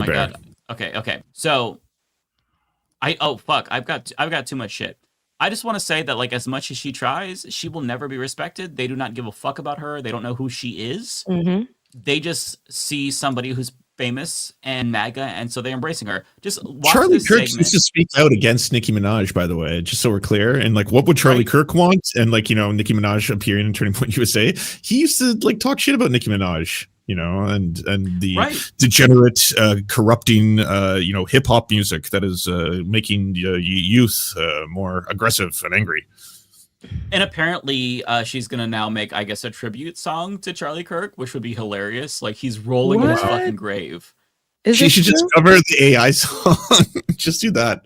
my God. Okay. So I've got too much shit. I just want to say that like as much as she tries, she will never be respected. They do not give a fuck about her. They don't know who she is. Mm-hmm. They just see somebody who's famous and MAGA, and so they're embracing her. Just watch Charlie this Kirk segment. used to speak out against Nicki Minaj, by the way, just so we're clear. And like, what would Charlie Kirk want? And like, Nicki Minaj appearing in Turning Point USA, he used to like talk shit about Nicki Minaj, and the degenerate, corrupting, hip hop music that is making youth more aggressive and angry. And apparently, she's gonna now make, I guess, a tribute song to Charlie Kirk, which would be hilarious. Like he's rolling in his fucking grave. She should just cover the AI song. Just do that.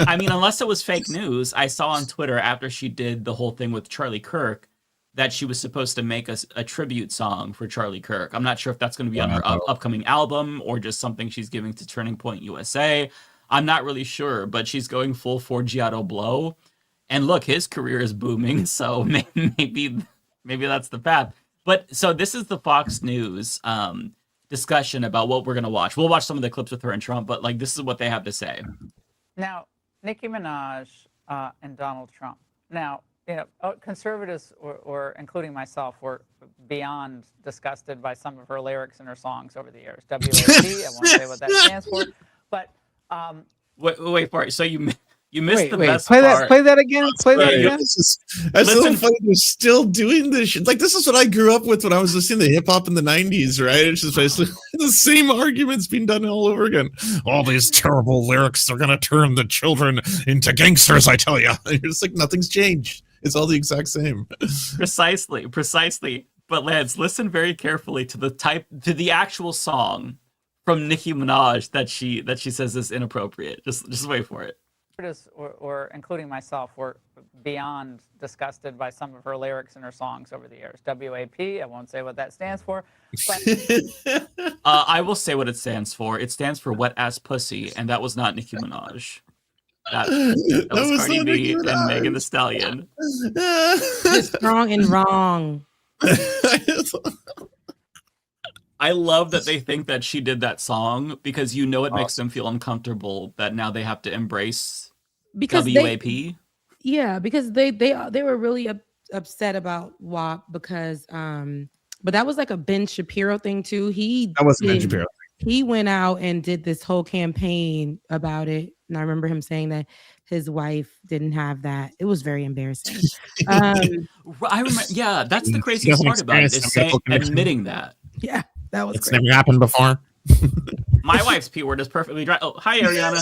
I mean, unless it was fake news. I saw on Twitter after she did the whole thing with Charlie Kirk that she was supposed to make a tribute song for Charlie Kirk. I'm not sure if that's going to be on her upcoming album or just something she's giving to Turning Point USA. I'm not really sure, but she's going full Forgiato Blow. And look, his career is booming, so maybe that's the path. But so this is the Fox News discussion about what we're gonna watch. We'll watch some of the clips with her and Trump, but like this is what they have to say. Now, Nicki Minaj and Donald Trump. Now, conservatives, or including myself, were beyond disgusted by some of her lyrics in her songs over the years. WAP, I won't say what that stands for, but wait for it. So you missed the best part. Play that again. Play that again. That's so funny. They're still doing this shit. Like, this is what I grew up with when I was listening to hip hop in the 90s, right? It's just basically the same arguments being done all over again. All these terrible lyrics, they're going to turn the children into gangsters, I tell you. It's like nothing's changed. It's all the exact same. Precisely. But Lance, listen very carefully to the actual song from Nicki Minaj that she says is inappropriate. Just wait for it. Or including myself, were beyond disgusted by some of her lyrics in her songs over the years. WAP, I won't say what that stands for. But I will say what it stands for. It stands for wet ass pussy, and that was not Nicki Minaj. That was Cardi B and Megan Thee Stallion. It's wrong and wrong. I love that they think that she did that song because it makes them feel uncomfortable that now they have to embrace WAP. Because they were really upset about WAP because but that was like a Ben Shapiro thing too. That was Ben Shapiro. He went out and did this whole campaign about it, and I remember him saying that his wife didn't have that. It was very embarrassing. I remember. Yeah, that's the craziest part about it is admitting that. Yeah. That was it's never happened before. My wife's P word is perfectly dry. Oh, hi, Ariana.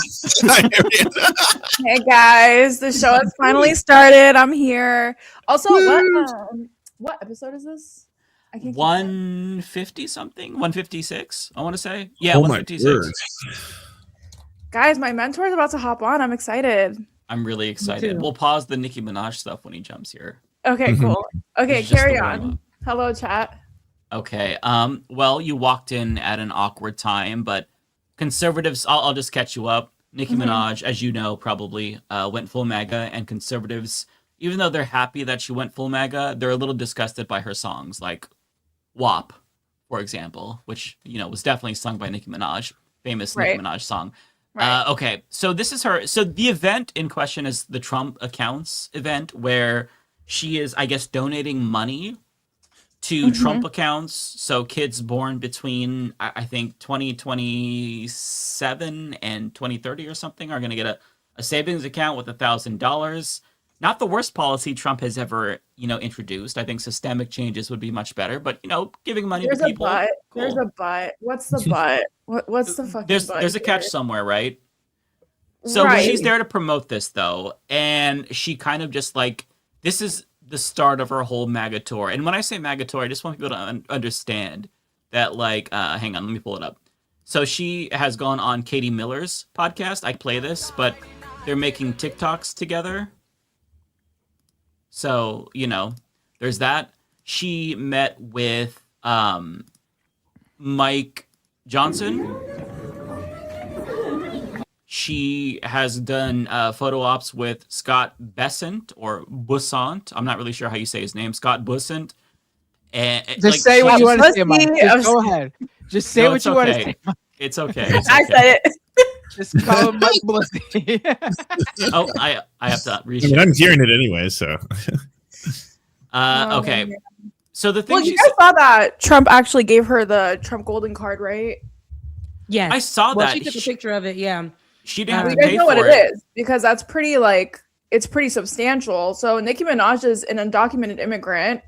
Hey, guys. The show has finally started. I'm here. Also, what episode is this? I can't 150 something? 156, I want to say. Yeah, 156. Guys, my mentor is about to hop on. I'm excited. I'm really excited. We'll pause the Nicki Minaj stuff when he jumps here. Okay, cool. Okay, carry on. Hello, chat. Okay. Well, you walked in at an awkward time, but conservatives, I'll just catch you up. Nicki Minaj, as you know, probably went full MAGA, and conservatives, even though they're happy that she went full MAGA, they're a little disgusted by her songs, like WAP, for example, which, was definitely sung by Nicki Minaj, famous Nicki Minaj song. Right. Okay. So this is her. So the event in question is the Trump accounts event where she is, I guess, donating money to Trump accounts, so kids born between, I think, 2027 and 2030 or something are going to get a savings account with $1,000. Not the worst policy Trump has ever, introduced. I think systemic changes would be much better, but, giving money to people. But. Cool. There's a but. What's the but? What's the fucking but? There's a catch somewhere, right? So she's there to promote this, though, and she kind of just this is the start of her whole MAGA tour. And when I say MAGA tour, I just want people to understand that, hang on, let me pull it up. So she has gone on Katie Miller's podcast. I play this, but they're making TikToks together. So, there's that. She met with Mike Johnson. She has done photo ops with Scott Bessent or Bussant. I'm not really sure how you say his name. Scott Bussant. And just say what you want to say, Mike. Just go ahead. Just say what you want to say. It's okay. It's I okay. said it. It's called my pussy. Oh, I have to I mean, reshare. I'm hearing it anyway, so. Okay. yeah. So the thing Well, she you guys saw that Trump actually gave her the Trump Golden Card, right? Yes. I saw well, that. she took a picture of it. Yeah. She didn't have You to guys pay know what for it is because that's pretty it's pretty substantial. So Nicki Minaj is an undocumented immigrant.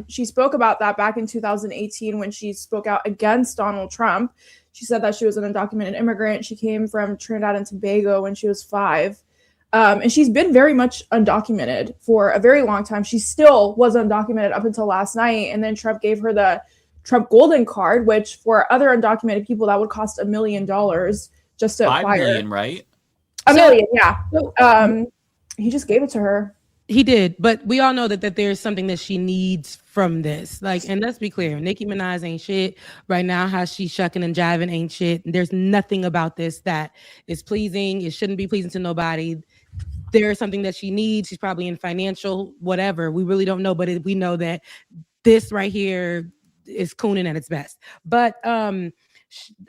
She spoke about that back in 2018 when she spoke out against Donald Trump. She said that she was an undocumented immigrant. She came from Trinidad and Tobago when she was 5. And she's been very much undocumented for a very long time. She still was undocumented up until last night. And then Trump gave her the Trump Golden Card, which for other undocumented people, that would cost $1 million just to $5 acquire. million, right? $1 million, yeah. So- He just gave it to her. He did, but we all know that there's something that she needs from this. Like, and let's be clear, Nicki Minaj ain't shit right now. How she's shucking and jiving ain't shit. There's nothing about this that is pleasing. It shouldn't be pleasing to nobody. There's something that she needs. She's probably in financial whatever. We really don't know, but we know that this right here is cooning at its best. But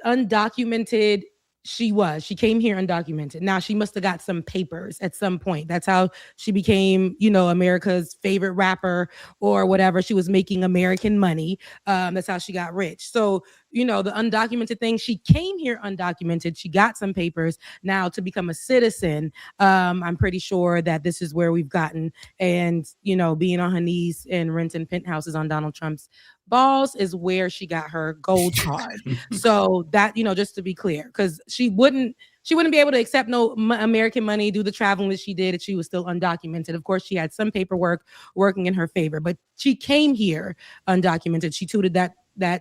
undocumented. She came here undocumented. Now she must have got some papers at some point. That's how she became, America's favorite rapper or whatever. She was making American money. That's how she got rich. So, the undocumented thing, she came here undocumented. She got some papers. Now to become a citizen, I'm pretty sure that this is where we've gotten. And, being on her knees and renting penthouses on Donald Trump's balls is where she got her gold card. So that, just to be clear, because she wouldn't be able to accept no American money, do the traveling that she did if she was still undocumented. Of course, she had some paperwork working in her favor, but she came here undocumented. She tooted that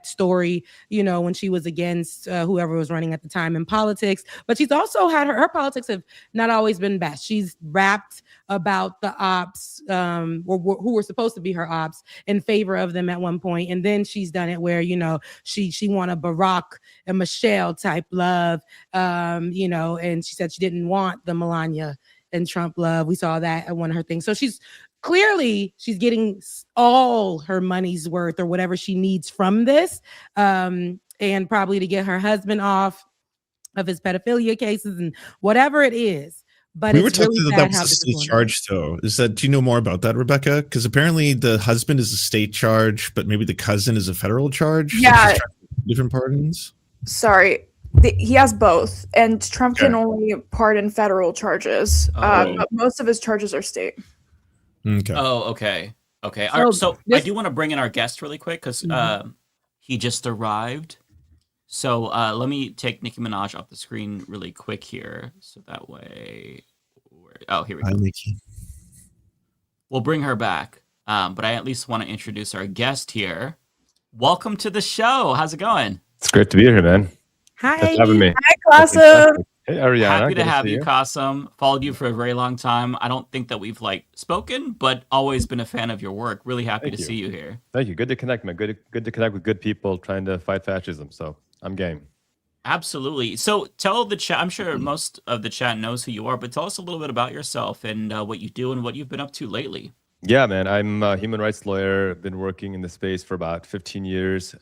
story, when she was against whoever was running at the time in politics. But she's also had her politics have not always been best. She's rapped about the ops who were supposed to be her ops in favor of them at one point. And then she's done it where, she won a Barack and Michelle type love, and she said she didn't want the Melania and Trump love. We saw that at one of her things. So she's getting all her money's worth or whatever she needs from this, and probably to get her husband off of his pedophilia cases and whatever it is. But we were it's talking really that bad how was a this is state going charge, though. Do you know more about that, Rebecca? Because apparently the husband is a state charge, but maybe the cousin is a federal charge. Yeah. So she's trying to get different pardons. Sorry. He has both, and Trump can only pardon federal charges, but most of his charges are state. Okay. Oh, okay. Okay. So I do want to bring in our guest really quick because he just arrived. So let me take Nicki Minaj off the screen really quick here. So that way... here we go. Hi, Nicki. We'll bring her back. But I at least want to introduce our guest here. Welcome to the show. How's it going? It's great to be here, man. Hi. Thanks for having me. Hi, Qasim. Hey, Ariana. Happy to good have see you, Qasim. Followed you for a very long time. I don't think that we've spoken, but always been a fan of your work. Really happy Thank to you. see you here. Thank you. Good to connect, man. Good to connect with good people trying to fight fascism. So I'm game. Absolutely. So tell the chat, I'm sure most of the chat knows who you are, but tell us a little bit about yourself and what you do and what you've been up to lately. Yeah, man. I'm a human rights lawyer. I've been working in the space for about 15 years.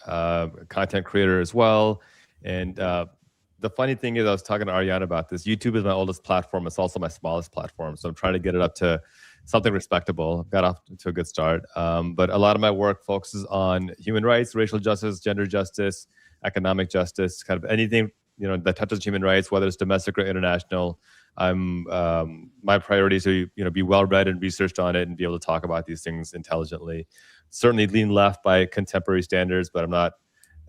Content creator as well. And the funny thing is, I was talking to Ariana about this. YouTube is my oldest platform. It's also my smallest platform. So I'm trying to get it up to something respectable. Got off to a good start. But a lot of my work focuses on human rights, racial justice, gender justice, economic justice, kind of anything that touches human rights, whether it's domestic or international. My priority is to be well read and researched on it and be able to talk about these things intelligently. Certainly lean left by contemporary standards, but I'm not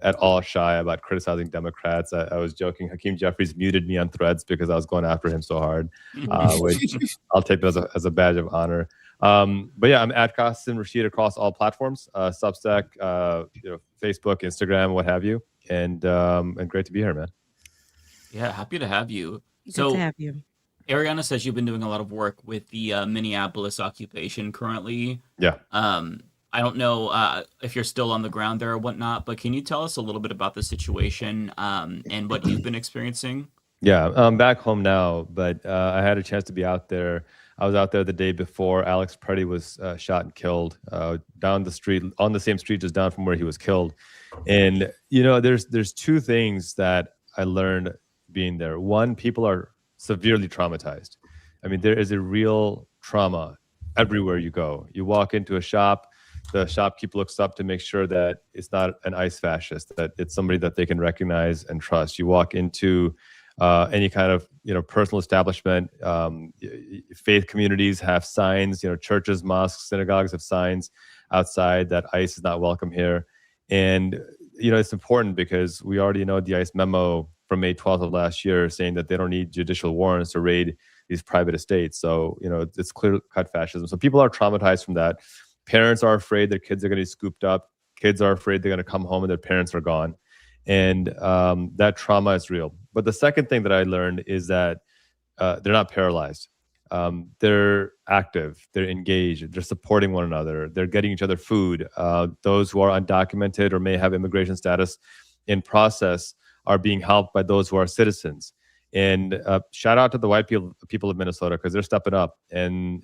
at all shy about criticizing Democrats. I was joking. Hakeem Jeffries muted me on Threads because I was going after him so hard, which I'll take it as a badge of honor. But yeah, I'm at Qasim Rashid across all platforms, Substack, Facebook, Instagram, what have you. And great to be here, man. Yeah, happy to have you. Good to have you. Ariana says you've been doing a lot of work with the Minneapolis occupation currently. Yeah. I don't know if you're still on the ground there or whatnot, but can you tell us a little bit about the situation and what you've been experiencing? Yeah, I'm back home now, but I had a chance to be out there. I was out there the day before Alex Preddy was shot and killed down the street, on the same street just down from where he was killed. And, there's two things that I learned being there. One, people are severely traumatized. I mean, there is a real trauma everywhere you go. You walk into a shop, the shopkeeper looks up to make sure that it's not an ICE fascist, that it's somebody that they can recognize and trust. You walk into any kind of personal establishment. Faith communities have signs. Churches, mosques, synagogues have signs outside that ICE is not welcome here. And it's important because we already know the ICE memo from May 12th of last year saying that they don't need judicial warrants to raid these private estates. So it's clear-cut fascism. So people are traumatized from that. Parents are afraid their kids are going to be scooped up. Kids are afraid they're going to come home and their parents are gone. And that trauma is real. But the second thing that I learned is that they're not paralyzed. They're active. They're engaged. They're supporting one another. They're getting each other food. Those who are undocumented or may have immigration status in process are being helped by those who are citizens. And shout out to the white people of Minnesota, because they're stepping up and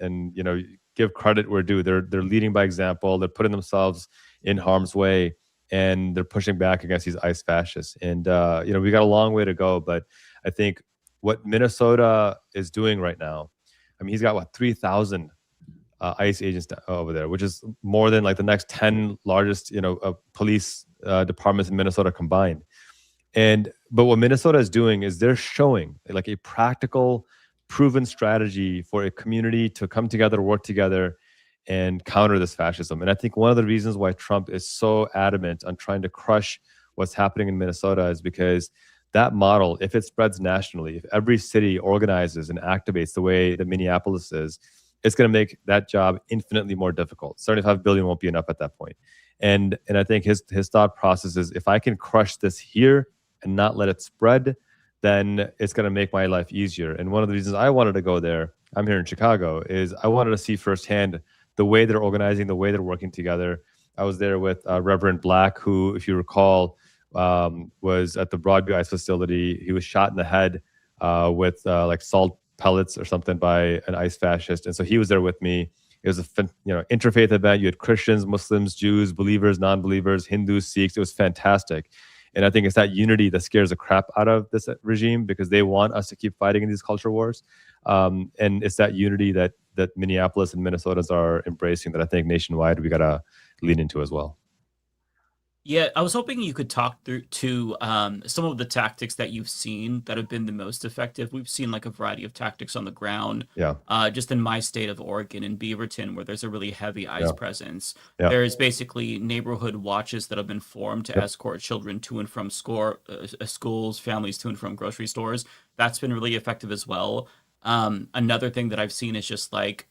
give credit where due. They're leading by example. They're putting themselves in harm's way, and they're pushing back against these ICE fascists. And we got a long way to go, but I think what Minnesota is doing right now, I mean, he's got 3,000 ICE agents over there, which is more than like the next 10 largest police departments in Minnesota combined. But what Minnesota is doing is they're showing like a practical, proven strategy for a community to come together, work together, and counter this fascism. And I think one of the reasons why Trump is so adamant on trying to crush what's happening in Minnesota is because that model, if it spreads nationally, if every city organizes and activates the way that Minneapolis is, it's going to make that job infinitely more difficult. 75 billion won't be enough at that point. And I think his thought process is, if I can crush this here and not let it spread, then it's going to make my life easier. And one of the reasons I wanted to go there, I'm here in Chicago, is I wanted to see firsthand the way they're organizing, the way they're working together. I was there with Reverend Black, who, if you recall, was at the Broadview ICE facility. He was shot in the head with like salt pellets or something by an ICE fascist. And so he was there with me. It was a interfaith event. You had Christians, Muslims, Jews, believers, non-believers, Hindus, Sikhs. It was fantastic. And I think it's that unity that scares the crap out of this regime, because they want us to keep fighting in these culture wars. And it's that unity that Minneapolis and Minnesotans are embracing that I think nationwide we got to lean into as well. Yeah, I was hoping you could talk through to some of the tactics that you've seen that have been the most effective. We've seen like a variety of tactics on the ground. Yeah. Just in my state of Oregon, in Beaverton, where there's a really heavy ICE presence. Yeah. There's basically neighborhood watches that have been formed to escort children to and from schools, families to and from grocery stores. That's been really effective as well. Another thing that I've seen is just like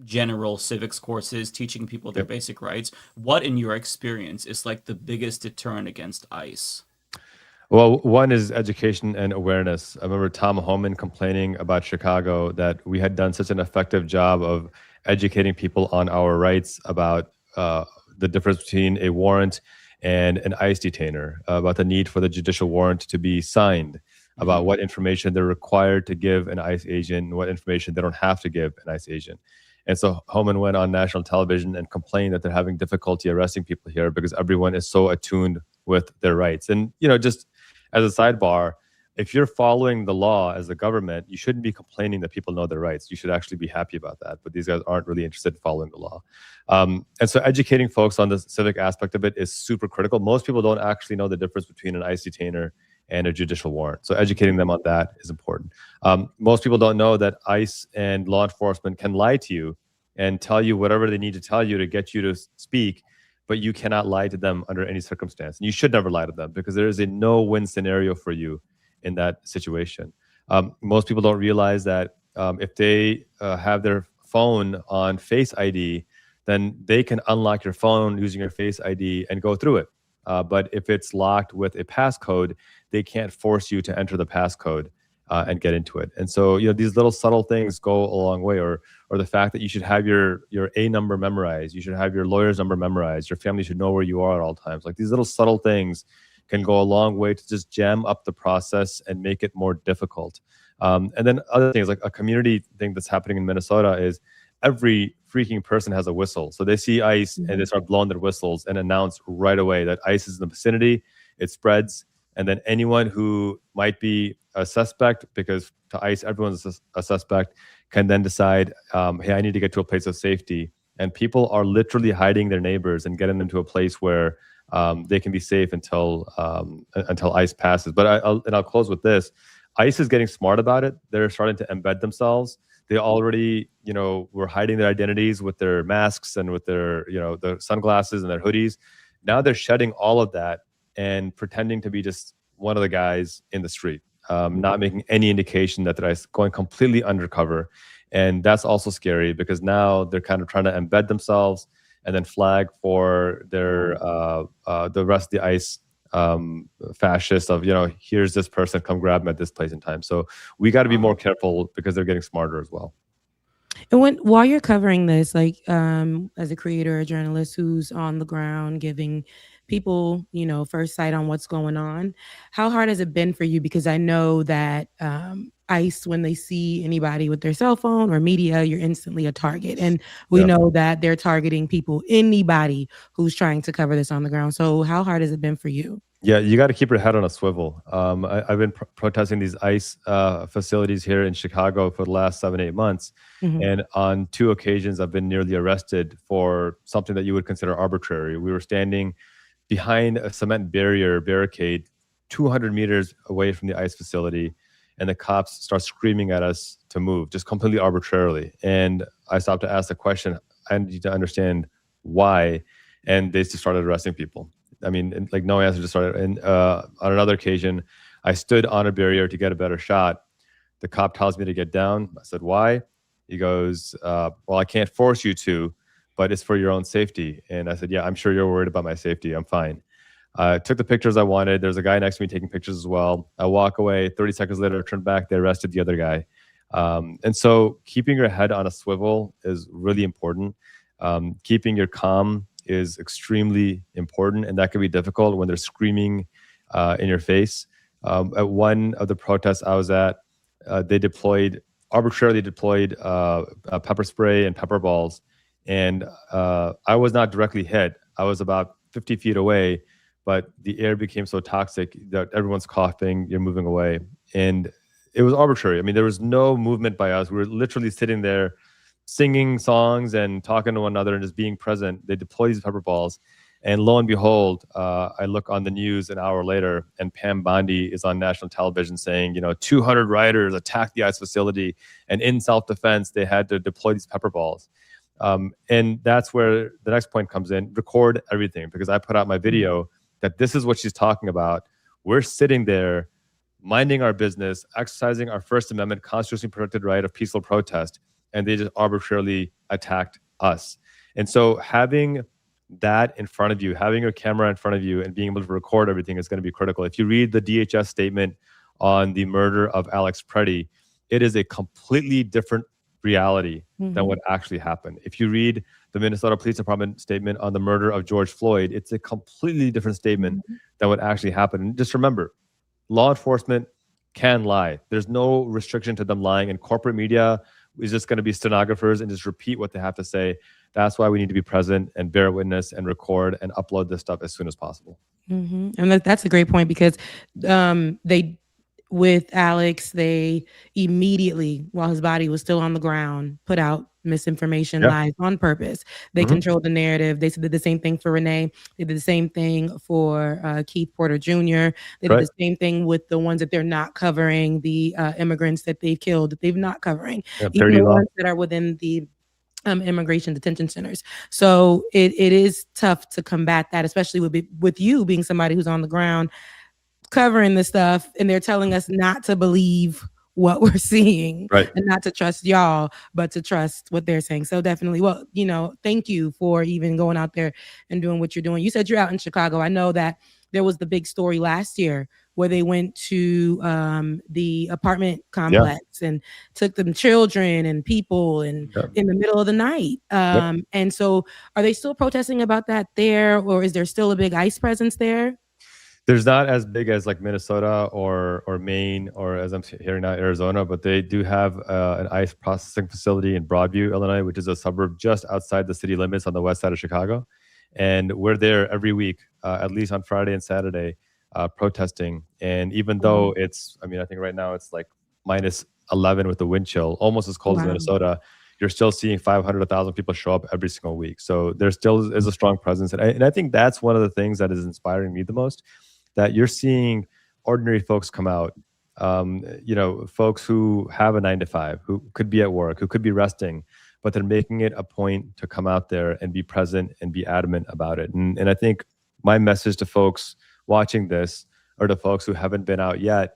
general civics courses, teaching people their basic rights. What, in your experience, is like the biggest deterrent against ICE? Well, one is education and awareness. I remember Tom Homan complaining about Chicago that we had done such an effective job of educating people on our rights, about the difference between a warrant and an ICE detainer, about the need for the judicial warrant to be signed, about what information they're required to give an ICE agent and what information they don't have to give an ICE agent. And so Homan went on national television and complained that they're having difficulty arresting people here because everyone is so attuned with their rights. And, just as a sidebar, if you're following the law as a government, you shouldn't be complaining that people know their rights. You should actually be happy about that. But these guys aren't really interested in following the law. And so educating folks on the civic aspect of it is super critical. Most people don't actually know the difference between an ICE detainer and a judicial warrant. So educating them on that is important. Most people don't know that ICE and law enforcement can lie to you and tell you whatever they need to tell you to get you to speak, but you cannot lie to them under any circumstance. And you should never lie to them, because there is a no-win scenario for you in that situation. Most people don't realize that if they have their phone on Face ID, then they can unlock your phone using your Face ID and go through it. But if it's locked with a passcode, they can't force you to enter the passcode and get into it. And so, these little subtle things go a long way, or the fact that you should have your A number memorized, you should have your lawyer's number memorized, your family should know where you are at all times. Like, these little subtle things can go a long way to just jam up the process and make it more difficult. And then other things, like a community thing that's happening in Minnesota, is every freaking person has a whistle. So they see ICE and they start blowing their whistles and announce right away that ICE is in the vicinity. It spreads. and then anyone who might be a suspect, because to ICE everyone's a suspect, can then decide, hey, I need to get to a place of safety. And people are literally hiding their neighbors and getting them to a place where they can be safe until ICE passes. But I'll close with this. ICE is getting smart about it. They're starting to embed themselves. They already, were hiding their identities with their masks and with their, their sunglasses and their hoodies. Now they're shedding all of that and pretending to be just one of the guys in the street, not making any indication that they're going completely undercover. And that's also scary because now they're kind of trying to embed themselves and then flag for their the rest of the ICE fascists of, here's this person, come grab them at this place in time. So we got to be more careful because they're getting smarter as well. And while you're covering this, like as a creator, a journalist who's on the ground giving people, first sight on what's going on, how hard has it been for you? Because I know that ICE, when they see anybody with their cell phone or media, you're instantly a target. And we know that they're targeting people, anybody who's trying to cover this on the ground. So how hard has it been for you? Yeah, you got to keep your head on a swivel. I've been protesting these ICE facilities here in Chicago for the last 7-8 months. Mm-hmm. And on 2 occasions, I've been nearly arrested for something that you would consider arbitrary. We were standing behind a cement barricade 200 meters away from the ICE facility, and the cops start screaming at us to move, just completely arbitrarily. And I stopped to ask the question, I need to understand why. And they just started arresting people. I mean, like no answer just started. And on another occasion, I stood on a barrier to get a better shot. The cop tells me to get down. I said, why? He goes, well, I can't force you to, but it's for your own safety. And I said, yeah, I'm sure you're worried about my safety. I'm fine. I took the pictures I wanted. There's a guy next to me taking pictures as well. I walk away. 30 seconds later, I turn back. They arrested the other guy. And so keeping your head on a swivel is really important. Keeping your calm is extremely important, and that can be difficult when they're screaming in your face. At one of the protests I was at, they arbitrarily deployed pepper spray and pepper balls, and I was not directly hit. I was about 50 feet away, but the air became so toxic that everyone's coughing, you're moving away, and it was arbitrary. I mean, there was no movement by us. We were literally sitting there singing songs and talking to one another and just being present. They deploy these pepper balls, and lo and behold, I look on the news an hour later, and Pam Bondi is on national television saying, 200 rioters attacked the ICE facility, and in self-defense, they had to deploy these pepper balls. And that's where the next point comes in. Record everything, because I put out my video that this is what she's talking about. We're sitting there minding our business, exercising our First Amendment constitutionally protected right of peaceful protest, and they just arbitrarily attacked us. And so having that in front of you, having your camera in front of you and being able to record everything is going to be critical. If you read the DHS statement on the murder of Alex Preddy, it is a completely different reality than what actually happened. If you read the Minnesota Police Department statement on the murder of George Floyd, it's a completely different statement than what actually happened. And just remember, law enforcement can lie. There's no restriction to them lying, and corporate media is just going to be stenographers and just repeat what they have to say. That's why we need to be present and bear witness and record and upload this stuff as soon as possible. And that's a great point, because with Alex, they immediately, while his body was still on the ground, put out misinformation, lies on purpose. They controlled the narrative. They did the same thing for Renee. They did the same thing for Keith Porter Jr. They did the same thing with the ones that they're not covering, the immigrants that they've killed, that they've not covering, even the ones that are within the immigration detention centers. So it is tough to combat that, especially with you being somebody who's on the ground covering this stuff, and they're telling us not to believe what we're seeing, and not to trust y'all, but to trust what they're saying. So definitely, well, thank you for even going out there and doing what you're doing. You said you're out in Chicago. I know that there was the big story last year where they went to the apartment complex and took them children and people and in the middle of the night. And so are they still protesting about that there, or is there still a big ICE presence there? There's not as big as like Minnesota or Maine, or as I'm hearing now, Arizona, but they do have an ICE processing facility in Broadview, Illinois, which is a suburb just outside the city limits on the west side of Chicago. And we're there every week, at least on Friday and Saturday, protesting. And even though it's, I mean, I think right now it's like -11 with the wind chill, almost as cold as Minnesota, you're still seeing 500, 1,000 people show up every single week. So there still is a strong presence. And I think that's one of the things that is inspiring me the most, that you're seeing ordinary folks come out, folks who have a 9 to 5, who could be at work, who could be resting, but they're making it a point to come out there and be present and be adamant about it. And I think my message to folks watching this, or to folks who haven't been out yet,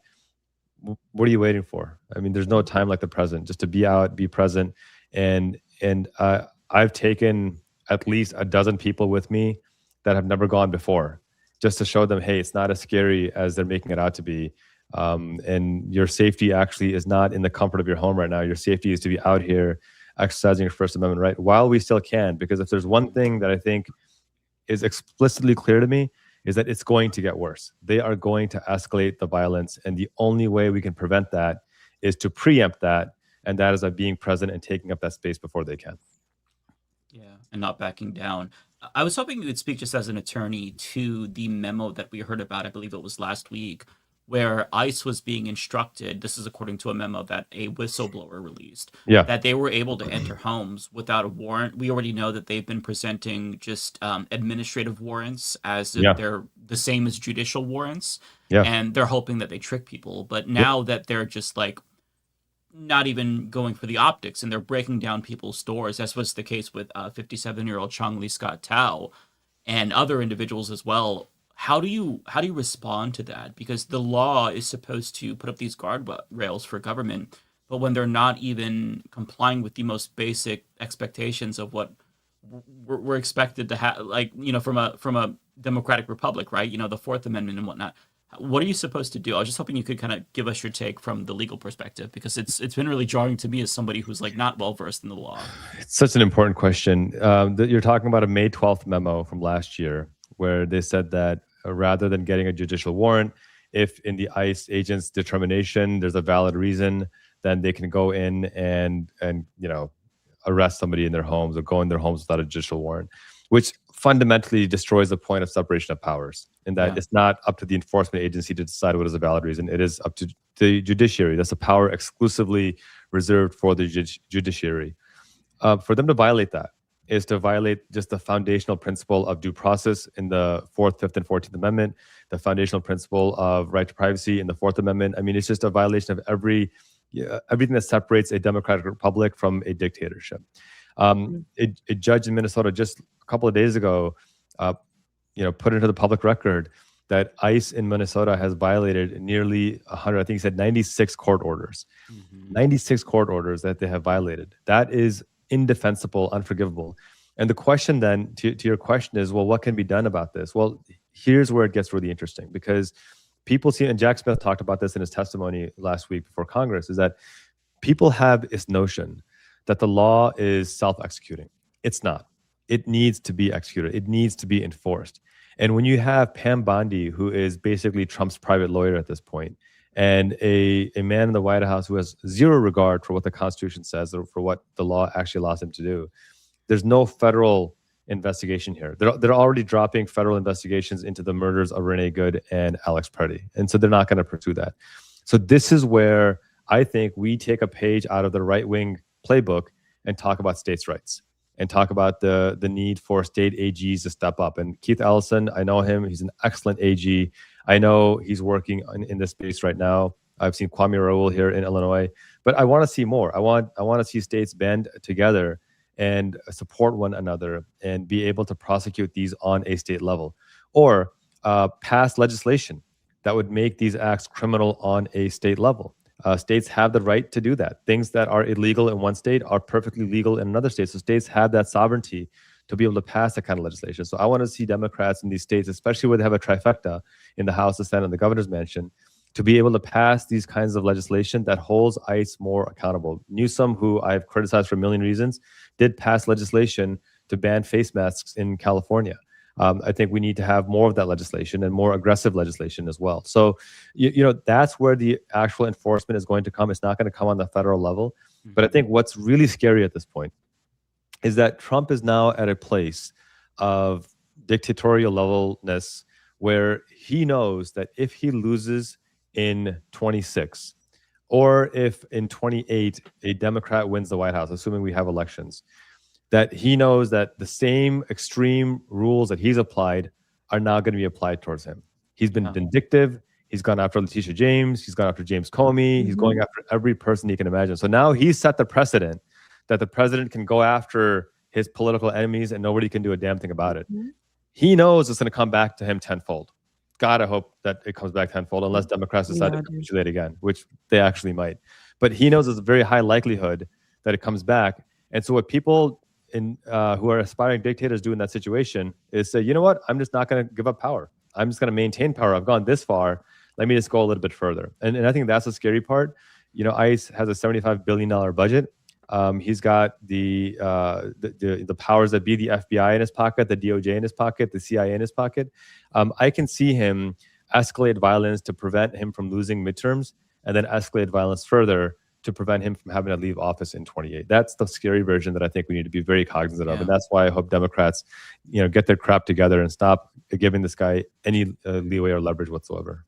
what are you waiting for? I mean, there's no time like the present, just to be out, be present. And I've taken at least a dozen people with me that have never gone before, just to show them, hey, it's not as scary as they're making it out to be. And your safety actually is not in the comfort of your home right now. Your safety is to be out here exercising your First Amendment right while we still can. Because if there's one thing that I think is explicitly clear to me, is that it's going to get worse. They are going to escalate the violence. And the only way we can prevent that is to preempt that. And that is by being present and taking up that space before they can. Yeah, and not backing down. I was hoping you would speak just as an attorney to the memo that we heard about, I believe it was last week, where ICE was being instructed, this is according to a memo that a whistleblower released, that they were able to enter homes without a warrant. We already know that they've been presenting just administrative warrants as if they're the same as judicial warrants, and they're hoping that they trick people. But now that they're just like not even going for the optics and they're breaking down people's doors, as was the case with 57-year-old Chong Lee Scott Tao and other individuals as well. How do you respond to that? Because the law is supposed to put up these guardrails for government, but when they're not even complying with the most basic expectations of what we're expected to have, like, from a democratic republic, right? The Fourth Amendment and whatnot. What are you supposed to do? I was just hoping you could kind of give us your take from the legal perspective, because it's been really jarring to me as somebody who's like not well versed in the law. It's such an important question. You're talking about a May 12th memo from last year, where they said that rather than getting a judicial warrant, if in the ICE agent's determination there's a valid reason, then they can go in and arrest somebody in their homes or go in their homes without a judicial warrant, which fundamentally destroys the point of separation of powers, in that it's not up to the enforcement agency to decide what is a valid reason. It is up to the judiciary. That's a power exclusively reserved for the judiciary. For them to violate that is to violate just the foundational principle of due process in the 4th, 5th, and 14th Amendment, the foundational principle of right to privacy in the 4th Amendment. I mean, it's just a violation of everything that separates a democratic republic from a dictatorship. A judge in Minnesota just a couple of days ago, put into the public record that ICE in Minnesota has violated nearly 100, I think he said 96 court orders. 96 court orders that they have violated. That is indefensible, unforgivable. And the question then, to your question is, well, what can be done about this? Well, here's where it gets really interesting, because people see, and Jack Smith talked about this in his testimony last week before Congress, is that people have this notion that the law is self-executing. It's not. It needs to be executed. It needs to be enforced. And when you have Pam Bondi, who is basically Trump's private lawyer at this point, and a man in the White House who has zero regard for what the Constitution says or for what the law actually allows him to do, there's no federal investigation here. They're already dropping federal investigations into the murders of Renee Good and Alex Preddy. And so they're not going to pursue that. So this is where I think we take a page out of the right-wing playbook and talk about states' rights and talk about the need for state AGs to step up. And Keith Ellison, I know him. He's an excellent AG. I know he's working in this space right now. I've seen Kwame Raoul here in Illinois, but I want to see more. I want to see states band together and support one another and be able to prosecute these on a state level, or pass legislation that would make these acts criminal on a state level. States have the right to do that. Things that are illegal in one state are perfectly legal in another state. So states have that sovereignty to be able to pass that kind of legislation. So I want to see Democrats in these states, especially where they have a trifecta in the House, the Senate, and the governor's mansion, to be able to pass these kinds of legislation that holds ICE more accountable. Newsom, who I've criticized for a million reasons, did pass legislation to ban face masks in California. I think we need to have more of that legislation and more aggressive legislation as well. So, that's where the actual enforcement is going to come. It's not going to come on the federal level. But I think what's really scary at this point is that Trump is now at a place of dictatorial levelness where he knows that if he loses in 26, or if in 28 a Democrat wins the White House, assuming we have elections, that he knows that the same extreme rules that he's applied are now going to be applied towards him. He's been vindictive. He's gone after Letitia James. He's gone after James Comey. He's going after every person he can imagine. So now he's set the precedent that the president can go after his political enemies and nobody can do a damn thing about it. He knows it's going to come back to him tenfold. God, I hope that it comes back tenfold, unless Democrats decide to capitulate again, which they actually might. But he knows there's a very high likelihood that it comes back. And so what people who are aspiring dictators do in that situation is say, you know what, I'm just not going to give up power. I'm just going to maintain power. I've gone this far. Let me just go a little bit further. And I think that's the scary part. You know, ICE has a $75 billion budget. He's got the powers that be, the FBI in his pocket, the DOJ in his pocket, the CIA in his pocket. I can see him escalate violence to prevent him from losing midterms, and then escalate violence further to prevent him from having to leave office in 28. That's the scary version that I think we need to be very cognizant of. And that's why I hope Democrats, get their crap together and stop giving this guy any leeway or leverage whatsoever.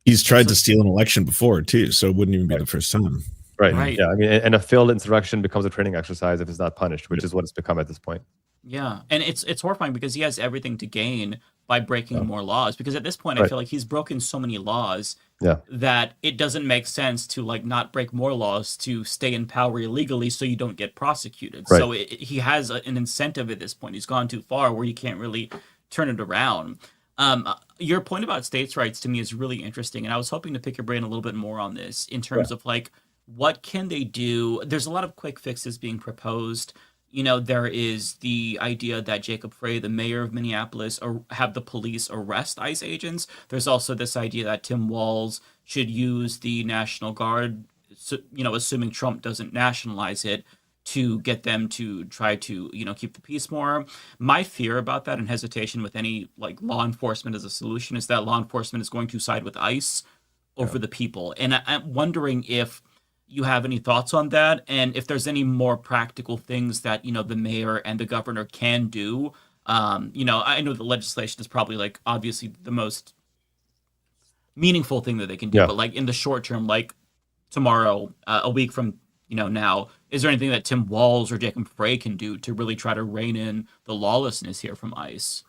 He's tried to steal an election before too, so it wouldn't even be the first time. Right. Yeah. I mean, and a failed insurrection becomes a training exercise if it's not punished, which is what it's become at this point. Yeah, and it's horrifying because he has everything to gain by breaking more laws. Because at this point, I feel like he's broken so many laws that it doesn't make sense to not break more laws to stay in power illegally, so you don't get prosecuted. So he has an incentive at this point. He's gone too far where you can't really turn it around. Your point about states' rights to me is really interesting, and I was hoping to pick your brain a little bit more on this in terms of what can they do? There's a lot of quick fixes being proposed. There is the idea that Jacob Frey, the mayor of Minneapolis, or have the police arrest ICE agents. There's also this idea that Tim Walz should use the National Guard, assuming Trump doesn't nationalize it, to get them to try to, keep the peace more. My fear about that and hesitation with any law enforcement as a solution is that law enforcement is going to side with ICE over the people. And I'm wondering if you have any thoughts on that, and if there's any more practical things that the mayor and the governor can do. I know the legislation is probably obviously the most meaningful thing that they can do, but in the short term, tomorrow, a week from now, is there anything that Tim Walz or Jacob Frey can do to really try to rein in the lawlessness here from ICE?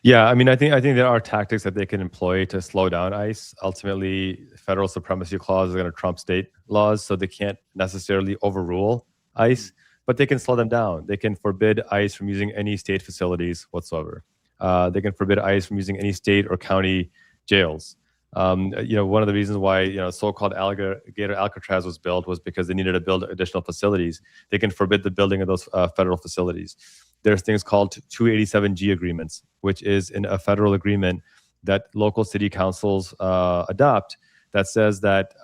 Yeah, I mean, I think there are tactics that they can employ to slow down ICE. Ultimately, federal supremacy clause is going to trump state laws, so they can't necessarily overrule ICE, but they can slow them down. They can forbid ICE from using any state facilities whatsoever. They can forbid ICE from using any state or county jails. One of the reasons why so-called alligator Alcatraz was built was because they needed to build additional facilities. They can forbid the building of those federal facilities. There's things called 287G agreements, which is in a federal agreement that local city councils adopt that says that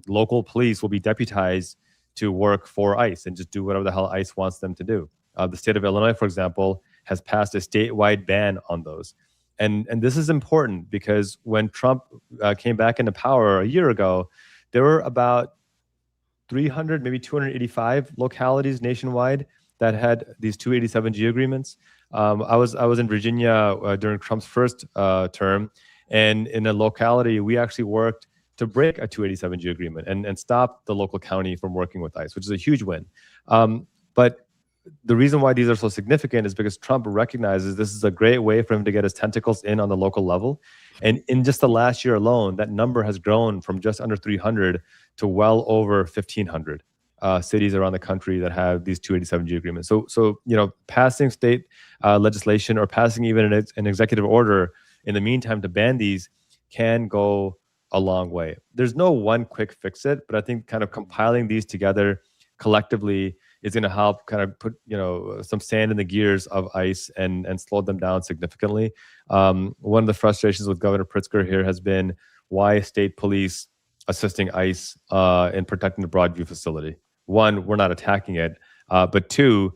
local police will be deputized to work for ICE and just do whatever the hell ICE wants them to do. The state of Illinois, for example, has passed a statewide ban on those. And this is important because when Trump came back into power a year ago, there were about 300, maybe 285 localities nationwide that had these 287G agreements. I was in Virginia during Trump's first term, and in a locality, we actually worked to break a 287G agreement and stop the local county from working with ICE, which is a huge win. But the reason why these are so significant is because Trump recognizes this is a great way for him to get his tentacles in on the local level. And in just the last year alone, that number has grown from just under 300 to well over 1,500 cities around the country that have these 287G agreements. So passing state legislation or passing even an executive order in the meantime to ban these can go a long way. There's no one quick fix it, but I think kind of compiling these together collectively is going to help kind of put some sand in the gears of ICE and slow them down significantly. One of the frustrations with Governor Pritzker here has been why state police assisting ICE in protecting the Broadview facility. One, we're not attacking it, but two,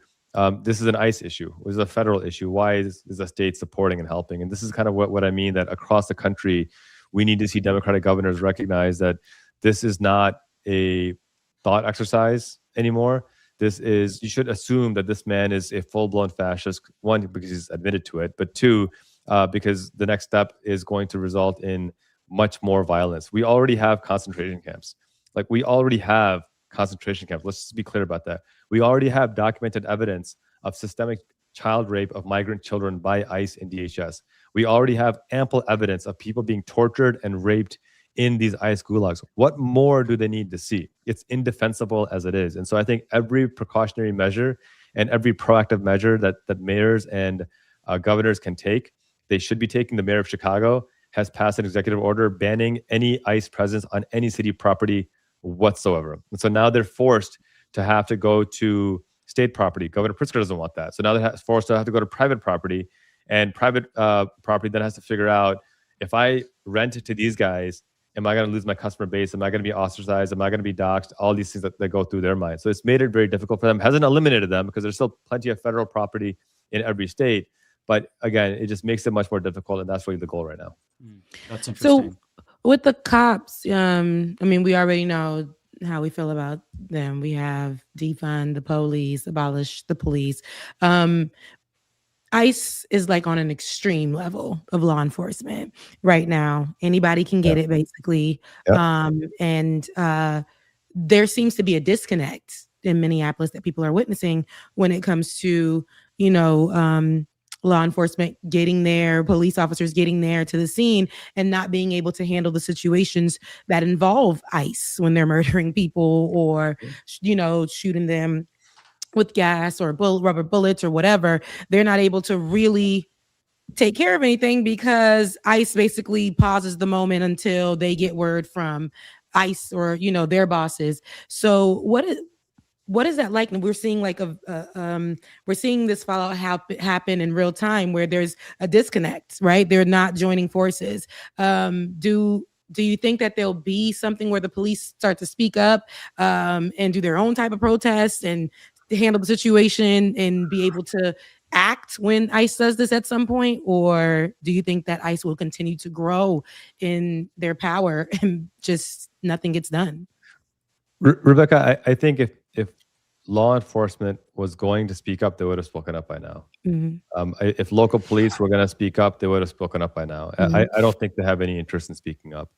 this is an ICE issue. This is a federal issue. Why is the state supporting and helping? And this is kind of what I mean, that across the country, we need to see Democratic governors recognize that this is not a thought exercise anymore. You should assume that this man is a full-blown fascist, one, because he's admitted to it, but two, because the next step is going to result in much more violence. We already have concentration camps. Like, we already have concentration camps. Let's just be clear about that. We already have documented evidence of systemic child rape of migrant children by ICE and DHS. We already have ample evidence of people being tortured and raped in these ICE gulags. What more do they need to see? It's indefensible as it is. And so I think every precautionary measure and every proactive measure that mayors and governors can take, they should be taking. The mayor of Chicago has passed an executive order banning any ICE presence on any city property whatsoever. And so now they're forced to have to go to state property. Governor Pritzker doesn't want that. So now they're forced to have to go to private property, and private property then has to figure out, if I rent to these guys, am I going to lose my customer base? Am I going to be ostracized? Am I going to be doxxed? All these things that go through their mind. So it's made it very difficult for them. It hasn't eliminated them, because there's still plenty of federal property in every state. But again, it just makes it much more difficult, and that's really the goal right now. That's interesting. So with the cops, I mean, we already know how we feel about them. We have defund the police, abolish the police. ICE is like on an extreme level of law enforcement right now. Anybody can get it, basically. And there seems to be a disconnect in Minneapolis that people are witnessing when it comes to, law enforcement getting there, police officers getting there to the scene, and not being able to handle the situations that involve ICE when they're murdering people or, shooting them with gas or rubber bullets or whatever. They're not able to really take care of anything because ICE basically pauses the moment until they get word from ICE or, their bosses. So what is that like? And we're seeing we're seeing this fallout happen in real time, where there's a disconnect, right? They're not joining forces. Do you think that there'll be something where the police start to speak up and do their own type of protests and handle the situation and be able to act when ICE does this at some point? Or do you think that ICE will continue to grow in their power and just nothing gets done? Rebecca, I think if law enforcement was going to speak up, they would have spoken up by now. Mm-hmm. If local police were going to speak up, they would have spoken up by now. Mm-hmm. I don't think they have any interest in speaking up.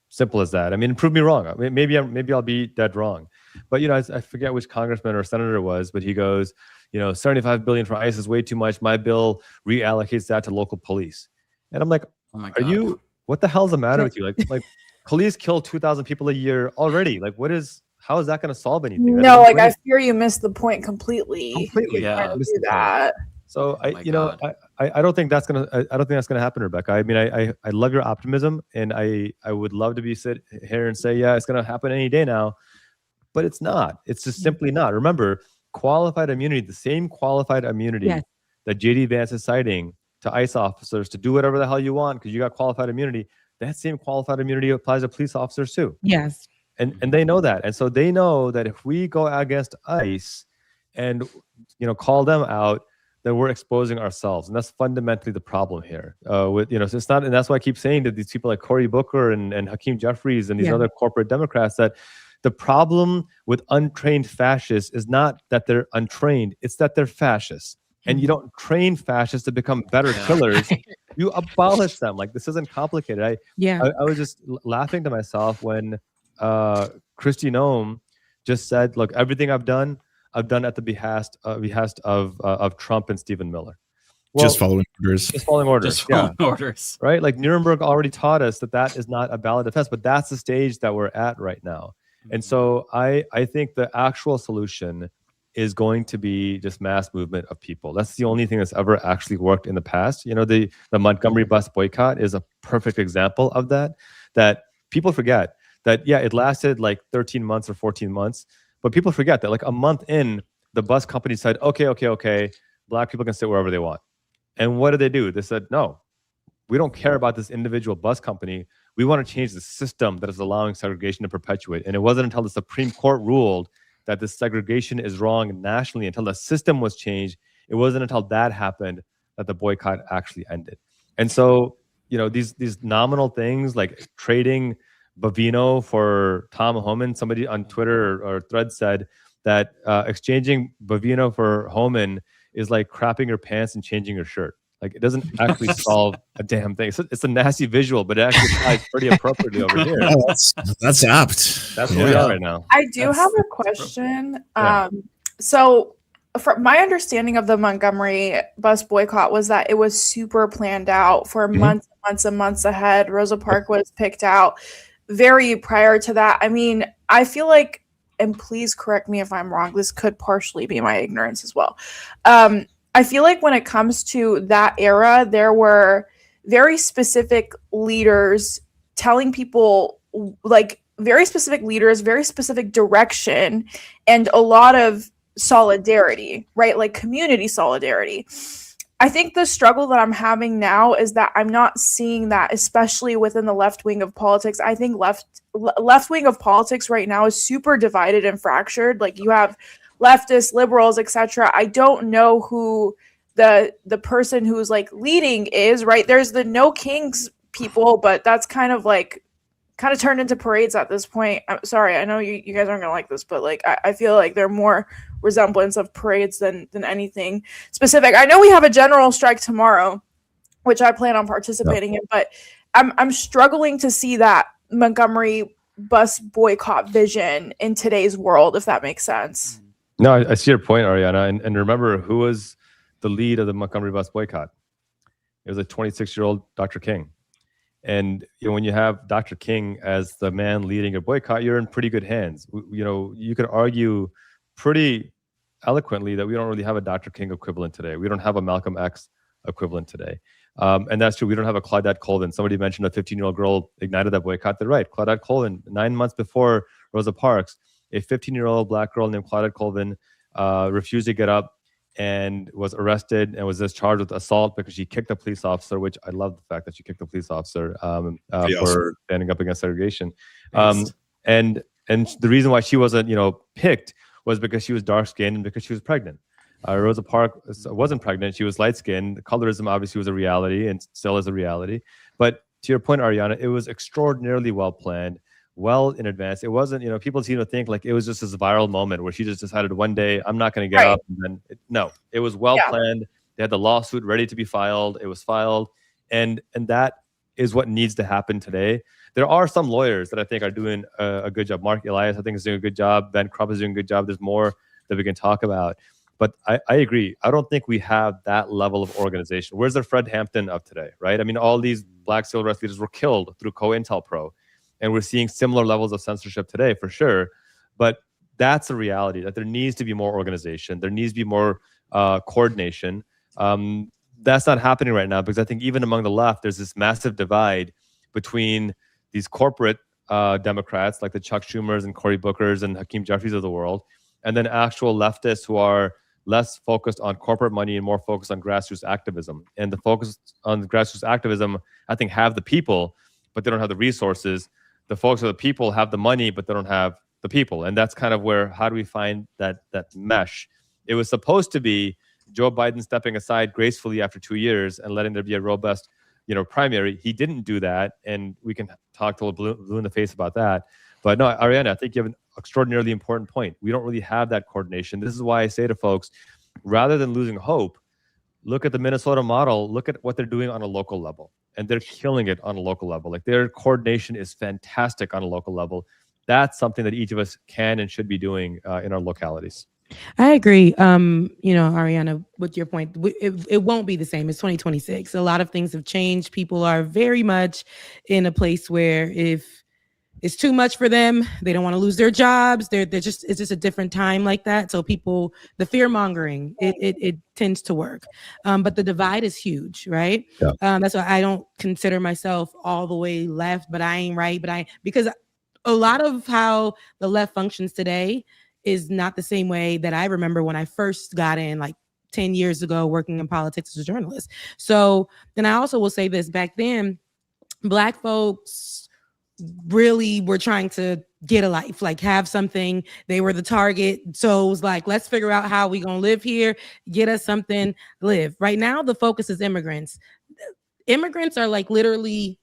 Simple as that. I mean, prove me wrong. I mean, maybe I'll be dead wrong. But I forget which congressman or senator it was, but he goes, $75 billion for ICE is way too much. My bill reallocates that to local police. And I'm like, oh my God. What the hell's the matter with you? Like police kill 2,000 people a year already. Like, how is that going to solve anything? No, I fear you missed the point completely. Yeah. Do that. So I don't think that's gonna happen, Rebecca. I mean, I love your optimism, and I would love to be sit here and say, yeah, it's gonna happen any day now, but it's not. It's just simply not. Remember, qualified immunity, the same qualified immunity that JD Vance is citing to ICE officers to do whatever the hell you want because you got qualified immunity. That same qualified immunity applies to police officers too. Yes. And they know that. And so they know that if we go against ICE and call them out, then we're exposing ourselves. And that's fundamentally the problem here. So it's not, and that's why I keep saying that these people like Cory Booker and Hakeem Jeffries and these other corporate Democrats, that the problem with untrained fascists is not that they're untrained, it's that they're fascists. And you don't train fascists to become better killers. You abolish them. Like, this isn't complicated. I was just laughing to myself when Kristi Noem just said, look, everything I've done at the behest of Trump and Stephen Miller. Well, just following orders. Just following orders. Just following orders. Right? Like, Nuremberg already taught us that is not a valid defense, but that's the stage that we're at right now. Mm-hmm. And so I think the actual solution is going to be just mass movement of people. That's the only thing that's ever actually worked in the past. The Montgomery bus boycott is a perfect example of that people forget. That, it lasted like 13 months or 14 months. But people forget that like a month in, the bus company said, okay, Black people can sit wherever they want. And what did they do? They said, no, we don't care about this individual bus company. We want to change the system that is allowing segregation to perpetuate. And it wasn't until the Supreme Court ruled that this segregation is wrong nationally, until the system was changed, it wasn't until that happened that the boycott actually ended. And so, these nominal things like trading Bavino for Tom Homan. Somebody on Twitter or Thread said that exchanging Bavino for Homan is like crapping your pants and changing your shirt. Like, it doesn't actually solve a damn thing. It's a nasty visual, but it actually applies pretty appropriately over here. Yeah, that's apt. That's where we are right now. I do have a question. So from my understanding of the Montgomery bus boycott was that it was super planned out for months and months ahead. Rosa Parks was picked out very prior to that. I mean, I feel like, and please correct me if I'm wrong, this could partially be my ignorance as well. I feel like when it comes to that era, there were very specific leaders telling people, like, very specific leaders, very specific direction, and a lot of solidarity, right? Like community solidarity. I think the struggle that I'm having now is that I'm not seeing that, especially within the left wing of politics. I think left wing of politics right now is super divided and fractured. Like, you have leftists, liberals, etc. I don't know who the person who's like leading is, right? There's the no kings people, but that's kind of turned into parades at this point. I'm sorry, I know you guys aren't gonna like this, but like I feel like they're more resemblance of parades than anything specific. I know we have a general strike tomorrow, which I plan on participating in, but I'm struggling to see that Montgomery bus boycott vision in today's world, if that makes sense. No, I see your point, Ariana. And remember, who was the lead of the Montgomery bus boycott? It was a 26-year-old Dr. King. And when you have Dr. King as the man leading a boycott, you're in pretty good hands. You could argue pretty eloquently that we don't really have a Dr. King equivalent today. We don't have a Malcolm X equivalent today. And that's true. We don't have a Claudette Colvin. Somebody mentioned a 15-year-old girl ignited that boycott. They're right. Claudette Colvin, 9 months before Rosa Parks, a 15-year-old black girl named Claudette Colvin refused to get up and was arrested and was discharged with assault because she kicked a police officer, which I love the fact that she kicked a police officer for standing up against segregation. And the reason why she wasn't, picked was because she was dark-skinned and because she was pregnant. Rosa Parks wasn't pregnant. She was light-skinned. Colorism obviously was a reality and still is a reality. But to your point, Ariana, it was extraordinarily well-planned, well in advance. It wasn't, people seem to think like it was just this viral moment where she just decided one day, I'm not going to get up. And then no, it was well-planned. They had the lawsuit ready to be filed. It was filed. And that is what needs to happen today. There are some lawyers that I think are doing a good job. Mark Elias, I think, is doing a good job. Ben Crump is doing a good job. There's more that we can talk about. But I agree. I don't think we have that level of organization. Where's the Fred Hampton of today, right? I mean, all these black civil rights leaders were killed through COINTELPRO. And we're seeing similar levels of censorship today, for sure. But that's a reality, that there needs to be more organization. There needs to be more coordination. That's not happening right now because I think even among the left, there's this massive divide between these corporate Democrats like the Chuck Schumers and Cory Bookers and Hakeem Jeffries of the world, and then actual leftists who are less focused on corporate money and more focused on grassroots activism. And the focus on grassroots activism, I think, have the people, but they don't have the resources. The folks of the people have the money, but they don't have the people. And that's kind of where, how do we find that mesh? It was supposed to be Joe Biden stepping aside gracefully after 2 years and letting there be a robust, primary. He didn't do that. And we can talk till blue in the face about that. But no, Ariana, I think you have an extraordinarily important point. We don't really have that coordination. This is why I say to folks, rather than losing hope, look at the Minnesota model, look at what they're doing on a local level. And they're killing it on a local level. Like, their coordination is fantastic on a local level. That's something that each of us can and should be doing in our localities. I agree. Ariana, with your point, it won't be the same. It's 2026. A lot of things have changed. People are very much in a place where if it's too much for them, they don't want to lose their jobs. It's just a different time like that. So people, the fear mongering, it tends to work. But the divide is huge, right? Yeah. That's why I don't consider myself all the way left, but I ain't right. Because a lot of how the left functions today is not the same way that I remember when I first got in, like 10 years ago, working in politics as a journalist. So then I also will say this: back then, Black folks really were trying to get a life, like have something. They were the target. So it was like, let's figure out how we gonna live here, get us something, live. Right now, the focus is immigrants. Immigrants are like literally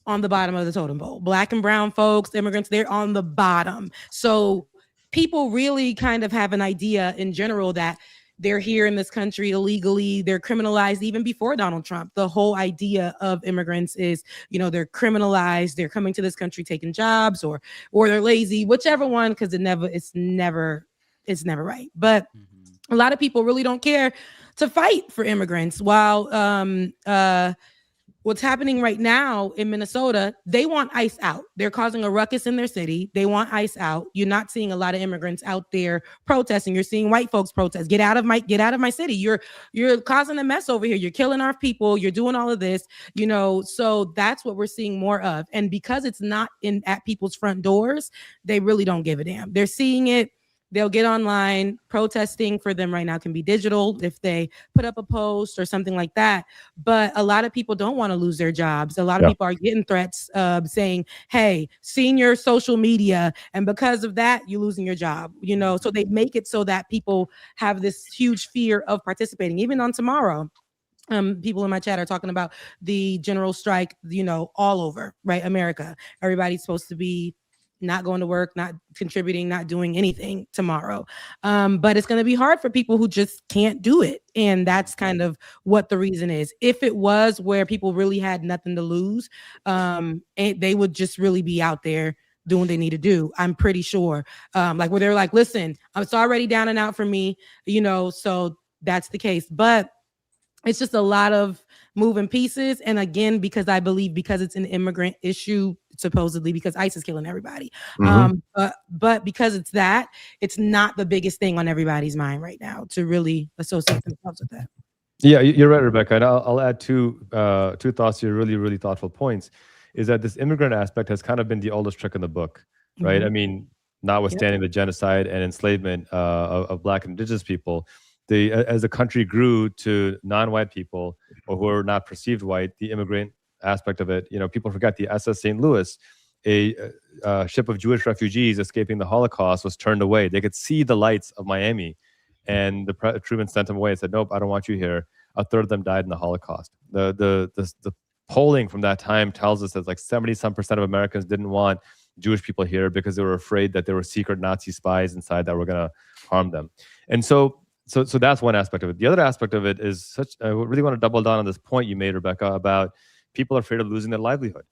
on the bottom of the totem pole. Black and brown folks, immigrants, they're on the bottom. So people really kind of have an idea in general that they're here in this country illegally. They're criminalized even before Donald Trump. The whole idea of immigrants is, they're criminalized. They're coming to this country taking jobs, or they're lazy, whichever one, because it's never right. But a lot of people really don't care to fight for immigrants. While what's happening right now in Minnesota, they want ICE out. They're causing a ruckus in their city. They want ICE out. You're not seeing a lot of immigrants out there protesting. You're seeing white folks protest. Get out of my city. You're causing a mess over here. You're killing our people. You're doing all of this, so that's what we're seeing more of. And because it's not at people's front doors, they really don't give a damn. They're seeing it. They'll get online. Protesting for them right now can be digital if they put up a post or something like that. But a lot of people don't want to lose their jobs. A lot of people are getting threats saying, hey, seeing your social media, and because of that, you're losing your job. So they make it so that people have this huge fear of participating. Even on tomorrow, people in my chat are talking about the general strike, all over, right? America. Everybody's supposed to be not going to work, not contributing, not doing anything tomorrow. But it's going to be hard for people who just can't do it. And that's kind of what the reason is. If it was where people really had nothing to lose, they would just really be out there doing what they need to do. I'm pretty sure. Like where they're like, listen, it's already down and out for me, so that's the case. But it's just a lot of moving pieces. And again, because it's an immigrant issue, supposedly because ICE is killing everybody. But because it's not the biggest thing on everybody's mind right now to really associate themselves with that. Yeah, you're right, Rebecca. And I'll add two thoughts to your really, really thoughtful points, is that this immigrant aspect has kind of been the oldest trick in the book, right? I mean, notwithstanding the genocide and enslavement of Black and Indigenous people, as the country grew to non-white people or who are not perceived white, the immigrant aspect of it, people forget the SS St. Louis, a ship of Jewish refugees escaping the Holocaust, was turned away. They could see the lights of Miami, and Truman sent them away and said, nope, I don't want you here. A third of them died in the Holocaust. The polling from that time tells us that like 70% of Americans didn't want Jewish people here because they were afraid that there were secret Nazi spies inside that were going to harm them. And so that's one aspect of it. The other aspect of it is I really want to double down on this point you made, Rebecca, about people are afraid of losing their livelihood.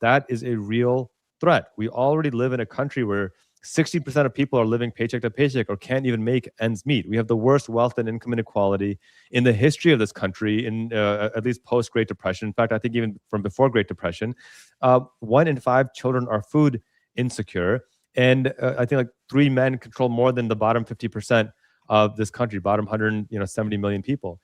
That is a real threat. We already live in a country where 60% of people are living paycheck to paycheck or can't even make ends meet. We have the worst wealth and income inequality in the history of this country, in at least post-Great Depression. In fact, I think even from before Great Depression. 1 in 5 children are food insecure. And I think like 3 men control more than the bottom 50% of this country, bottom 170 million people.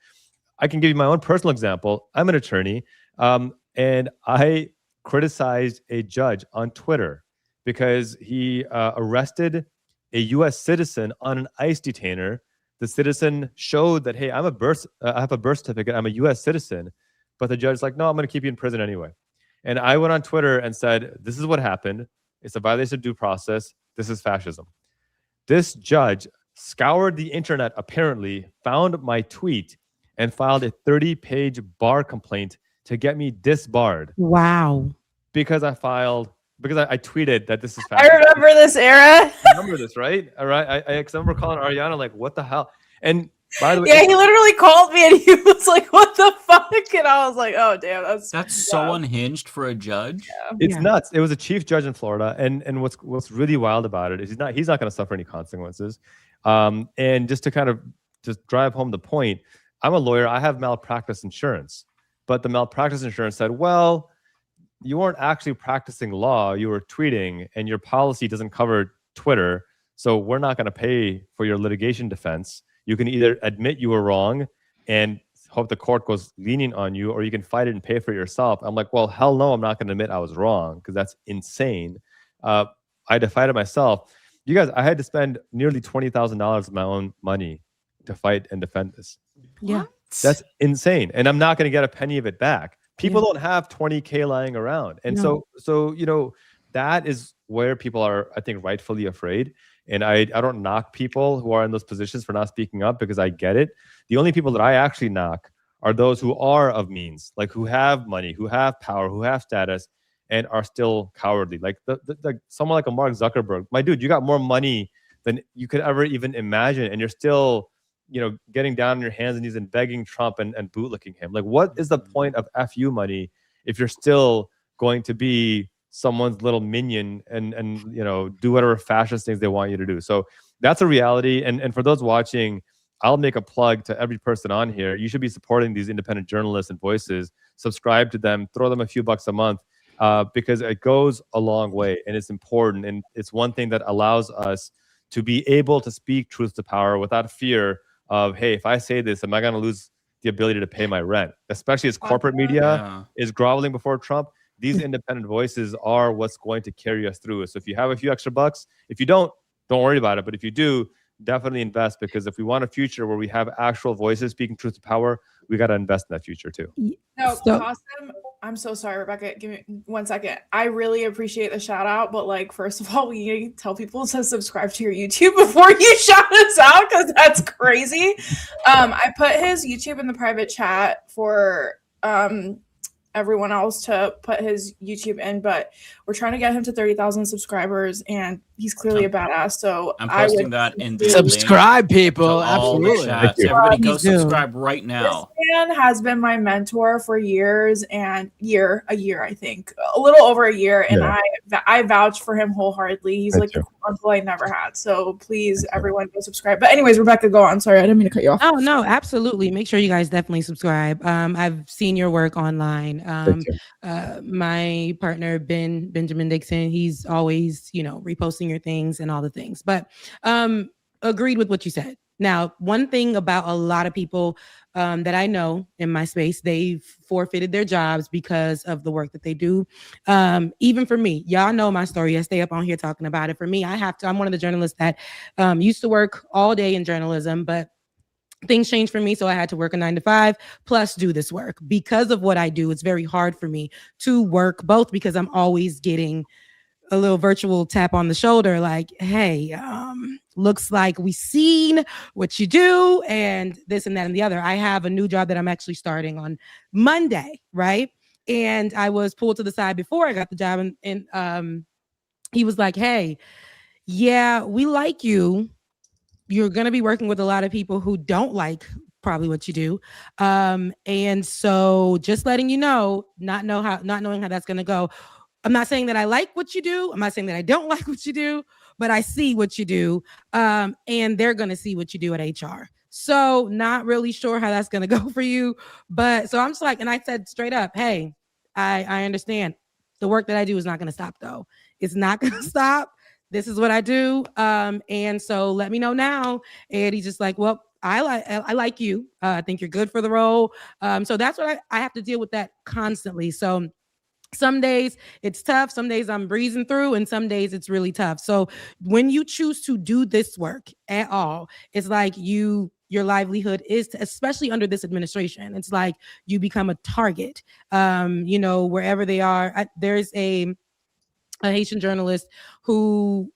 I can give you my own personal example. I'm an attorney, and I criticized a judge on Twitter because he arrested a U.S. citizen on an ICE detainer. The citizen showed that, hey, I have a birth certificate, I'm a U.S. citizen, but the judge's like, no, I'm going to keep you in prison anyway. And I went on Twitter and said, this is what happened. It's a violation of due process. This is fascism. This judge scoured the internet, apparently, found my tweet, and filed a 30-page bar complaint to get me disbarred. Wow. Because I tweeted that this is fascism. I remember this era. You remember this, right? All right. I remember calling Ariana like, what the hell? And by the way, yeah, he literally called me and he was like, what the fuck? And I was like, oh, damn, that's so unhinged for a judge. Yeah. It's nuts. It was a chief judge in Florida. And what's really wild about it is he's not going to suffer any consequences. And just to kind of just drive home the point, I'm a lawyer. I have malpractice insurance. But the malpractice insurance said, well, you weren't actually practicing law. You were tweeting, and your policy doesn't cover Twitter. So we're not going to pay for your litigation defense. You can either admit you were wrong and hope the court goes lenient on you, or you can fight it and pay for it yourself. I'm like, well, hell no, I'm not going to admit I was wrong because that's insane. I defied it myself. You guys, I had to spend nearly $20,000 of my own money to fight and defend this. Yeah. That's insane. And I'm not going to get a penny of it back. People don't have 20K lying around. And so, that is where people are, I think, rightfully afraid. And I don't knock people who are in those positions for not speaking up because I get it. The only people that I actually knock are those who are of means, like who have money, who have power, who have status, and are still cowardly. Like someone like a Mark Zuckerberg. My dude, you got more money than you could ever even imagine, and you're still getting down on your hands and knees and begging Trump and bootlicking him. Like, what is the point of FU money if you're still going to be someone's little minion and do whatever fascist things they want you to do? So that's a reality. And for those watching, I'll make a plug to every person on here. You should be supporting these independent journalists and voices. Subscribe to them, throw them a few bucks a month, because it goes a long way and it's important. And it's one thing that allows us to be able to speak truth to power without fear of, hey, if I say this, am I going to lose the ability to pay my rent? Especially as corporate media is groveling before Trump. These independent voices are what's going to carry us through. So if you have a few extra bucks, if you don't worry about it. But if you do, definitely invest, because if we want a future where we have actual voices speaking truth to power, we got to invest in that future too. No, Qasim, I'm so sorry, Rebecca. Give me 1 second. I really appreciate the shout out, but like, first of all, we need to tell people to subscribe to your YouTube before you shout us out, because that's crazy. I put his YouTube in the private chat for everyone else to put his YouTube in, but we're trying to get him to 30,000 subscribers, and he's clearly a badass. So I'm posting that in the subscribe, people. Absolutely. Everybody go subscribe right now. This man has been my mentor for years, and a year, I think, a little over a year, and I vouch for him wholeheartedly. He's like the uncle I never had. So please, everyone, go subscribe. But anyways, Rebecca, go on. Sorry, I didn't mean to cut you off. Oh no, absolutely. Make sure you guys definitely subscribe. I've seen your work online. My partner Benjamin Dixon, he's always reposting your things and all the things. But agreed with what you said. Now, one thing about a lot of people that I know in my space, they've forfeited their jobs because of the work that they do. Even for me, y'all know my story. I stay up on here talking about it. For me, I'm one of the journalists that used to work all day in journalism, but things changed for me. So I had to work a 9 to 5 plus do this work. Because of what I do, it's very hard for me to work both, because I'm always getting a little virtual tap on the shoulder like, hey, looks like we seen what you do and this and that and the other. I have a new job that I'm actually starting on Monday, right? And I was pulled to the side before I got the job, and he was like, hey, yeah, we like you. You're going to be working with a lot of people who don't like probably what you do. And so just letting you know, not knowing how that's going to go. I'm not saying that I like what you do. I'm not saying that I don't like what you do, but I see what you do. And they're going to see what you do at HR. So not really sure how that's going to go for you. But so I'm just like, and I said straight up, hey, I understand. The work that I do is not going to stop though. It's not going to stop. This is what I do. And so let me know now. And he's just like, well, I like you. I think you're good for the role. So that's what I have to deal with that constantly. So some days it's tough. Some days I'm breezing through, and some days it's really tough. So when you choose to do this work at all, it's like your livelihood is, especially under this administration, it's like you become a target, wherever they are. There's a Haitian journalist who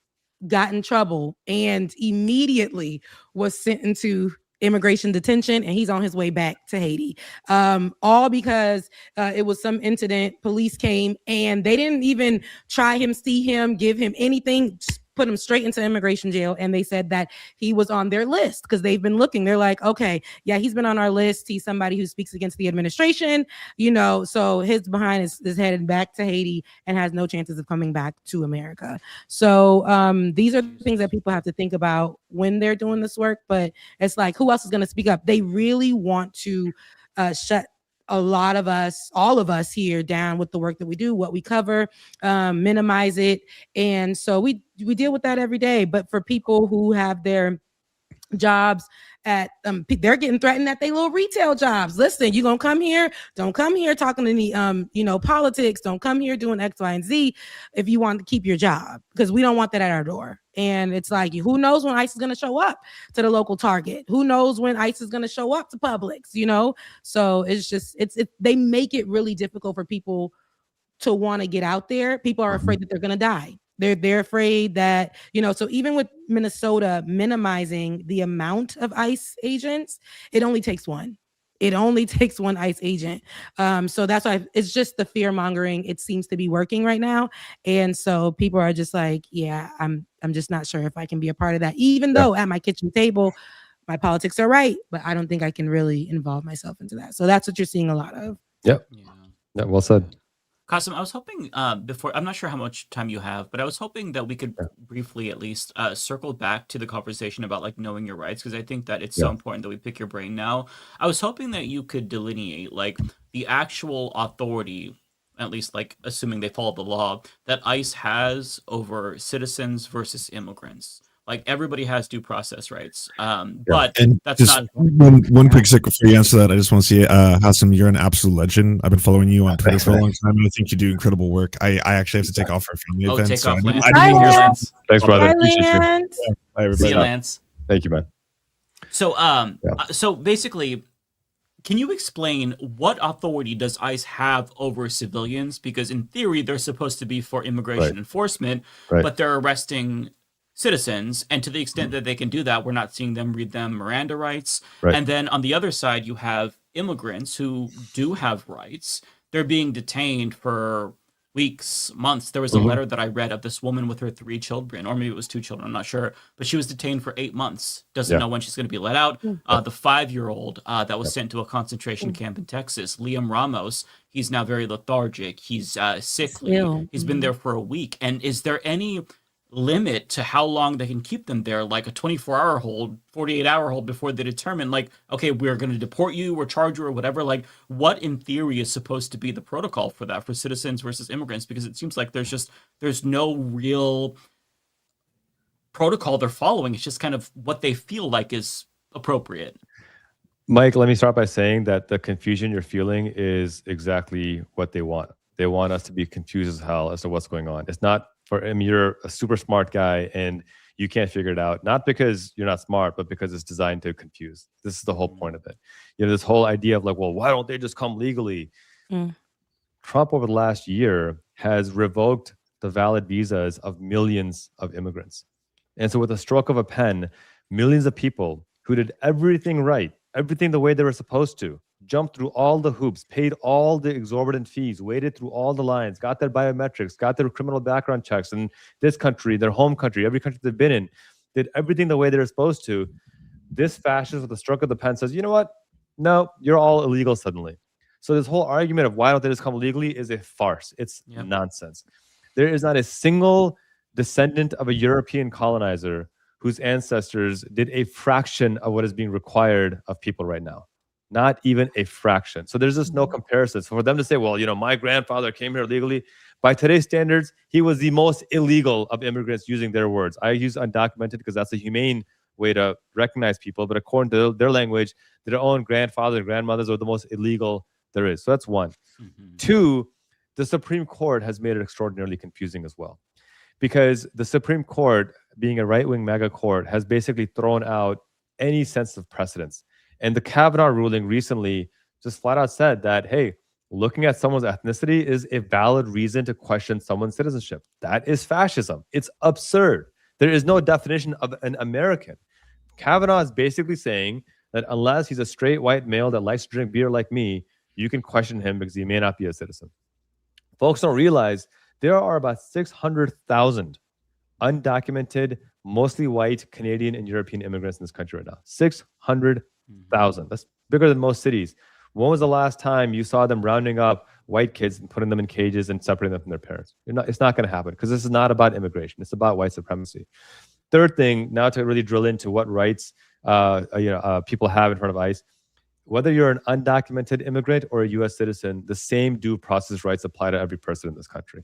got in trouble and immediately was sent into immigration detention, and he's on his way back to Haiti. All because it was some incident. Police came and they didn't even try him, see him, give him anything, just put him straight into immigration jail. And they said that he was on their list because they've been looking. They're like, okay, yeah, he's been on our list. He's somebody who speaks against the administration, so his behind is headed back to Haiti and has no chances of coming back to America. So these are things that people have to think about when they're doing this work. But it's like, who else is going to speak up? They really want to shut a lot of us, all of us here down with the work that we do, what we cover, minimize it. And so we deal with that every day. But for people who have their jobs at they're getting threatened at their little retail jobs. Listen, you gonna come here, don't come here talking any politics, don't come here doing X, Y, and Z if you want to keep your job, because we don't want that at our door. And it's like, who knows when ICE is going to show up to the local Target? Who knows when ICE is going to show up to Publix, So it's just, they make it really difficult for people to want to get out there. People are afraid that they're going to die. They're afraid that, so even with Minnesota minimizing the amount of ICE agents, it only takes one. It only takes one ICE agent. So that's why it's just the fear mongering. It seems to be working right now. And so people are just like, yeah, I'm just not sure if I can be a part of that. Even though at my kitchen table, my politics are right, but I don't think I can really involve myself into that. So that's what you're seeing a lot of. Yep. Yeah. Yeah, well said. Qasim, I was hoping before, I'm not sure how much time you have, but I was hoping that we could briefly at least circle back to the conversation about like knowing your rights, because I think that it's so important that we pick your brain now. I was hoping that you could delineate like the actual authority, at least like assuming they follow the law, that ICE has over citizens versus immigrants. Like everybody has due process rights, but And that's just not. one quick second before you answer that, I just want to say, Hassan, you're an absolute legend. I've been following you on Twitter for a long time, and I think you do incredible work. I actually have to take off for a family event. Take off, I Lance. didn't Bye, mean to- Lance. Thanks, brother. Bye, Appreciate you. Lance. Bye, everybody. See you, Lance. Thank you, man. So, so basically, can you explain what authority does ICE have over civilians? Because in theory, they're supposed to be for immigration enforcement, but they're arresting citizens, and to the extent that they can do that, we're not seeing them read them Miranda rights. And then on the other side, you have immigrants who do have rights. They're being detained for weeks, months. There was a letter that I read of this woman with her 3 children, or maybe it was 2 children, I'm not sure, but she was detained for 8 months. Doesn't know when she's going to be let out. The 5-year-old that was sent to a concentration camp in Texas, Liam Ramos, he's now very lethargic. He's sickly. He's been there for a week. And is there any limit to how long they can keep them there, like a 24-hour hold, 48-hour hold, before they determine like, okay, we're going to deport you or charge you or whatever? Like, what in theory is supposed to be the protocol for that, for citizens versus immigrants? Because it seems like there's no real protocol they're following. It's just kind of what they feel like is appropriate. Mike, let me start by saying that the confusion you're feeling is exactly what they want. They want us to be confused as hell as to what's going on. It's not you're a super smart guy and you can't figure it out, not because you're not smart, but because it's designed to confuse. This is the whole point of it. This whole idea of like, well, why don't they just come legally? Trump over the last year has revoked the valid visas of millions of immigrants. And so with a stroke of a pen, millions of people who did everything right, everything the way they were supposed to, jumped through all the hoops, paid all the exorbitant fees, waited through all the lines, got their biometrics, got their criminal background checks in this country, their home country, every country they've been in, did everything the way they're supposed to. This fascist with a stroke of the pen says, you know what? No, you're all illegal suddenly. So this whole argument of why don't they just come legally is a farce. It's nonsense. There is not a single descendant of a European colonizer whose ancestors did a fraction of what is being required of people right now. Not even a fraction. So there's just no comparison. So for them to say, well, my grandfather came here legally, by today's standards, he was the most illegal of immigrants, using their words. I use undocumented because that's a humane way to recognize people. But according to their language, their own grandfathers and grandmothers are the most illegal there is. So that's one. 2, the Supreme Court has made it extraordinarily confusing as well. Because the Supreme Court, being a right-wing mega court, has basically thrown out any sense of precedence. And the Kavanaugh ruling recently just flat out said that, hey, looking at someone's ethnicity is a valid reason to question someone's citizenship. That is fascism. It's absurd. There is no definition of an American. Kavanaugh is basically saying that unless he's a straight white male that likes to drink beer like me, you can question him because he may not be a citizen. Folks don't realize there are about 600,000 undocumented, mostly white Canadian and European immigrants in this country right now. 600,000. That's bigger than most cities. When was the last time you saw them rounding up white kids and putting them in cages and separating them from their parents? It's not going to happen, because this is not about immigration. It's about white supremacy. Third thing, now to really drill into what rights people have in front of ICE. Whether you're an undocumented immigrant or a U.S. citizen, the same due process rights apply to every person in this country.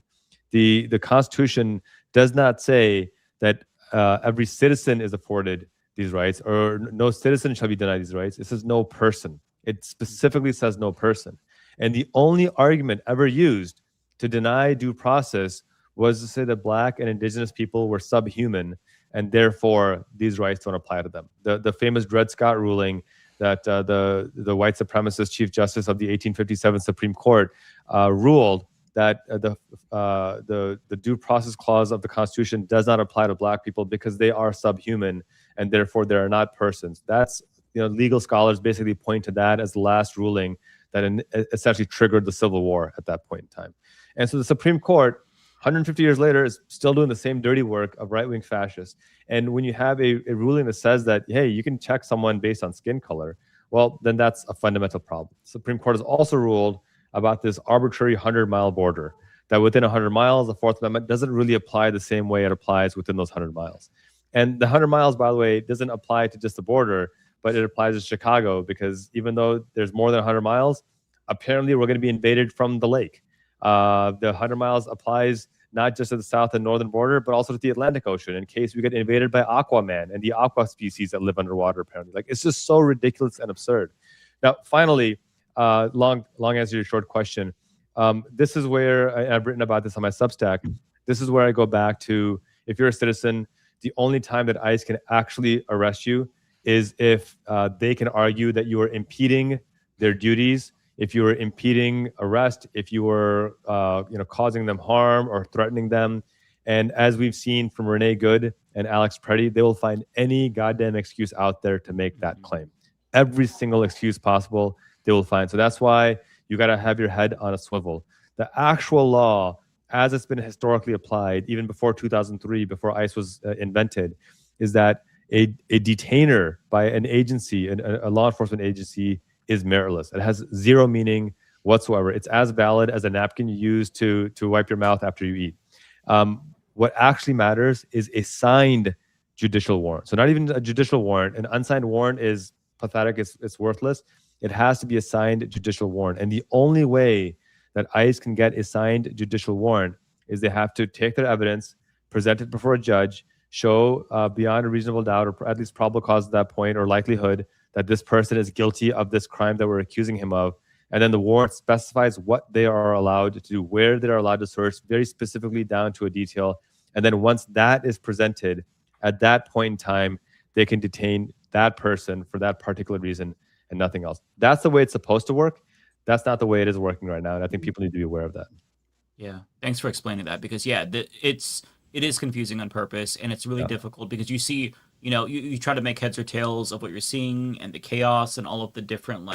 The Constitution does not say that every citizen is afforded these rights, or no citizen shall be denied these rights. It says no person. It specifically says no person. And the only argument ever used to deny due process was to say that Black and Indigenous people were subhuman, and therefore these rights don't apply to them. The famous Dred Scott ruling that the white supremacist Chief Justice of the 1857 Supreme Court ruled that the due process clause of the Constitution does not apply to Black people because they are subhuman and therefore they are not persons. That's, legal scholars basically point to that as the last ruling that essentially triggered the Civil War at that point in time. And so the Supreme Court 150 years later is still doing the same dirty work of right-wing fascists. And when you have a ruling that says that, hey, you can check someone based on skin color, well, then that's a fundamental problem. The Supreme Court has also ruled about this arbitrary 100-mile border, that within 100 miles, the Fourth Amendment doesn't really apply the same way it applies within those 100 miles. And the 100 miles, by the way, doesn't apply to just the border, but it applies to Chicago, because even though there's more than 100 miles, apparently we're going to be invaded from the lake. The 100 miles applies not just to the south and northern border, but also to the Atlantic Ocean in case we get invaded by Aquaman and the aqua species that live underwater, apparently. Like, it's just so ridiculous and absurd. Now, finally, long answer to your short question. This is where I've written about this on my Substack. This is where I go back to, if you're a citizen, the only time that ICE can actually arrest you is if they can argue that you are impeding their duties, if you were impeding arrest, if you were causing them harm or threatening them. And as we've seen from Renee Good and Alex Preddy, they will find any goddamn excuse out there to make that claim. Every single excuse possible they will find. So that's why you got to have your head on a swivel. The actual law, as it's been historically applied, even before 2003, before ICE was invented, is that a detainer by an agency, a law enforcement agency, is meritless. It has zero meaning whatsoever. It's as valid as a napkin you use to wipe your mouth after you eat. What actually matters is a signed judicial warrant. So not even a judicial warrant. An unsigned warrant is pathetic. It's worthless. It has to be a signed judicial warrant. And the only way that ICE can get a signed judicial warrant is they have to take their evidence, present it before a judge, show beyond a reasonable doubt, or at least probable cause at that point, or likelihood that this person is guilty of this crime that we're accusing him of. And then the warrant specifies what they are allowed to do, where they are allowed to search, very specifically down to a detail. And then once that is presented, at that point in time, they can detain that person for that particular reason and nothing else. That's the way it's supposed to work. That's not the way it is working right now. And I think people need to be aware of that. Yeah. Thanks for explaining that, because it is confusing on purpose, and it's really difficult because you see, you try to make heads or tails of what you're seeing and the chaos and all of the different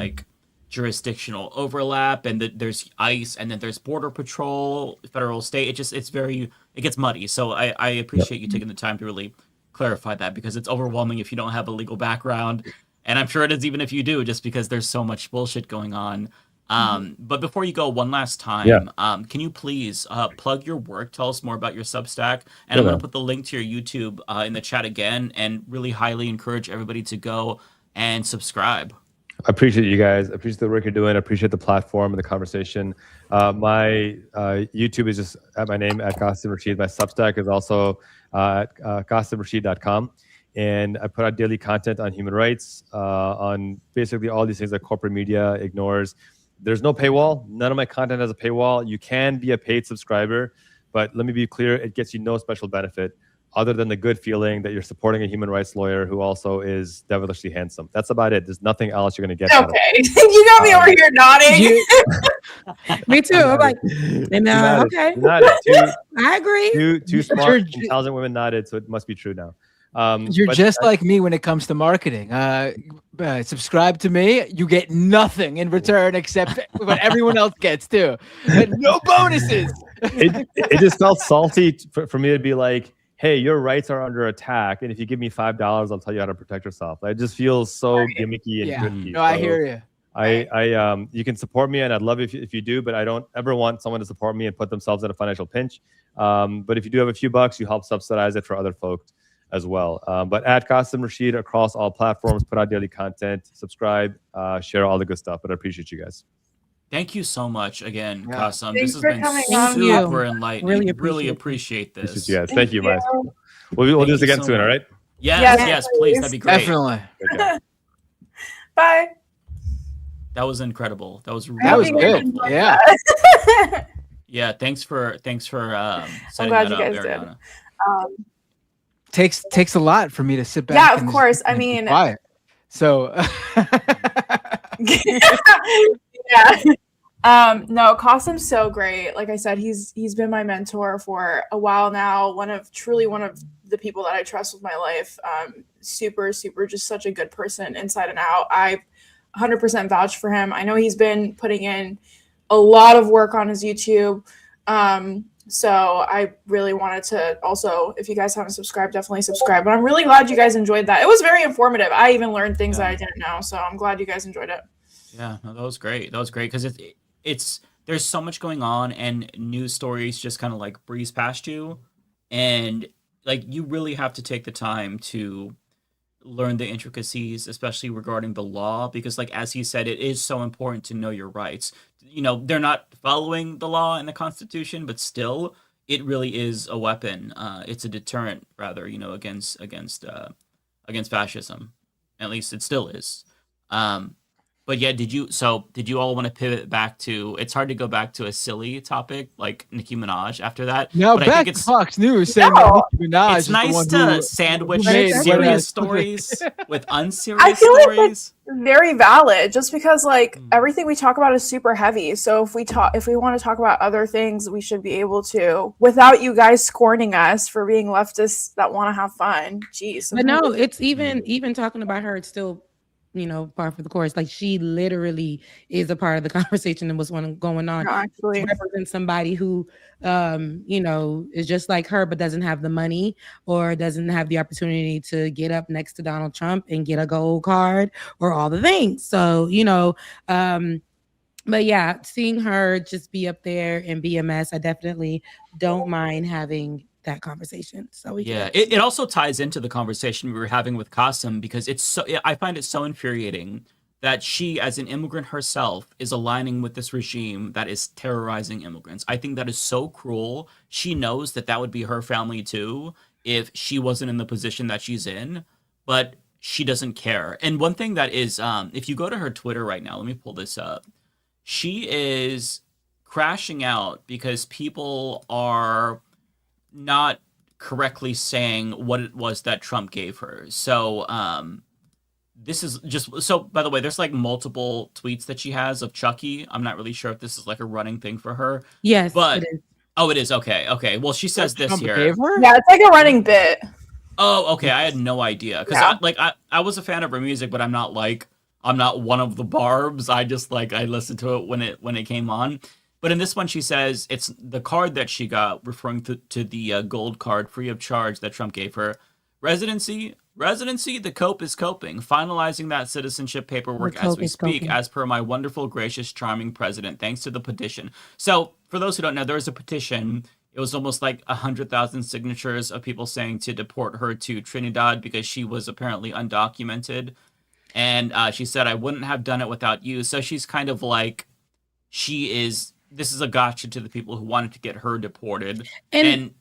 jurisdictional overlap, and there's ICE, and then there's Border Patrol, federal, state. It gets muddy. So I appreciate you taking the time to really clarify that, because it's overwhelming if you don't have a legal background. And I'm sure it is even if you do, just because there's so much bullshit going on. But before you go, one last time, can you please plug your work? Tell us more about your Substack. And I'm going to put the link to your YouTube in the chat again, and really highly encourage everybody to go and subscribe. I appreciate you guys. I appreciate the work you're doing. I appreciate the platform and the conversation. My YouTube is just at my name, at Qasim Rashid. My Substack is also at QasimRashid.com. And I put out daily content on human rights, on basically all these things that corporate media ignores. There's no paywall. None of my content has a paywall. You can be a paid subscriber, but let me be clear, it gets you no special benefit other than the good feeling that you're supporting a human rights lawyer who also is devilishly handsome. That's about it. There's nothing else you're going to get. Okay. You got me over here nodding. Me too. I'm like, okay. I agree. Two smart, intelligent women nodded, so it must be true now. You're just like me when it comes to marketing. Subscribe to me, you get nothing in return except what everyone else gets too. No bonuses. It just felt salty for me to be like, hey, your rights are under attack, and if you give me $5, I'll tell you how to protect yourself. It just feels so gimmicky and gimmicky. No, I hear you. You can support me, and I'd love if you do, but I don't ever want someone to support me and put themselves in a financial pinch. But if you do have a few bucks, you help subsidize it for other folks as well. But at Qasim Rashid across all platforms, put out daily content, subscribe, share all the good stuff. But I appreciate you guys. Thank you so much again, Qasim. Thanks this has for been coming on. super enlightening. Really appreciate this. Appreciate you guys. Thank you, guys. We'll do this again soon, all right? Yes, please. That'd be great. Definitely. Bye. That was incredible. That was good. Yeah. Yeah. Thanks for setting glad that you up, guys Ariana. did. Takes a lot for me to sit back. Yeah, of and course. and be quiet. So yeah. No, Qasim's so great. Like I said, he's been my mentor for a while now. One of the people that I trust with my life. Super, just such a good person inside and out. I 100% vouch for him. I know he's been putting in a lot of work on his YouTube. So I really wanted to also, if you guys haven't subscribed, definitely subscribe. But I'm really glad you guys enjoyed that. It was very informative. I even learned things that I didn't know. So I'm glad you guys enjoyed it. Yeah, no, that was great. That was great because it's there's so much going on and news stories just kind of like breeze past you, and like you really have to take the time to learn the intricacies, especially regarding the law, because like as he said, it is so important to know your rights. You know, they're not following the law and the Constitution, but still, it really is a weapon. It's a deterrent, rather, you know, against fascism. At least it still is. Um, but yeah, did you all want to pivot back to? It's hard to go back to a silly topic like Nicki Minaj after that. Now but I back think to it's Fox News saying No. that Nicki Minaj it's is the nice one to who sandwich made serious women- stories with I unserious feel like stories. very valid, just because like everything we talk about is super heavy. So if we want to talk about other things, we should be able to without you guys scorning us for being leftists that want to have fun. Jeez. But no, it's even talking about her, it's still, you know, par for the course. Like she literally is a part of the conversation and what's going on. No, actually. She represents somebody who you know, is just like her but doesn't have the money or doesn't have the opportunity to get up next to Donald Trump and get a gold card or all the things. So, you know, but yeah, seeing her just be up there and be a mess, I definitely don't mind having that conversation. So we Yeah, can. it also ties into the conversation we were having with Qasim because I find it so infuriating that she, as an immigrant herself, is aligning with this regime that is terrorizing immigrants. I think that is so cruel. She knows that that would be her family too if she wasn't in the position that she's in, but she doesn't care. And one thing that is, if you go to her Twitter right now, let me pull this up. She is crashing out because people are not correctly saying what it was that Trump gave her. So, this is just so. By the way, there's like multiple tweets that she has of Chucky. I'm not really sure if this is like a running thing for her. Yes, but it is. oh, it is okay. Okay, well, she says this Trump here. gave her? Yeah, it's like a running bit. Oh, okay. I had no idea because Yeah. I was a fan of her music, but I'm not one of the barbs. I just like I listened to it when it came on. But in this one, she says it's the card that she got, referring to the gold card, free of charge that Trump gave her. Residency. The cope is coping, finalizing that citizenship paperwork The as cope we is speak, coping. as per my wonderful, gracious, charming president. Thanks to the petition. So, for those who don't know, there was a petition. It was almost like 100,000 signatures of people saying to deport her to Trinidad because she was apparently undocumented. And she said, I wouldn't have done it without you. So she's kind of like, this is a gotcha to the people who wanted to get her deported. And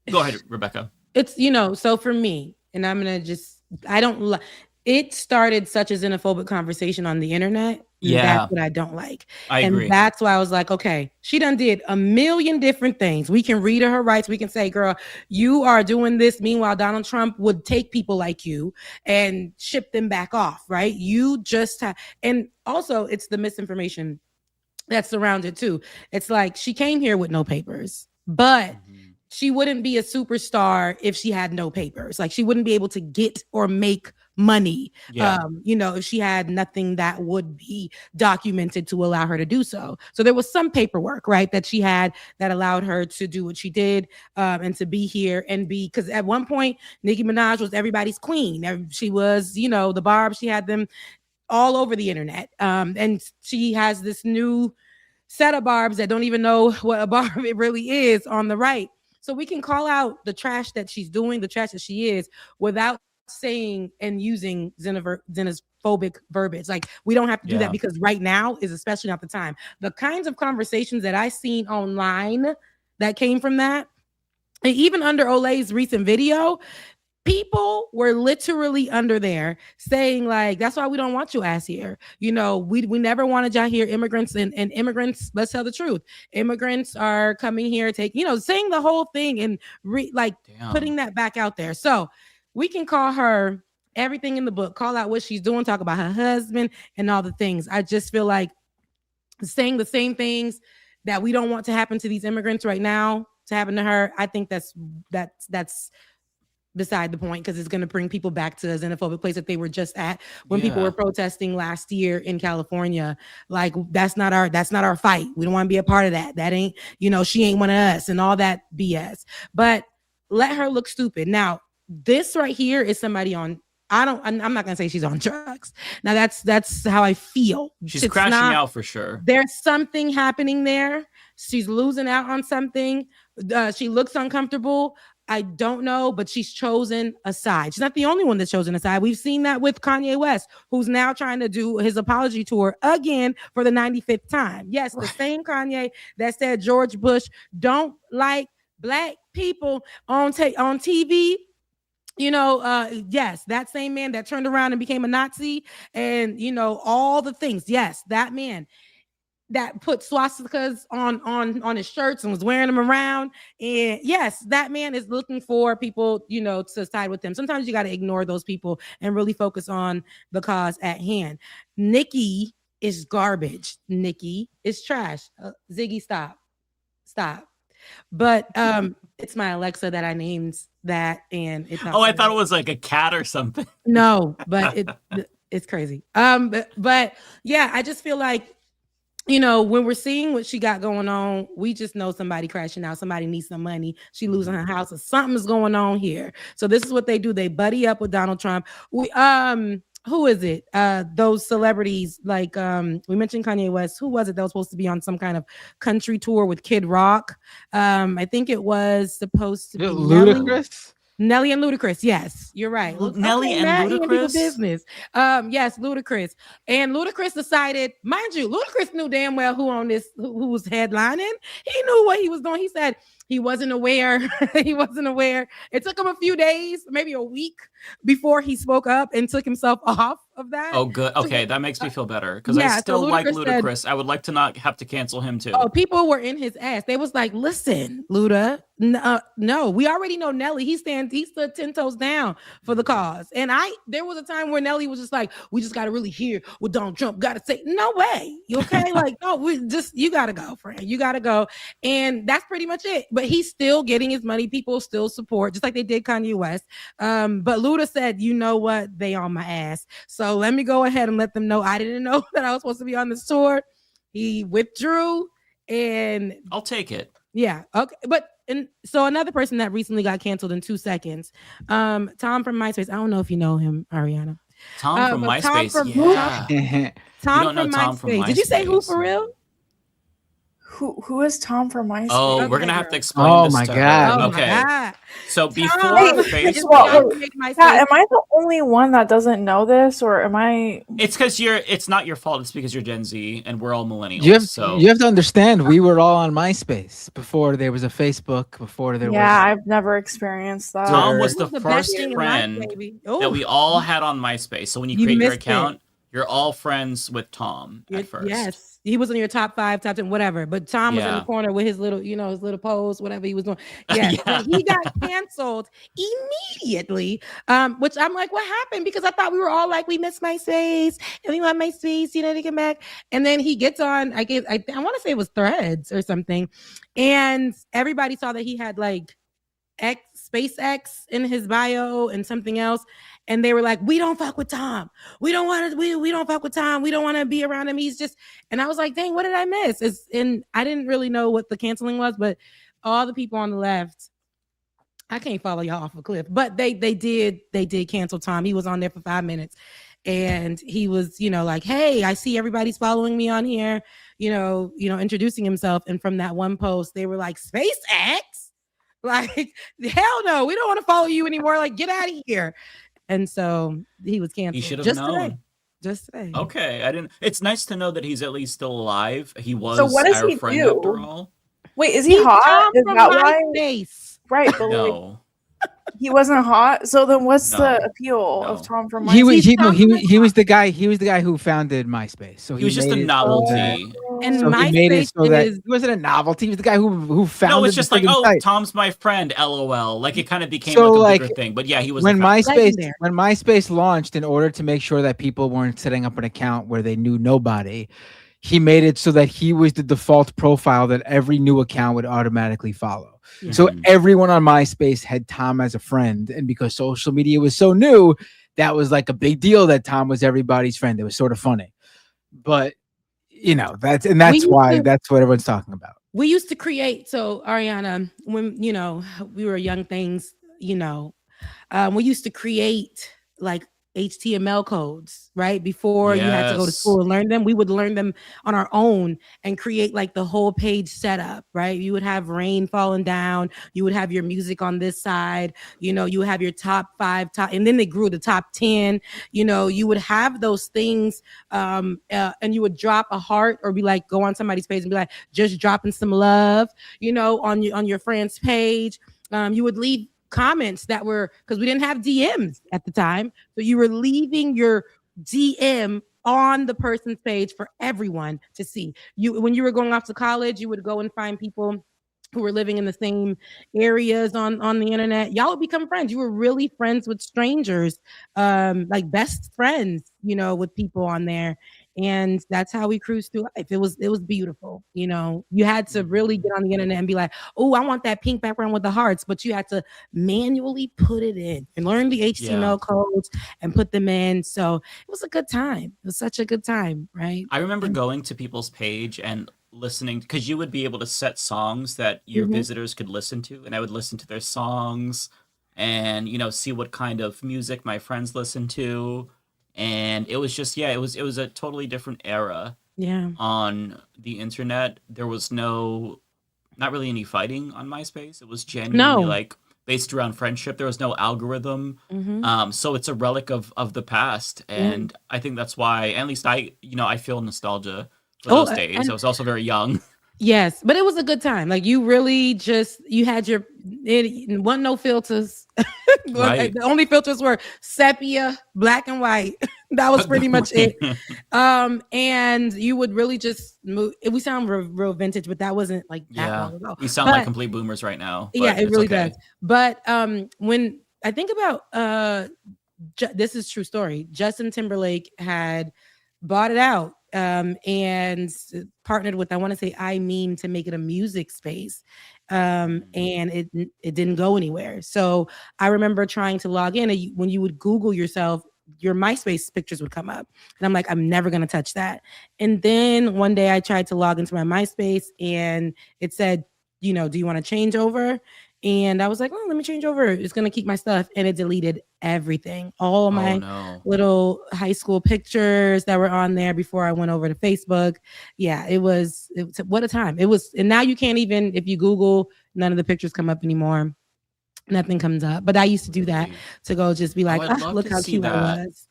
go ahead, Rebecca. It's, you know, so for me, and I'm going to just, I don't like, it started such a xenophobic conversation on the internet. Yeah. That's what I don't like. I agree. And that's why I was like, okay, she done did a million different things. We can read her rights. We can say, girl, you are doing this. Meanwhile, Donald Trump would take people like you and ship them back off, right? You just have, and also it's the misinformation that's surrounded too. It's like she came here with no papers, but she wouldn't be a superstar if she had no papers. Like she wouldn't be able to get or make money, you know, if she had nothing that would be documented to allow her to do so. So there was some paperwork, right, that she had that allowed her to do what she did, and to be here and be, because at one point Nicki Minaj was everybody's queen. She was, you know, the Barbs, she had them all over the internet. And she has this new set of Barbs that don't even know what a Barb it really is on the right. So we can call out the trash that she's doing, the trash that she is, without saying and using xenophobic verbiage. Like we don't have to do that because right now is especially not the time. The kinds of conversations that I seen online that came from that, and even under Olay's recent video, people were literally under there saying like, that's why we don't want your ass here. You know, we never wanted y'all here. Immigrants and immigrants, let's tell the truth. Immigrants are coming here, saying the whole thing and putting that back out there. So we can call her everything in the book, call out what she's doing, talk about her husband and all the things. I just feel like saying the same things that we don't want to happen to these immigrants right now to happen to her. I think that's beside the point because it's going to bring people back to a xenophobic place that they were just at when people Yeah. were protesting last year in California. Like that's not our fight. We don't want to be a part of that. That ain't, she ain't one of us and all that BS. But let her look stupid. Now, this right here is somebody on. I'm not gonna say she's on drugs. Now that's how I feel. She's crashing out for sure. There's something happening there. She's losing out on something. She looks uncomfortable. I don't know, but she's chosen a side. She's not the only one that's chosen a side. We've seen that with Kanye West, who's now trying to do his apology tour again for the 95th time. Yes, the same Kanye that said George Bush don't like black people on TV. Yes, that same man that turned around and became a Nazi and, all the things. Yes, that man that put swastikas on his shirts and was wearing them around. And yes, that man is looking for people, to side with them. Sometimes you got to ignore those people and really focus on the cause at hand. Nicki is garbage. Nicki is trash. Ziggy, stop. But it's my Alexa that I named that, and it's not. Oh, I thought it was like a cat or something. No, but it's crazy. But yeah, I just feel like, when we're seeing what she got going on, we just know somebody crashing out. Somebody needs some money. She losing her house, or something's going on here. So this is what they do. They buddy up with Donald Trump. Who is it? Those celebrities, like we mentioned Kanye West. Who was it that was supposed to be on some kind of country tour with Kid Rock? I think it was supposed to be Ludacris. Nelly and Ludacris. Yes, you're right. Nelly and Ludacris. Business. Yes, Ludacris. And Ludacris decided, mind you, Ludacris knew damn well who was headlining. He knew what he was doing. He said he wasn't aware. He wasn't aware. It took him a few days, maybe a week, before he spoke up and took himself off of that. Oh, good. Okay, that makes me feel better because I still like Ludacris. I would like to not have to cancel him too. Oh, people were in his ass. They was like, "Listen, Luda, no, we already know Nelly. He stood 10 toes down for the cause." And there was a time where Nelly was just like, "We just got to really hear what Donald Trump got to say." No way, you okay? Like, no, you got to go, friend. You got to go, and that's pretty much it. But he's still getting his money. People still support, just like they did Kanye West. But Luda said, "You know what? They on my ass." So let me go ahead and let them know I didn't know that I was supposed to be on this tour. He withdrew, and I'll take it. Yeah. Okay. So another person that recently got canceled in 2 seconds, Tom from MySpace. I don't know if you know him, Ariana. Tom from MySpace. Tom from MySpace. Did you say who for real? Who is Tom from MySpace? Oh, we're gonna have to explain this to her. Okay. So before Facebook, am I the only one that doesn't know this, or am I? It's because it's not your fault. It's because you're Gen Z and we're all millennials. You have to understand, we were all on MySpace before there was a Facebook. Before there was. Yeah, I've never experienced that. Tom was the first friend that we all had on MySpace. So when you create your account, you're all friends with Tom at first. Yes. He was in your top 5, top 10, whatever. But Tom was in the corner with his little, his little pose, whatever he was doing. Yeah. He got canceled immediately. Which I'm like, what happened? Because I thought we were all like, we miss MySpace and we want MySpace, to get back. And then he gets on, I want to say it was Threads or something. And everybody saw that he had like SpaceX in his bio and something else. And they were like, we don't fuck with Tom. We don't fuck with Tom. We don't want to be around him. He's just, and I was like, dang, what did I miss? And I didn't really know what the canceling was, but all the people on the left, I can't follow y'all off a cliff, but they did cancel Tom. He was on there for 5 minutes and he was, like, hey, I see everybody's following me on here, introducing himself. And from that one post, they were like, SpaceX? Like, hell no, we don't want to follow you anymore. Like, get out of here. And so he was canceled. You should have known. Just today. Okay, I didn't. It's nice to know that he's at least still alive. He was so what does our he friend do? After all. Wait, is he hot? Is that why? Right, but no. He wasn't hot. So then, what's the appeal of Tom from MySpace? He was the guy. He was the guy who founded MySpace. So he was just a novelty. And so MySpace he made it so that he wasn't a novelty. He was the guy who founded. No, it's just like, site. Tom's my friend. LOL. Like it kind of became like a bigger thing. But yeah, he was. When MySpace launched, in order to make sure that people weren't setting up an account where they knew nobody, he made it so that he was the default profile that every new account would automatically follow. So Mhm. everyone on MySpace had Tom as a friend. And because social media was so new, that was like a big deal that Tom was everybody's friend. It was sort of funny. But that's why that's what everyone's talking about. We used to create. So Ariana, when we were young things, we used to create like HTML codes, right? Before you had to go to Yes. school and learn them, we would learn them on our own and create like the whole page setup, right? You would have rain falling down, you would have your music on this side, you would have your top 5, and then they grew to top 10, you would have those things, and you would drop a heart or be like, go on somebody's page and be like, just dropping some love, on your friend's page. You would leave comments that were, because we didn't have DMs at the time, so you were leaving your DM on the person's page for everyone to see. When you were going off to college, you would go and find people who were living in the same areas on the internet. Y'all would become friends. You were really friends with strangers, like best friends, with people on there. And that's how we cruised through life. It was beautiful. You had to really get on the internet and be like, oh, I want that pink background with the hearts, but you had to manually put it in and learn the HTML codes and put them in. So it was a good time. It was such a good time, right? I remember going to people's page and listening, because you would be able to set songs that your visitors could listen to, and I would listen to their songs and see what kind of music my friends listened to, and it was just it was a totally different era on the internet. There was not really any fighting on MySpace. It was genuinely like based around friendship. There was no algorithm. So it's a relic of the past, and I think that's why, at least I feel nostalgia for those days. I was also very young. Yes, but it was a good time. Like you really you had it wasn't no filters. Right. The only filters were sepia, black and white. That was pretty much it. And you would really just move. We sound real vintage, but that wasn't like that long ago. We sound like complete boomers right now. Yeah, it really does. But when I think about this is true story. Justin Timberlake had bought it out and partnered with, I want to say, to make it a music space. And it didn't go anywhere. So I remember trying to log in, and when you would Google yourself, your MySpace pictures would come up. And I'm like, I'm never going to touch that. And then one day I tried to log into my MySpace and it said, do you want to change over? And I was like, oh, let me change over. It's going to keep my stuff. And it deleted everything. All of my little high school pictures that were on there before I went over to Facebook. Yeah, it was what a time. It was. And now you can't even, if you Google, none of the pictures come up anymore. Nothing comes up. But I used to do that, to go just be like, look how cute I was.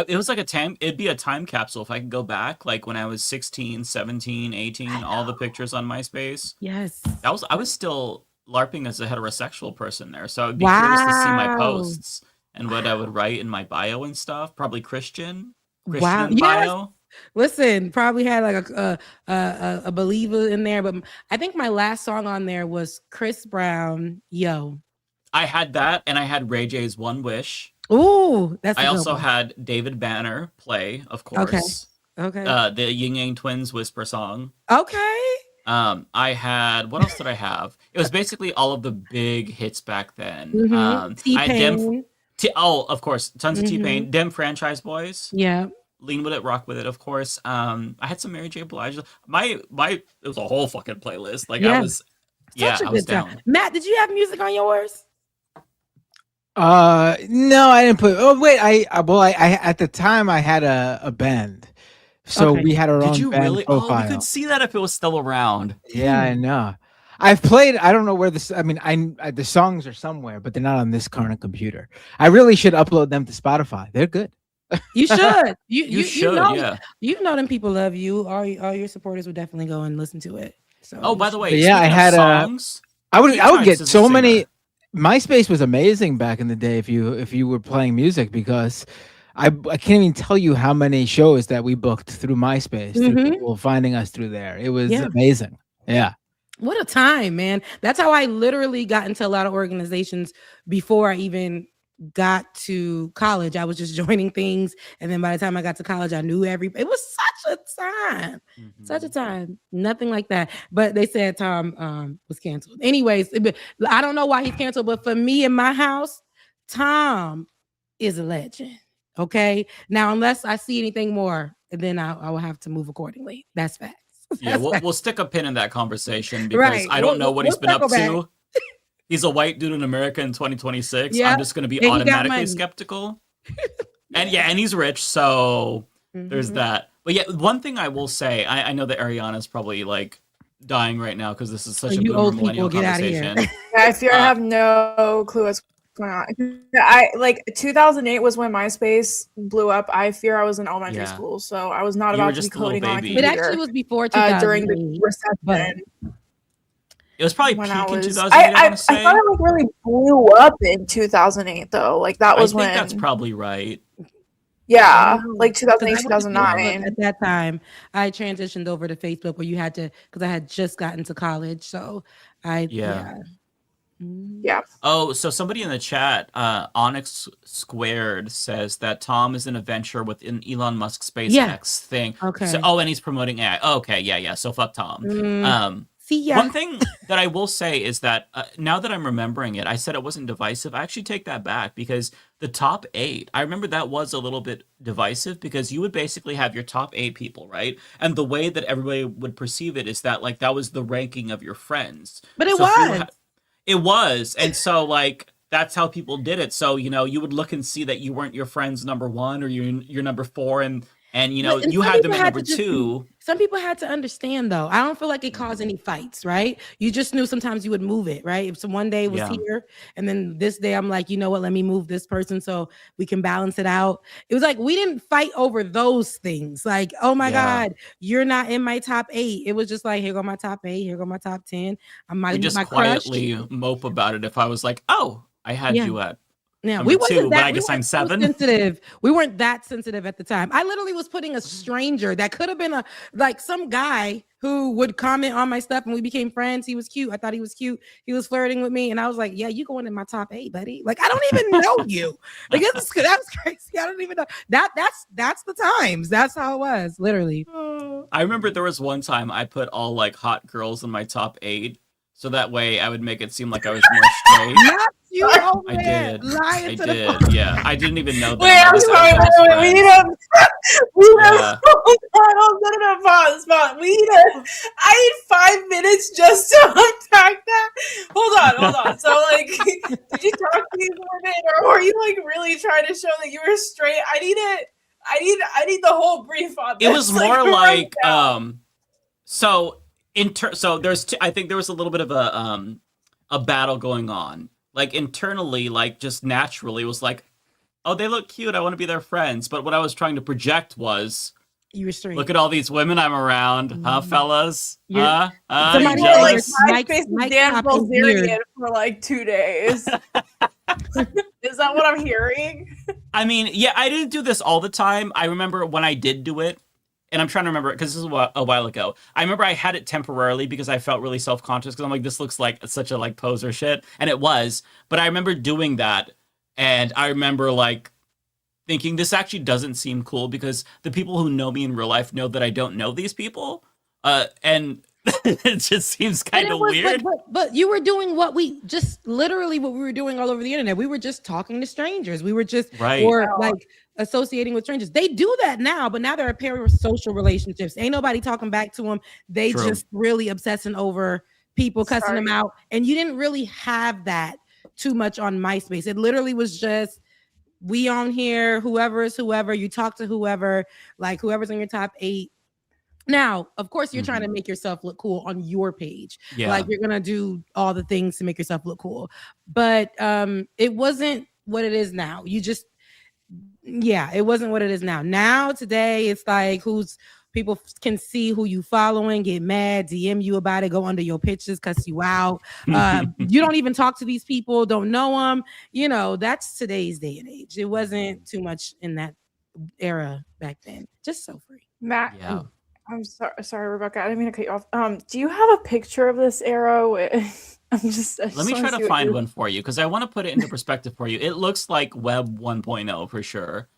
It was like it'd be a time capsule if I could go back, like when I was 16, 17, 18, all the pictures on MySpace. Yes. I was still LARPing as a heterosexual person there, so I'd be curious to see my posts and what I would write in my bio and stuff. Probably Christian bio. Yes. Listen, probably had like a believer in there, but I think my last song on there was Chris Brown, Yo. I had that, and I had Ray J's One Wish. Ooh, that's. I also had David Banner play, of course. Okay. The Yin Yang Twins Whisper song. Okay. I had, what else did I have? It was basically all of the big hits back then. T-Pain. Of course, tons of T-Pain. Dem Franchise Boys. Yeah. Lean With It, Rock With It, of course. I had some Mary J. Blige. It was a whole fucking playlist. Like I was down. Matt, did you have music on yours? No, I didn't put. Oh wait, I at the time I had a band. So we had our own Did you band really? profile. Oh, you could see that if it was still around. Yeah, I know. I've played. I don't know where this. I mean, the songs are somewhere, but they're not on this current computer. I really should upload them to Spotify. They're good. You should. You should. Know, you know them people love you. All your supporters would definitely go and listen to it. So. Oh, by the way, yeah, I had songs. I would get so many. MySpace was amazing back in the day. If you were playing music, because I can't even tell you how many shows that we booked through MySpace, through people finding us through there. It was amazing. Yeah. What a time, man. That's how I literally got into a lot of organizations before I even got to college, I was just joining things, and then by the time I got to college, I knew everybody. It was such a time, such a time. Nothing like that. But they said Tom was canceled. Anyways, I don't know why he's canceled, but for me in my house, Tom is a legend. Okay, now unless I see anything more, then I will have to move accordingly. That's facts. Yeah, we'll stick a pin in that conversation because I don't know what he's been up to. He's a white dude in America in 2026. I'm just going to be automatically skeptical. And he's rich, so there's that. But yeah, one thing I will say, I know that Ariana's probably like dying right now because this is such a boomer millennial conversation. I fear I have no clue what's going on. I like 2008 was when MySpace blew up. I fear I was in elementary school, so I was not about to be coding on a computer. It actually was before 2008. During the recession. It was probably peak in 2008. I thought it like really blew up in 2008 though. Like that was when. I think that's probably right. Yeah, like 2008, 2009. At that time, I transitioned over to Facebook where you had to, because I had just gotten to college. So yeah. Oh, so somebody in the chat, Onyx Squared, says that Tom is in a venture within Elon Musk's SpaceX thing. Okay. So, and he's promoting AI. Oh, okay, yeah. So fuck Tom. See ya. One thing that I will say is that now that I'm remembering it, I said it wasn't divisive. I actually take that back because the top 8, I remember that was a little bit divisive because you would basically have your top 8 people, right? And the way that everybody would perceive it is that like that was the ranking of your friends. But it was. It was. And so like that's how people did it. So, you would look and see that you weren't your friend's number 1 or you're number 4 and you had them at number 2. Some people had to understand though. I don't feel like it caused any fights, right? You just knew sometimes you would move it, right? If one day was here and then this day I'm like, you know what, let me move this person so we can balance it out. It was like we didn't fight over those things. Like, oh my God, you're not in my top 8. It was just like, here go my top 8, here go my top 10. We just quietly mope about it if I was like, oh, I had you at Now we wasn't 2, but I guess I'm 7. Sensitive. We weren't that sensitive at the time. I literally was putting a stranger that could have been some guy who would comment on my stuff and we became friends. He was cute. I thought he was cute. He was flirting with me, and I was like, "Yeah, you going in my top 8, buddy." Like I don't even know you. Like that was crazy. I don't even know. That's the times. That's how it was, literally. I remember there was one time I put all like hot girls in my top 8. So that way I would make it seem like I was more straight. Not you, I did. Yeah. I didn't even know that. Wait, I'm sorry. We need a pause. I need 5 minutes just to unpack that. Hold on. So like, did you talk to me for a minute, or were you like really trying to show that you were straight? I need the whole brief on this. It was more like so there's I think there was a little bit of a battle going on. Like internally, like just naturally, it was like, oh, they look cute. I want to be their friends. But what I was trying to project was, you were straight. Look at all these women I'm around, huh, fellas? Somebody like MySpace Dan Bilzerian for like 2 days. Is that what I'm hearing? I mean, yeah, I didn't do this all the time. I remember when I did do it. And I'm trying to remember, because this is a while ago. I remember I had it temporarily because I felt really self-conscious because I'm like, this looks like such a like poser shit. And it was. But I remember doing that. And I remember like thinking this actually doesn't seem cool because the people who know me in real life know that I don't know these people. And it just seems kind of weird. But you were doing what we were doing all over the internet. We were just talking to strangers. We were just like associating with strangers. They do that now, but now they're appearing with social relationships. Ain't nobody talking back to them. They just really obsessing over people, cussing them out. And you didn't really have that too much on MySpace. It literally was just we on here, whoever is whoever, you talk to whoever, like whoever's in your top 8. Now, of course, you're trying to make yourself look cool on your page. Yeah. Like you're gonna do all the things to make yourself look cool. But it wasn't what it is now. It wasn't what it is now. Now today it's like people can see who you following, get mad, DM you about it, go under your pictures, cuss you out. You don't even talk to these people, don't know them. That's today's day and age. It wasn't too much in that era back then. Just so free. Matt, I'm sorry, Rebecca. I didn't mean to cut you off. Do you have a picture of this arrow? I just Let me wanna try see to what find you- one for you because I want to put it into perspective for you. It looks like Web 1.0 for sure.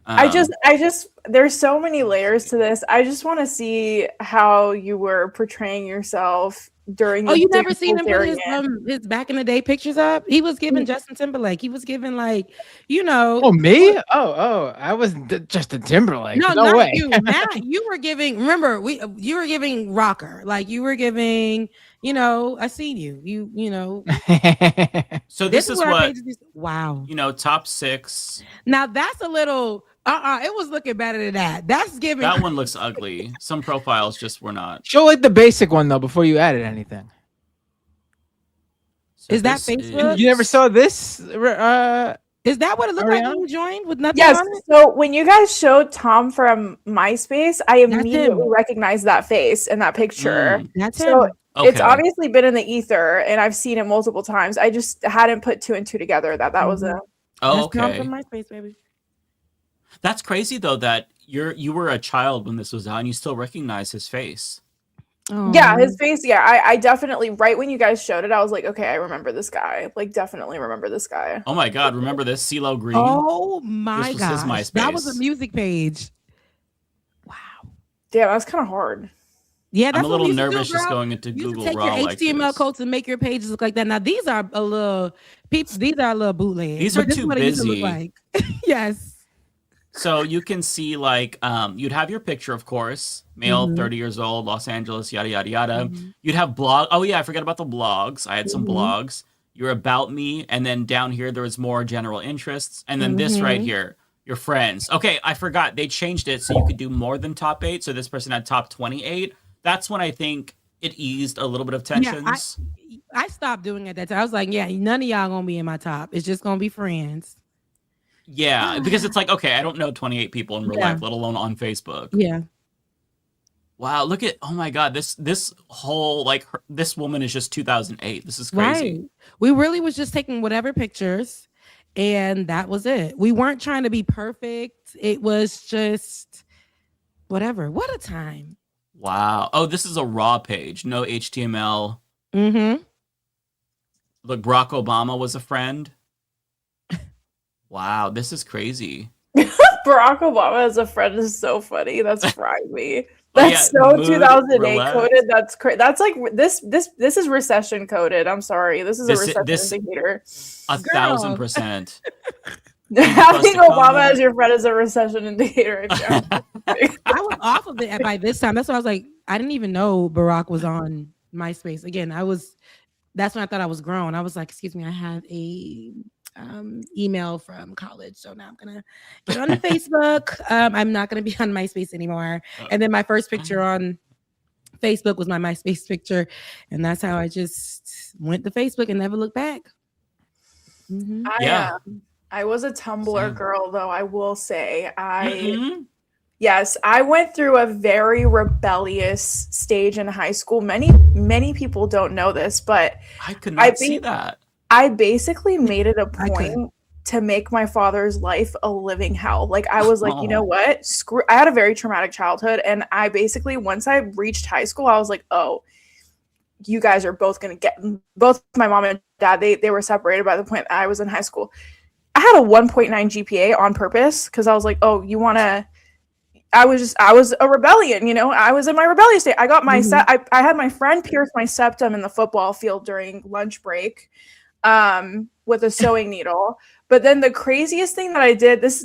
I just there's so many layers to this. I just want to see how you were portraying yourself during Oh, the you never seen him put Bilzerian. his back in the day pictures up? He was giving Justin Timberlake. He was giving like, Oh, me? Oh, I was Justin Timberlake. no, No not way. you, Matt. You were giving. Remember, you were giving rocker. Like you were giving. I seen you. You know. So this is where our what pages is. Wow. top 6. Now that's a little. It was looking better than that. That's giving. That one looks ugly. Some profiles just were not. Show like the basic one though before you added anything. So Is that this Facebook? You never saw this? Is that what it looked like when Ariana? you joined with nothing Yes. on it? So when you guys showed Tom from MySpace, I immediately him. recognized that face and that picture. Mm, That's So him. it's okay. obviously been in the ether, and I've seen it multiple times. I just hadn't put 2 and 2 together that was a. Oh, That's Tom okay. from MySpace, baby. That's crazy though that you were a child when this was out and you still recognize his face. Yeah, his face. Yeah, I definitely, right when you guys showed it, I was like, okay, I remember this guy. Like, definitely remember this guy. Oh my God! Remember this CeeLo Green? Oh my This was his gosh. That was a MySpace. music page. Wow. Damn, that's kind of hard. Yeah, that's I'm a what we little used to nervous do, just girl. going into You used to Google take Raw your like HTML this. codes and make your pages look like that. Now these are a little people. These are a little bootleg. These but are this is too what it used to look busy. like. Yes. So you can see like you'd have your picture, of course, male, 30 years old, Los Angeles, yada yada yada. You'd have blog. Oh yeah, I forgot about the blogs. I had some blogs. Your about me, and then down here there was more general interests, and then this right here, your friends. Okay, I forgot they changed it so you could do more than top 8. So this person had top 28. That's when I think it eased a little bit of tensions. I stopped doing it at that time. I was like, yeah, none of y'all gonna be in my top. It's just gonna be friends. Yeah, because it's like, okay, I don't know 28 people in real life, let alone on Facebook. Yeah. Wow, look at, oh my God, this whole, like, this woman is just 2008. This is crazy. Right. We really was just taking whatever pictures, and that was it. We weren't trying to be perfect. It was just whatever. What a time. Wow. Oh, this is a raw page, no HTML. Mm-hmm. Look, Barack Obama was a friend. Wow, this is crazy. Barack Obama as a friend is so funny. That's fried me. That's yeah, so mood 2008 roulette. coded. That's crazy. That's like this is recession coded. I'm sorry. This is a recession indicator. 1,000%. Having Obama as your friend is a recession indicator. I was off of it by this time. That's why I was like, I didn't even know Barack was on MySpace. Again, that's when I thought I was grown. I was like, excuse me, I have a email from college, so now I'm gonna get on Facebook. I'm not gonna be on MySpace anymore. And then my first picture on Facebook was my MySpace picture, and that's how I just went to Facebook and never looked back. Mm-hmm. I was a Tumblr girl, though. I will say, yes, I went through a very rebellious stage in high school. Many people don't know this, but I could not see that. I basically made it a point to make my father's life a living hell. Like, I was like, you know what? I had a very traumatic childhood. And I basically, once I reached high school, I was like, oh, you guys are both going to get, both my mom and dad, they were separated by the point that I was in high school. I had a 1.9 GPA on purpose because I was like, oh, you want to, I was a rebellion, I was in my rebellious state. I got my I had my friend pierce my septum in the football field during lunch break. With a sewing needle. But then the craziest thing that I did, these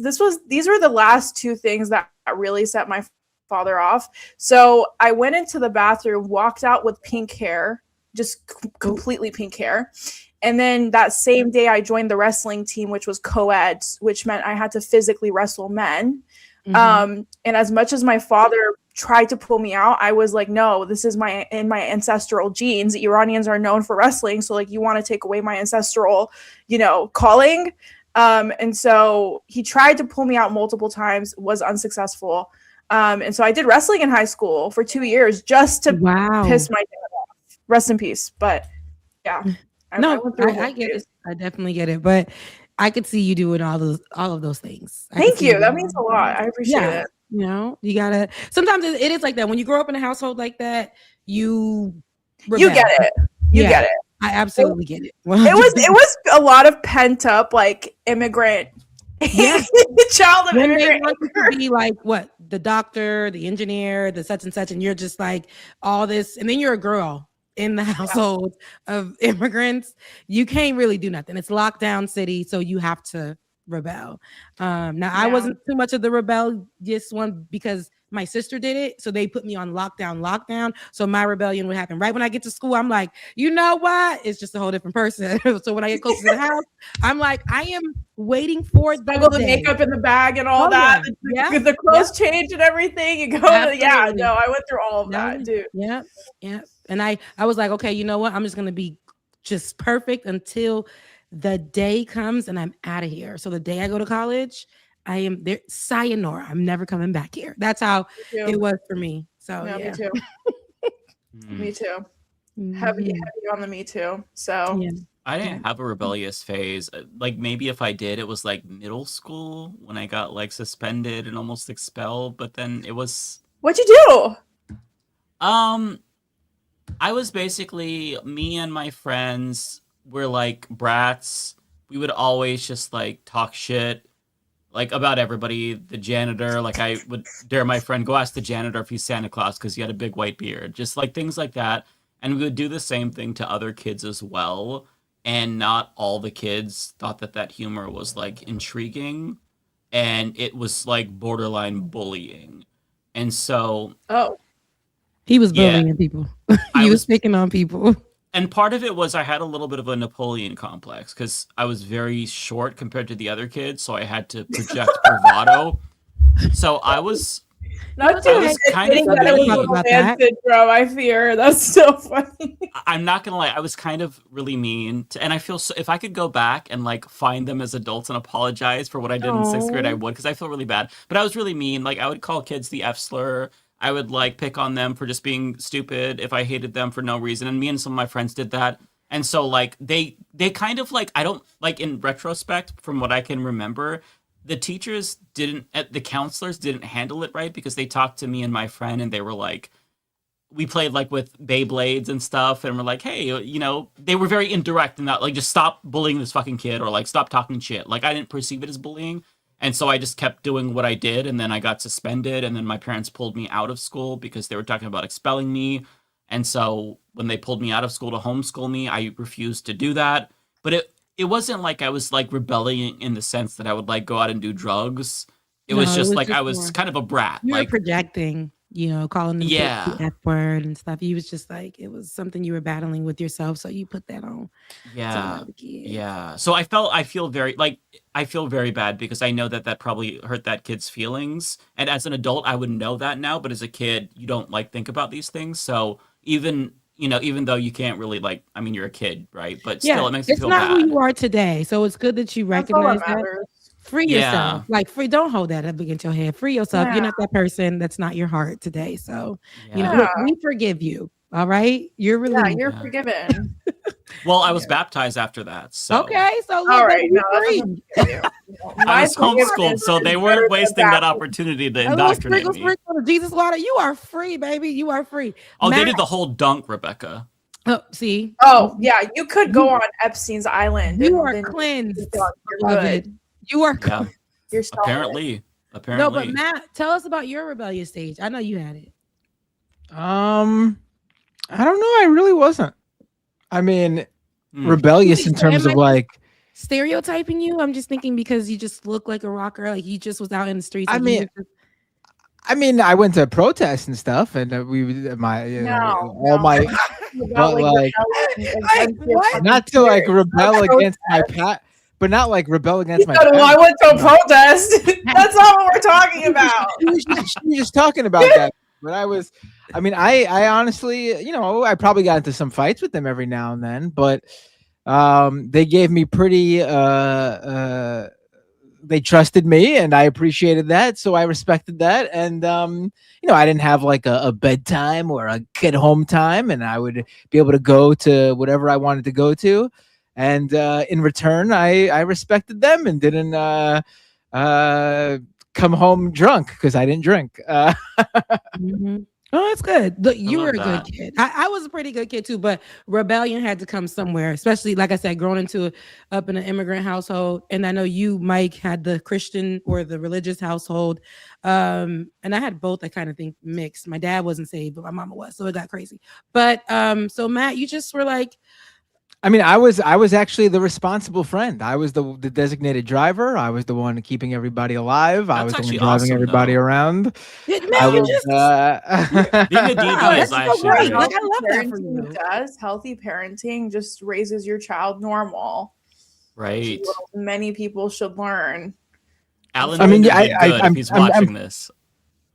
were the last 2 things that really set my father off. So I went into the bathroom, walked out with pink hair, just completely pink hair. And then that same day I joined the wrestling team, which was co-ed, which meant I had to physically wrestle men. And as much as my father tried to pull me out, I was like, no, this is in my ancestral genes. Iranians are known for wrestling. So like, you want to take away my ancestral, calling. And so he tried to pull me out multiple times, was unsuccessful. And so I did wrestling in high school for 2 years just to piss my dad off. Rest in peace. But yeah. I get it. I definitely get it. But I could see you doing all of those things. Thank you. That means a lot. I appreciate it. You know, you gotta. Sometimes it is like that. When you grow up in a household like that, you get it. You get it. I absolutely get it. It was a lot of pent up like immigrant. Yeah, child of when immigrant. they want you to be like what, the doctor, the engineer, the such and such, and you're just like all this, and then you're a girl in the household of immigrants. You can't really do nothing. It's lockdown city, so you have to rebel. Now I wasn't too much of the rebellious one because my sister did it, so they put me on lockdown. So my rebellion would happen right when I get to school. I'm like, you know what? It's just a whole different person. So when I get closer to the house, I'm like, I am waiting for the makeup in the bag and all that. Yeah. The clothes change and everything. You go, I went through all of that, dude. Yeah. And I was like, okay, you know what? I'm just gonna be just perfect until the day comes and I'm out of here. So the day I go to college, I am there. Sayonara. I'm never coming back here. That's how it was for me. So me too. Me too. Heavy on the me too. So I didn't have a rebellious phase. Like maybe if I did, it was like middle school when I got like suspended and almost expelled. But then it was. What'd you do? I was basically, me and my friends were like brats. We would always just like talk shit. Like about everybody, the janitor, like I would dare my friend, go ask the janitor if he's Santa Claus because he had a big white beard. Just like things like that. And we would do the same thing to other kids as well. And not all the kids thought that humor was like intriguing. And it was like borderline bullying. And so... he was bullying people. He was picking on people. And part of it was I had a little bit of a Napoleon complex because I was very short compared to the other kids, so I had to project bravado. So I was kind of mean about that. Bro, I fear that's so funny. I'm not gonna lie, I was kind of really mean, and I feel so. If I could go back and like find them as adults and apologize for what I did in 6th grade, I would, because I feel really bad. But I was really mean. Like I would call kids the F slur. I would like pick on them for just being stupid if I hated them for no reason. And me and some of my friends did that. And so like they kind of like, I don't like, in retrospect, from what I can remember, the teachers the counselors didn't handle it right because they talked to me and my friend and they were like, we played like with Beyblades and stuff. And we're like, hey, you know, they were very indirect in that, like, just stop bullying this fucking kid or like stop talking shit. Like I didn't perceive it as bullying. And so I just kept doing what I did, and then I got suspended, and then my parents pulled me out of school because they were talking about expelling me. And so when they pulled me out of school to homeschool me, I refused to do that. But it wasn't like I was like rebelling in the sense that I would like go out and do drugs. It was just like I was kind of a brat. You were like projecting, you know, calling them the F word and stuff. You was just like, it was something you were battling with yourself, so you put that on. Yeah. So I feel very bad because I know that probably hurt that kid's feelings. And as an adult, I would know that now, but as a kid, you don't like think about these things. So even though you can't really like, I mean, you're a kid, right? But still, it makes me feel bad. It's not who you are today. So it's good that you recognize that. Free yourself. Like don't hold that up against your head. Free yourself. You're not that person. That's not your heart today. So you know, we forgive you. All right, you're released. Yeah, you're forgiven. Well, I was baptized after that. So okay, so all right, I was homeschooled, so they weren't wasting that opportunity to indoctrinate me. Jesus water, you are free, baby. You are free. Oh, they did the whole dunk, Rebecca. Oh, see. Oh, yeah, you could go on Epstein's Island. You are cleansed. You are You're apparently. No, but Matt, tell us about your rebellious stage. I know you had it. I don't know. I really wasn't. I mean, rebellious in terms of like stereotyping you. I'm just thinking because you just look like a rocker, like you just was out in the streets. I mean, I went to protests and stuff, and not to like rebel against my but not like rebel against my. I went to a protest. That's not what we're talking about. She was just talking about that. But I honestly, you know, I probably got into some fights with them every now and then, but they gave me pretty, they trusted me and I appreciated that. So I respected that. And, you know, I didn't have like a bedtime or a get home time, and I would be able to go to whatever I wanted to go to. And in return, I respected them and didn't come home drunk because I didn't drink. Mhm. Oh, that's good. Look, you were a love good kid. I was a pretty good kid too, but rebellion had to come somewhere, especially like I said, growing up in an immigrant household. And I know you, Mike, had the Christian or the religious household. And I had both, I kind of think mixed. My dad wasn't saved, but my mama was, so it got crazy. But so Matt, you just were like, I mean, I was actually the responsible friend. I was the designated driver. I was the one keeping everybody alive. I was the one actually driving awesome, everybody though. around. man, I you was, just Being a diva wow, is that's so actually great. good. Like, I love that for Parenting you. does healthy parenting just raises your child normal. Right. Many people should learn. Alan I mean, Walker yeah, did good if he's watching this.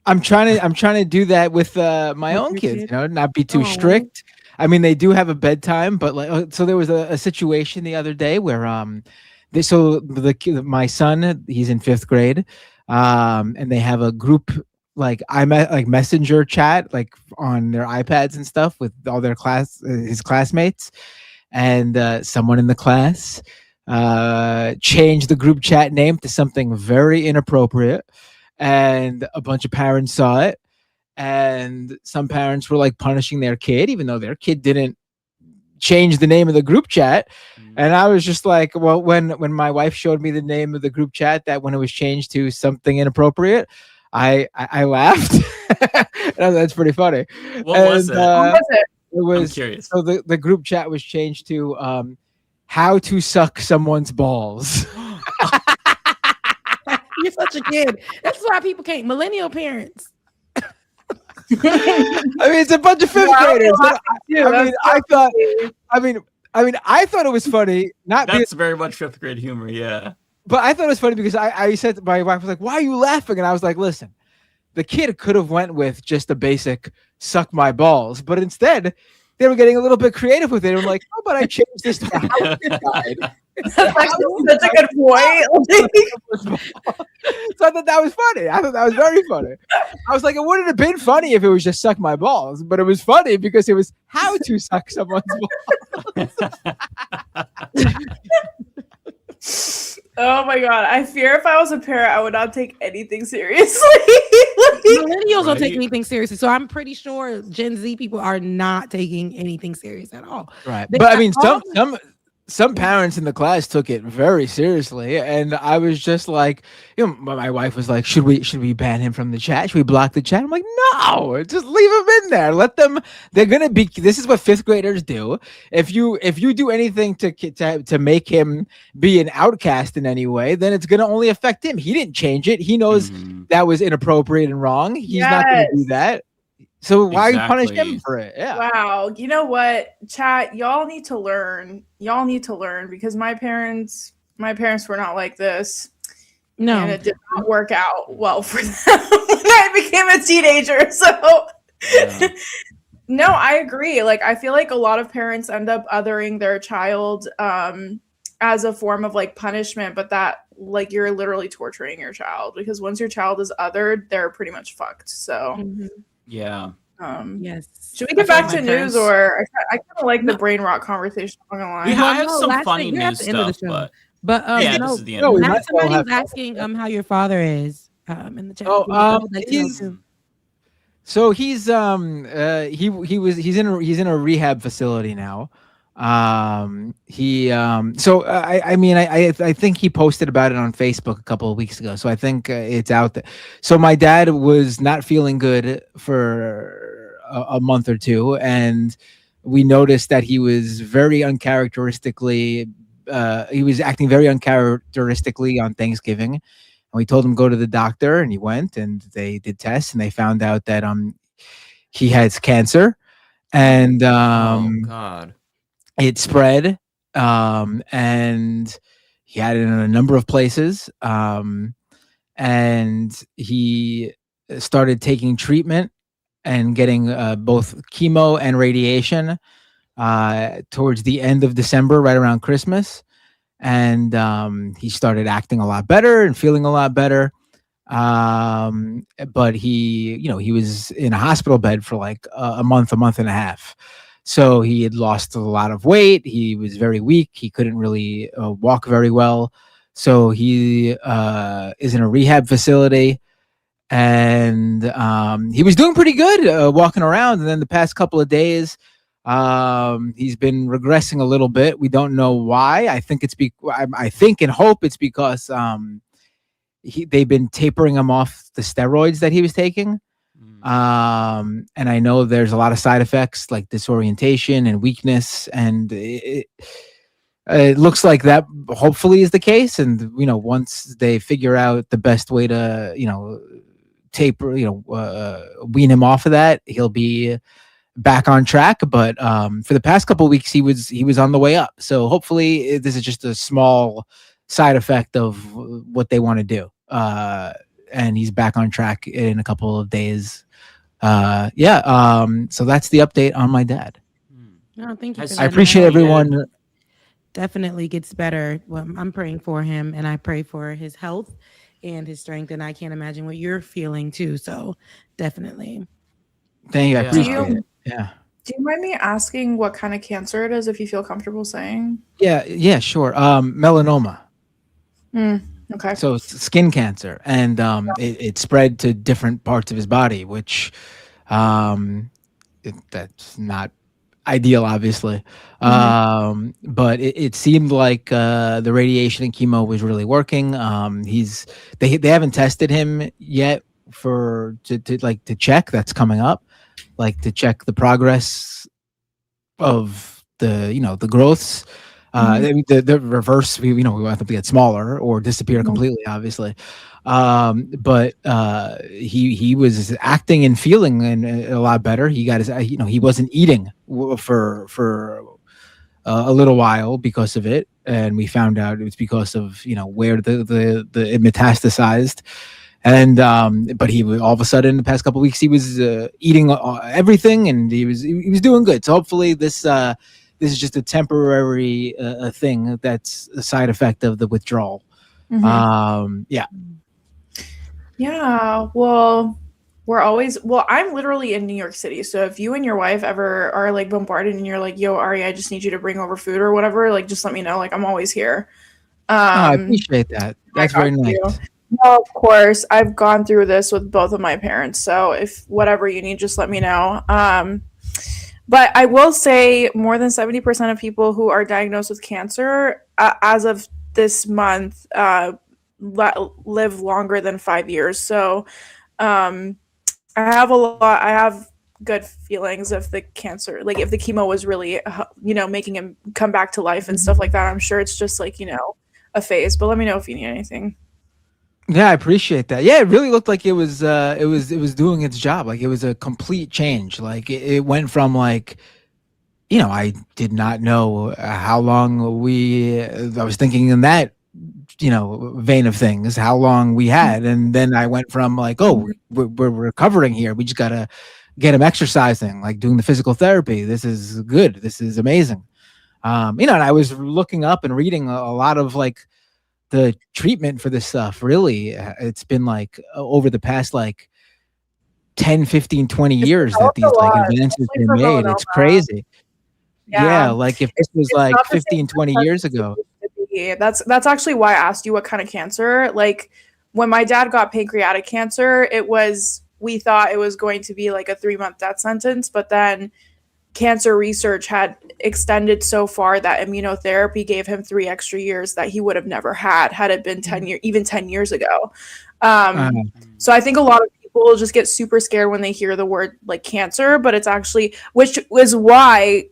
I'm trying to do that with my With own your kids, kid? you know, not be too Aw. strict. I mean, they do have a bedtime, but like, so there was a situation the other day where my son, he's in 5th grade, and they have a group like messenger chat like on their iPads and stuff with all their his classmates, and someone in the class changed the group chat name to something very inappropriate, and a bunch of parents saw it, and some parents were like punishing their kid even though their kid didn't change the name of the group chat. And I was just like, well, when my wife showed me the name of the group chat, that when it was changed to something inappropriate, I laughed. That's pretty funny. What was it? What was it? It was, I'm curious. so the group chat was changed to how to suck someone's balls. You're such a kid. That's why people can't. Millennial parents. I mean, it's a bunch of 5th graders. I thought it was funny. That's very much 5th grade humor, yeah. But I thought it was funny because I said, my wife was like, "Why are you laughing?" And I was like, "Listen, the kid could have went with just the basic suck my balls, but instead they were getting a little bit creative with it. They were like, oh, but I changed this to how it died." That's actually such a good point. So I thought that was funny. I thought that was very funny. I was like, it wouldn't have been funny if it was just suck my balls, but it was funny because it was how to suck someone's balls. Oh my god! I fear if I was a parent, I would not take anything seriously. Millennials don't take Right. anything seriously, so I'm pretty sure Gen Z people are not taking anything serious at all. Right. They But I got mean, all some parents in the class took it very seriously, and I was just like, you know, my wife was like, should we ban him from the chat? Should we block the chat? I'm like, no, just leave him in there. Let them. They're gonna be. This is what 5th graders do. If you do anything to make him be an outcast in any way, then it's gonna only affect him. He didn't change it. He knows Mhm. that was inappropriate and wrong. He's not gonna do Yes. that. So why you punish Exactly. him for it? Yeah. Wow. You know what, chat? Y'all need to learn. Y'all need to learn because my parents were not like this. no. And it did not work out well for them when I became a teenager. So Yeah. no, I agree. Like I feel like a lot of parents end up othering their child as a form of like punishment, but that like you're literally torturing your child because once your child is othered, they're pretty much fucked. So Mhm. Yeah. Yes. should we get I feel back like to my news parents- or I kind of like No. the brain rot conversation. I'm not gonna lie. Yeah, I Well, have no, some last funny thing- you're at news the end of the stuff, show. but But yeah, no, this is the end. no, of we it. might Matt, as well somebody have was asking how your father is in the chat. Oh, I would like to know he's- too. So he's he's in a rehab facility now. I think he posted about it on Facebook a couple of weeks ago. So I think it's out there. So my dad was not feeling good for a month or two, and we noticed that he was very uncharacteristically. He was acting very uncharacteristically on Thanksgiving. And we told him go to the doctor, and he went, and they did tests, and they found out that he has cancer, and Oh God. it spread, and he had it in a number of places, and he started taking treatment and getting both chemo and radiation towards the end of December, right around Christmas. And he started acting a lot better and feeling a lot better. But he was in a hospital bed for like a month and a half. So he had lost a lot of weight. He was very weak. He couldn't really walk very well. So he is in a rehab facility, and he was doing pretty good walking around. And then the past couple of days, he's been regressing a little bit. We don't know why. I think I think and hope it's because they've been tapering him off the steroids that he was taking. And I know there's a lot of side effects like disorientation and weakness, and it looks like that hopefully is the case. And once they figure out the best way to taper, wean him off of that, he'll be back on track. But for the past couple of weeks, he was on the way up. So hopefully this is just a small side effect of what they want to do. And he's back on track in a couple of days. So that's the update on my dad. No, thank you. I appreciate everyone. Definitely gets better. Well, I'm praying for him, and I pray for his health and his strength. And I can't imagine what you're feeling too. So definitely. Thank you. I appreciate it. Yeah. Do you mind me asking what kind of cancer it is, if you feel comfortable saying? Yeah, sure. Melanoma. Okay. So it's skin cancer, and it spread to different parts of his body, which that's not ideal, obviously. But it seemed like the radiation and chemo was really working. They haven't tested him yet to check. That's coming up, like to check the progress of the growths. The reverse, we want them to get smaller or disappear completely, obviously. But he was acting and feeling a lot better. He got his, he wasn't eating for a little while because of it, and we found out it was because of where it metastasized. And but he was, all of a sudden, the past couple of weeks, he was eating everything, and he was doing good. So hopefully this is just a temporary thing that's a side effect of the withdrawal. Yeah. Well, I'm literally in New York City. So if you and your wife ever are like bombarded and you're like, yo, Ari, I just need you to bring over food or whatever, like just let me know. Like I'm always here. I appreciate that. That's very nice. No, of course. I've gone through this with both of my parents. So if whatever you need, just let me know. But I will say more than 70% of people who are diagnosed with cancer as of this month live longer than 5 years. So I have good feelings of the cancer. Like if the chemo was really, making him come back to life and stuff like that, I'm sure it's just like, a phase. But let me know if you need anything. Yeah, I appreciate that. Yeah, it really looked like it was doing its job. Like it was a complete change. Like it went from like, I did not know how long I was thinking in that, vein of things, how long we had. And then I went from like, oh, we're recovering here. We just got to get him exercising, like doing the physical therapy. This is good. This is amazing. And I was looking up and reading a lot of like, the treatment for this stuff. Really, it's been like over the past like 10, 15, 20 years that these like advances been made. It's crazy. Yeah, like if this was like 15, 20 years ago. That's actually why I asked you what kind of cancer. Like when my dad got pancreatic cancer, we thought it was going to be like a 3-month death sentence, but then cancer research had extended so far that immunotherapy gave him 3 extra years that he would have never had it been 10 years ago. So I think a lot of people just get super scared when they hear the word like cancer, but it's actually, which is why,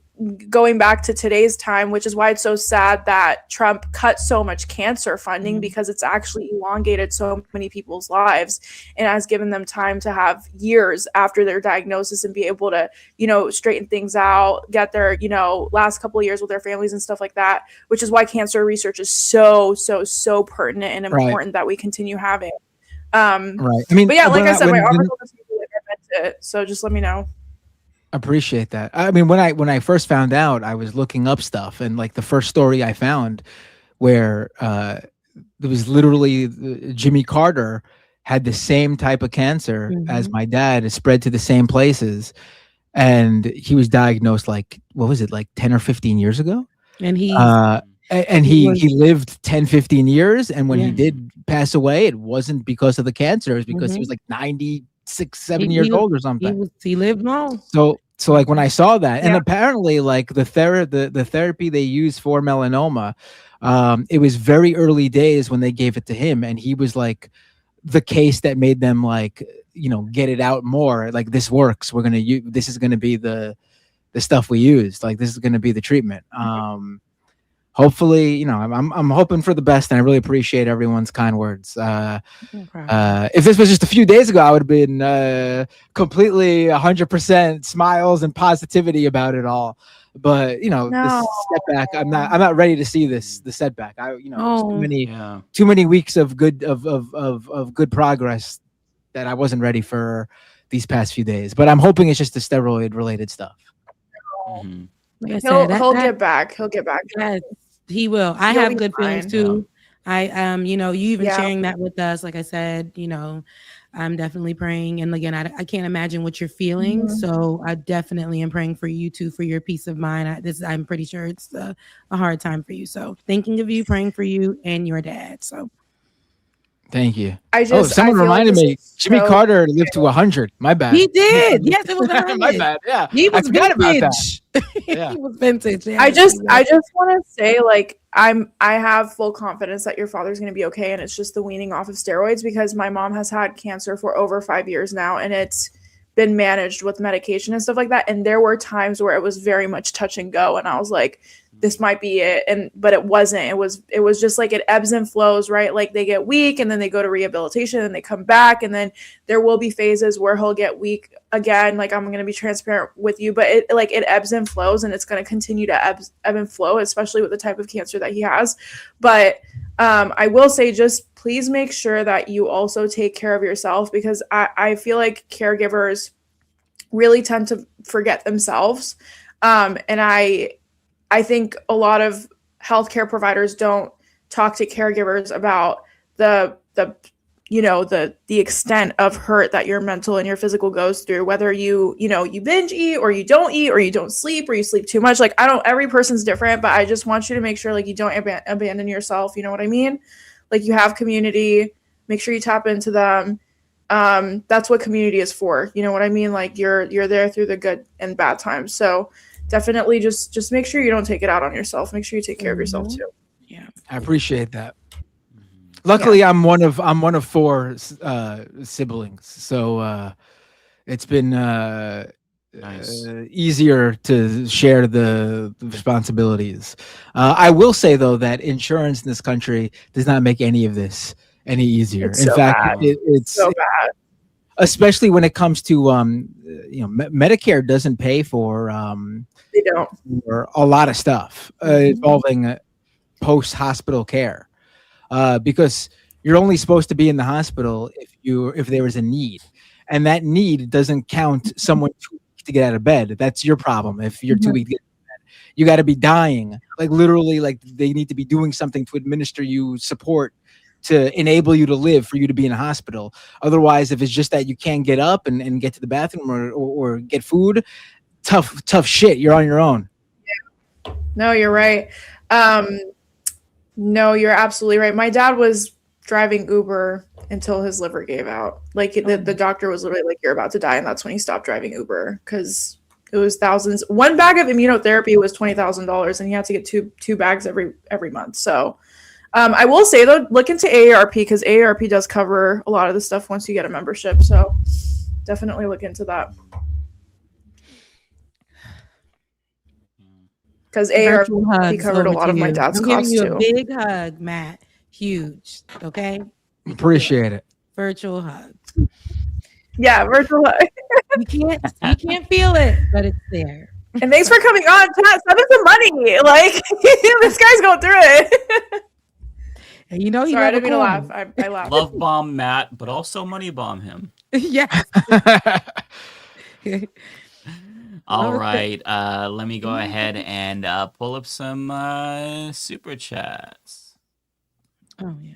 going back to today's time, which is why it's so sad that Trump cut so much cancer funding, because it's actually elongated so many people's lives and has given them time to have years after their diagnosis and be able to, straighten things out, get their, last couple of years with their families and stuff like that, which is why cancer research is so pertinent and important that we continue having. Right. I mean, but yeah, like I said, my article doesn't really admit it, so just let me know. Appreciate that. I mean, when I first found out, I was looking up stuff, and like the first story I found where there was literally Jimmy Carter had the same type of cancer as my dad. It spread to the same places, and he was diagnosed like, what was it, like 10 or 15 years ago? And And he lived 10, 15 years. And when he Yeah. did pass away, it wasn't because of the cancer. It was because he was like 96, 7 years old or something. He lived long. So like when I saw that, and apparently like the therapy they use for melanoma, it was very early days when they gave it to him, and he was like the case that made them like, get it out more. Like, this works. We're gonna use this is gonna be the stuff we used. Like, this is gonna be the treatment. Hopefully, I'm hoping for the best, and I really appreciate everyone's kind words. If this was just a few days ago, I would have been completely 100% smiles and positivity about it all. But this setback, I'm not ready to see the setback. Too many weeks of good of good progress that I wasn't ready for these past few days. But I'm hoping it's just the steroid related stuff. Mm-hmm. Like I said, he'll get back. He'll get back. Yes, he will. I have good feelings too. I you even sharing that with us, like I said, I'm definitely praying. And again, I can't imagine what you're feeling. So I definitely am praying for you too, for your peace of mind. I'm pretty sure it's a hard time for you. So thinking of you, praying for you and your dad. So thank you. Someone reminded me, Jimmy Carter lived to 100. My bad. He did. Yes, it was 100. My bad. Yeah. He was vintage. Yeah. He was vintage. Yeah. I just want to say, like, I have full confidence that your father's going to be okay, and it's just the weaning off of steroids, because my mom has had cancer for over 5 years now, and it's been managed with medication and stuff like that. And there were times where it was very much touch and go, and I was like, this might be it. But it wasn't. It was just like, it ebbs and flows, right? Like, they get weak and then they go to rehabilitation and they come back, and then there will be phases where he'll get weak again. Like, I'm going to be transparent with you, but it ebbs and flows, and it's going to continue to ebb and flow, especially with the type of cancer that he has. But I will say, just please make sure that you also take care of yourself, because I feel like caregivers really tend to forget themselves. And I think a lot of healthcare providers don't talk to caregivers about the extent of hurt that your mental and your physical goes through, whether you binge eat, or you don't eat, or you don't sleep, or you sleep too much. Like, every person's different, but I just want you to make sure, like, you don't abandon yourself. You know what I mean? Like, you have community, make sure you tap into them. That's what community is for. You know what I mean? Like, you're there through the good and bad times. So definitely just make sure you don't take it out on yourself. Make sure you take care of yourself too. Yeah. I appreciate that. Luckily, I'm one of 4 siblings, so it's been nice. Easier to share the responsibilities. I will say, though, that insurance in this country does not make any of this any easier. It's in so fact, bad. It's so bad. Especially when it comes to Medicare doesn't pay for They don't. for a lot of stuff involving post-hospital care. Because you're only supposed to be in the hospital if there is a need, and that need doesn't count someone too weak to get out of bed. That's your problem. If you're too weak to get out of bed, you got to be dying, like literally, like they need to be doing something to administer you support to enable you to live, for you to be in a hospital. Otherwise, if it's just that you can't get up and get to the bathroom or get food, tough shit. You're on your own. Yeah. No, you're right. No, you're absolutely right. My dad was driving Uber until his liver gave out. Like, the doctor was literally like, you're about to die. And that's when he stopped driving Uber, because it was thousands. One bag of immunotherapy was $20,000, and he had to get two bags every month. So I will say, though, look into AARP, because AARP does cover a lot of the stuff once you get a membership. So definitely look into that. Because AARP covered a lot of my dad's costs too. I'm giving you a big hug, Matt. Huge. Okay. Appreciate it. Virtual hug. Yeah, virtual hug. You can't feel it, but it's there. And thanks for coming on. Send us some money. Like, this guy's going through it. And you know, Sorry, I didn't mean to laugh. I laughed. Love bomb Matt, but also money bomb him. Yes. All right. Let me go ahead and pull up some super chats. Oh, yeah.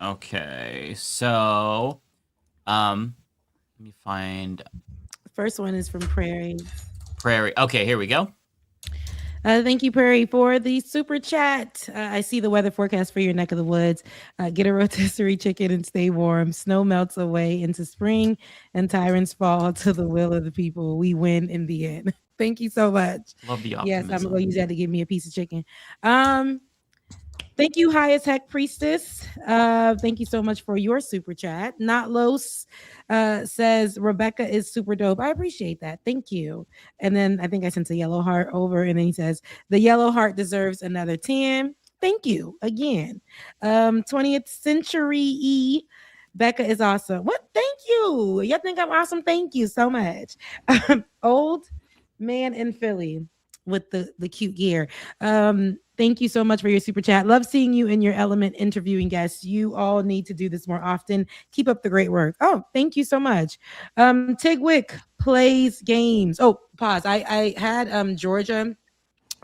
Okay. So, let me find. First one is from Prairie. Okay, here we go. Thank you, Perry, for the super chat. I see the weather forecast for your neck of the woods. Get a rotisserie chicken and stay warm. Snow melts away into spring, and tyrants fall to the will of the people. We win in the end. Thank you so much. Love the Yes, optimism. I'm gonna use that to give me a piece of chicken. Thank you, High as Heck Priestess. Thank you so much for your super chat. Not Los says Rebecca is super dope. I appreciate that. Thank you. And then I think I sent a yellow heart over, and then he says the yellow heart deserves another 10. Thank you again. 20th Century E. Becca is awesome. What? Thank you. You think I'm awesome? Thank you so much. Old man in Philly with the cute gear. Thank you so much for your super chat. Love seeing you in your element interviewing guests. You all need to do this more often. Keep up the great work. Oh, thank you so much. Tigwick plays games. Oh, pause. I had Georgia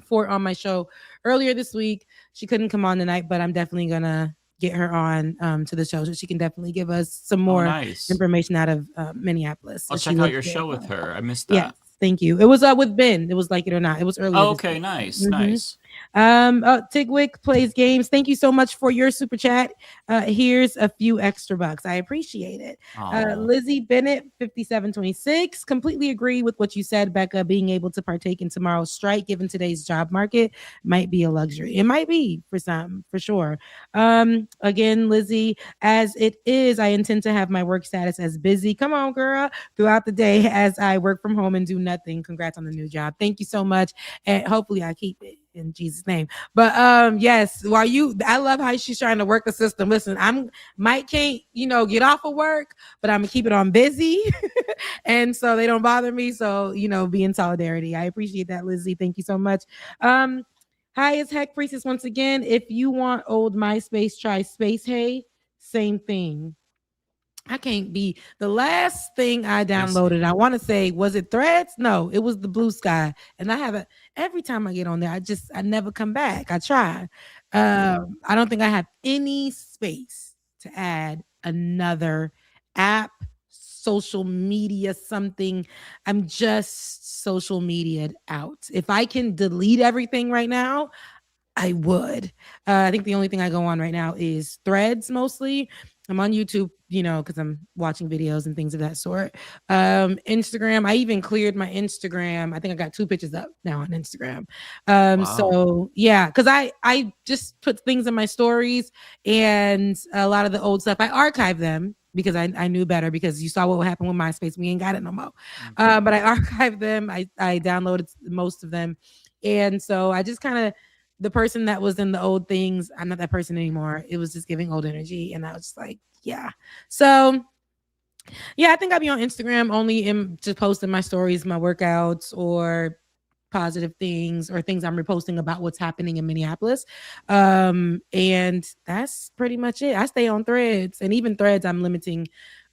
Fort on my show earlier this week. She couldn't come on tonight, but I'm definitely gonna get her on to the show so she can definitely give us some more information out of Minneapolis. I'll check out your show with her. I missed that. Yes. Thank you. It was with Ben. It was Like It or Not. It was earlier. Oh, okay, nice, nice. Tigwick plays games. Thank you so much for your super chat. Here's a few extra bucks. I appreciate it. Lizzie Bennett, 5726. Completely agree with what you said, Becca. Being able to partake in tomorrow's strike, given today's job market, might be a luxury. It might be for some, for sure. Again, Lizzie, as it is, I intend to have my work status as busy. Come on, girl. Throughout the day as I work from home and do nothing. Congrats on the new job. Thank you so much. And hopefully I keep it in Jesus' name. But yes, I love how she's trying to work the system. Listen, can't, get off of work, but I'm gonna keep it on busy. And so they don't bother me. So, be in solidarity. I appreciate that, Lizzie. Thank you so much. High as Heck Priestess once again. If you want old MySpace, try Space Hey. Same thing. I can't be the last thing I downloaded. I want to say, was it Threads? No, it was the Blue Sky. And I every time I get on there, I never come back. I try. I don't think I have any space to add another app, social media, something. I'm just social media out. If I can delete everything right now, I would. I think the only thing I go on right now is Threads mostly. I'm on YouTube, because I'm watching videos and things of that sort. Instagram, I even cleared my Instagram. I think I got 2 pictures up now on Instagram. Wow. So yeah, because I just put things in my stories, and a lot of the old stuff, I archived them because I knew better, because you saw what happened with MySpace. We ain't got it no more. But I archived them. I downloaded most of them. And so I just kind of, the person that was in the old things, I'm not that person anymore. It was just giving old energy. And I was just like, yeah. So yeah, I think I'll be on Instagram only just posting my stories, my workouts, or positive things, or things I'm reposting about what's happening in Minneapolis. And that's pretty much it. I stay on Threads, and even Threads, I'm limiting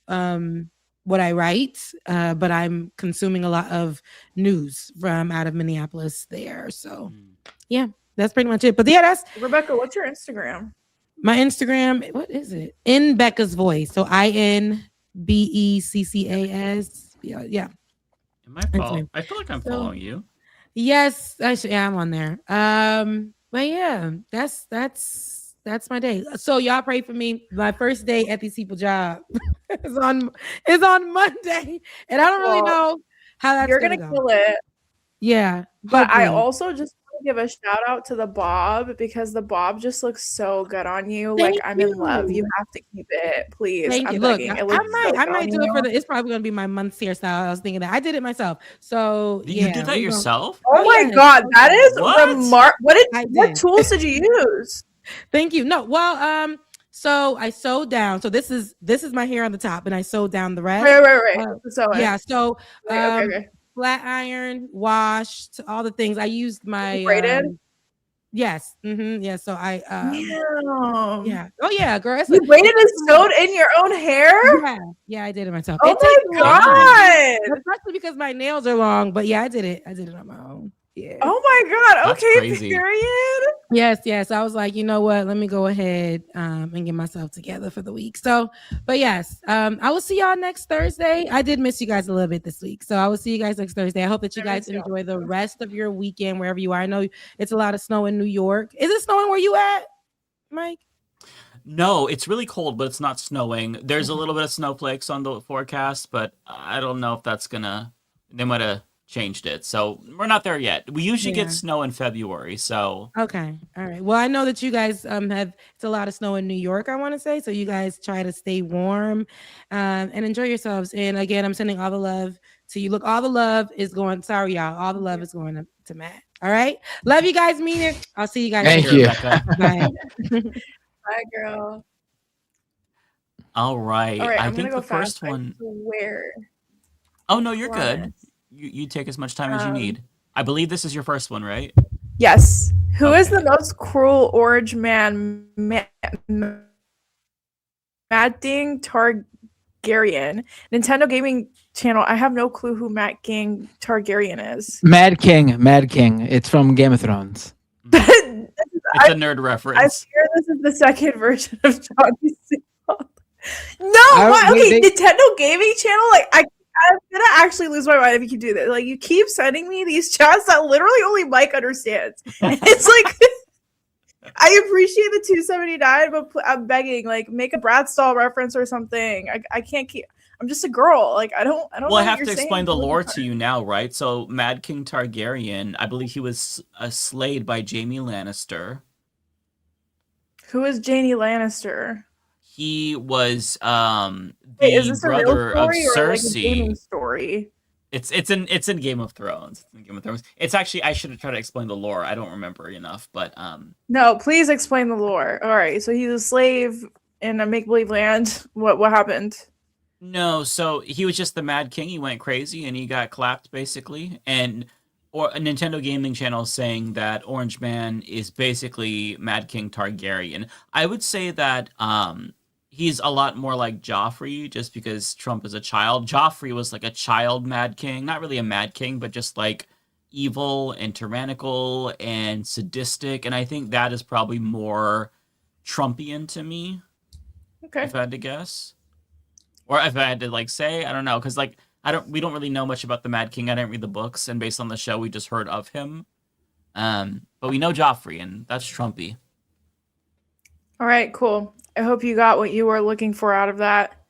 what I write, but I'm consuming a lot of news from out of Minneapolis there. So yeah. That's pretty much it. But yeah, that's Rebecca. What's your Instagram? My Instagram. What is it? In Becca's Voice. So INBECCAS. Yeah. I feel like I'm following you. Yes, I'm on there. But yeah, that's my day. So y'all pray for me. My first day at these people's job is on Monday, and I don't really know how that's gonna kill it. Yeah, but hopefully. I also just give a shout out to the bob, because the bob just looks so good on you. I'm in love. You have to keep it, please. Thank you. Look, I might do it for it's probably gonna be my month's hairstyle. I was thinking that I did it myself. So you did that yourself? Oh my god, that is what tools did you use? Thank you. No, well, so I sewed down. So this is my hair on the top, and I sewed down the rest. Right. Yeah. So okay. Flat iron, washed, all the things. I used my braided. Yes. Yeah. So I yeah. Oh yeah, girl. You braided and sewed in your own hair? Yeah, I did it myself. Oh my god. Especially because my nails are long. But yeah, I did it on my own. Yeah. Oh my God. That's Okay, crazy. period. Yes. I was like, you know what? Let me go ahead and get myself together for the week. So, but yes, I will see y'all next Thursday. I did miss you guys a little bit this week. So I will see you guys next Thursday. I hope that you guys enjoy the rest of your weekend wherever you are. I know it's a lot of snow in New York. Is it snowing where you at, Mike? No, it's really cold, but it's not snowing. There's a little bit of snowflakes on the forecast, but I don't know if that's they might have changed it. So we're not there yet. We usually get snow in February, so. Okay. All right. Well, I know that you guys have it's a lot of snow in New York, I want to say. So you guys try to stay warm and enjoy yourselves. And again, I'm sending all the love to you. Look, all the love is going, sorry, y'all. All the love is going to Matt. All right. Love you guys, mean it. I'll see you guys. Thank later. you. Bye. Bye, girl. All right. All right, I I'm think gonna go the first fast. one. I swear. Oh no, you're good. Promise. You take as much time as you need. I believe this is your first one, right? Yes. Who is Okay. the most cruel orange man? Madding Targaryen. Nintendo Gaming Channel. I have no clue who Matt King Targaryen is. Mad King. It's from Game of Thrones. It's a nerd I reference. fear this is the second version of Johnny Singleton. No, I- what? Okay, they- Nintendo Gaming Channel. Like, I'm gonna actually lose my mind if you can do this. Like, you keep sending me these chats that literally only Mike understands. And it's like, I appreciate the 279, but I'm begging, like, make a Bradstall reference or something. I can't keep. I'm just a girl. Like, I don't. Well, know I what have you're to explain saying. the lore to you now, right? So, Mad King Targaryen, I believe he was slayed by Jaime Lannister. Who is Jaime Lannister? He was Wait, is the this a real brother of story or like a gaming Cersei. story? It's in Game of Thrones. It's in Game of Thrones. It's actually, I should have tried to explain the lore. I don't remember enough, but No, please explain the lore. All right, so he's a slave in a make-believe land. What happened? no. So he was just the Mad King. He went crazy and he got clapped basically. And or a Nintendo Gaming Channel saying that Orange Man is basically Mad King Targaryen. I would say that he's a lot more like Joffrey, just because Trump is a child. Joffrey was like a child Mad King, not really a Mad King, but just like evil and tyrannical and sadistic. And I think that is probably more Trumpian to me, Okay. if I had to guess, or if I had to like say, I don't know, because like we don't really know much about the Mad King. I didn't read the books, and based on the show, we just heard of him. But we know Joffrey, and that's Trumpy. All right, cool. I hope you got what you were looking for out of that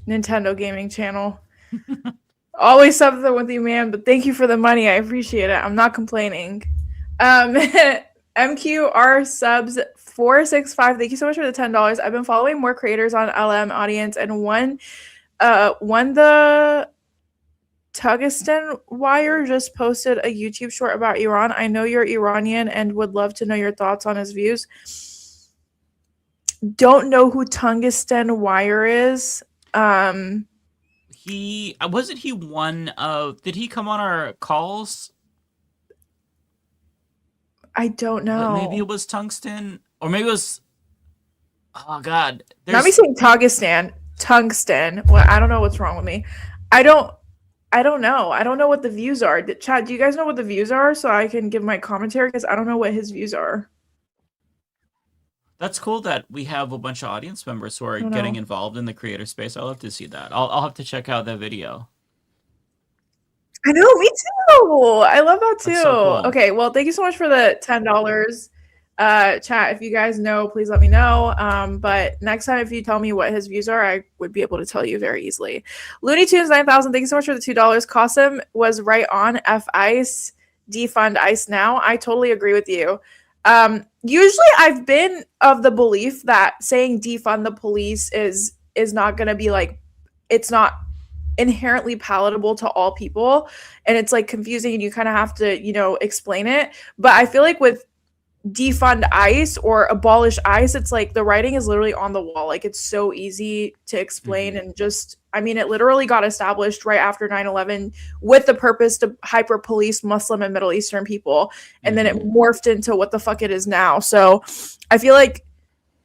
Nintendo Gaming Channel. Always something with you, man, but thank you for the money. I appreciate it. I'm not complaining. MQR subs 465. Thank you so much for the $10. I've been following more creators on LM audience, and one the Tungsten Wire just posted a YouTube short about Iran. I know you're Iranian and would love to know your thoughts on his views. Don't know who Tungsten Wire is. He wasn't he one of? Did he come on our calls? I don't know. Maybe it was Tungsten, or maybe it was. Oh God! Not me saying Tungsten. Well, I don't know what's wrong with me. I don't know. I don't know what the views are. Chad, do you guys know what the views are so I can give my commentary? Because I don't know what his views are. That's cool that we have a bunch of audience members who are getting involved in the creator space. I'll love to see that. I'll have to check out that video. I know, me too. I love that too. That's so cool. Okay, well, thank you so much for the $10. Chat, if you guys know, please let me know. But next time, if you tell me what his views are, I would be able to tell you very easily. Looney Tunes 9000, thank you so much for the $2. Qasim was right on. F ICE, defund ICE now. I totally agree with you. Usually I've been of the belief that saying defund the police is not going to be like, it's not inherently palatable to all people, and it's like confusing and you kind of have to, explain it. But I feel like with defund ICE or abolish ICE, it's like the writing is literally on the wall. Like, it's so easy to explain. And just, I mean, it literally got established right after 9/11 with the purpose to hyper police Muslim and Middle Eastern people, and then it morphed into what the fuck it is now. So I feel like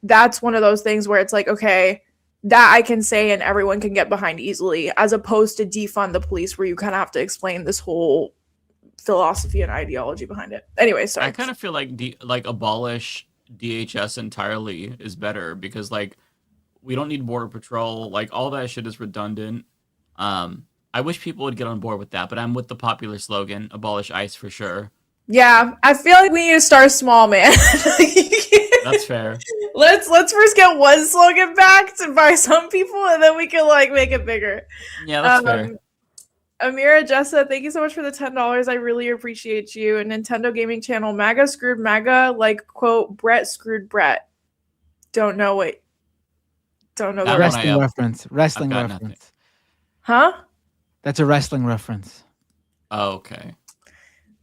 that's one of those things where it's like, okay, that I can say and everyone can get behind easily, as opposed to defund the police, where you kind of have to explain this whole philosophy and ideology behind it. Anyway, sorry. I kind of feel like abolish DHS entirely is better, because like we don't need border patrol. Like all that shit is redundant. I wish people would get on board with that, but I'm with the popular slogan, abolish ICE for sure. Yeah, I feel like we need to start small, man. That's fair. Let's first get one slogan backed by some people, and then we can like make it bigger. Yeah, that's fair. Amira Jessa, thank you so much for the $10. I really appreciate you. And Nintendo Gaming Channel, MAGA screwed MAGA, like quote Brett screwed Brett. Don't know the wrestling reference. I've got nothing. Huh? That's a wrestling reference. Oh, okay.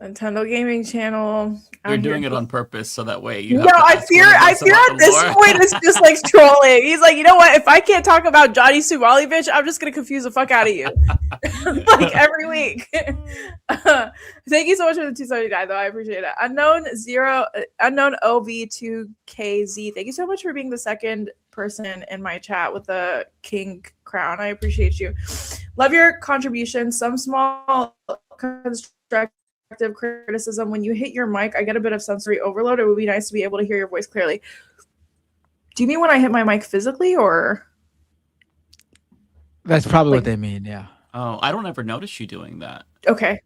Nintendo Gaming Channel. You're doing it on purpose so that way you. No, I fear at this point it's just like trolling. He's like, you know what? If I can't talk about Johnny Suvalevich, I'm just gonna confuse the fuck out of you, like every week. Thank you so much for the 279, though. I appreciate it. Unknown OV2KZ. Thank you so much for being the second person in my chat with the king crown. I appreciate you. Love your contribution. Some small constructive criticism. When you hit your mic, I get a bit of sensory overload. It would be nice to be able to hear your voice clearly. Do you mean when I hit my mic physically, or? That's probably what they mean, yeah. Oh, I don't ever notice you doing that. Okay.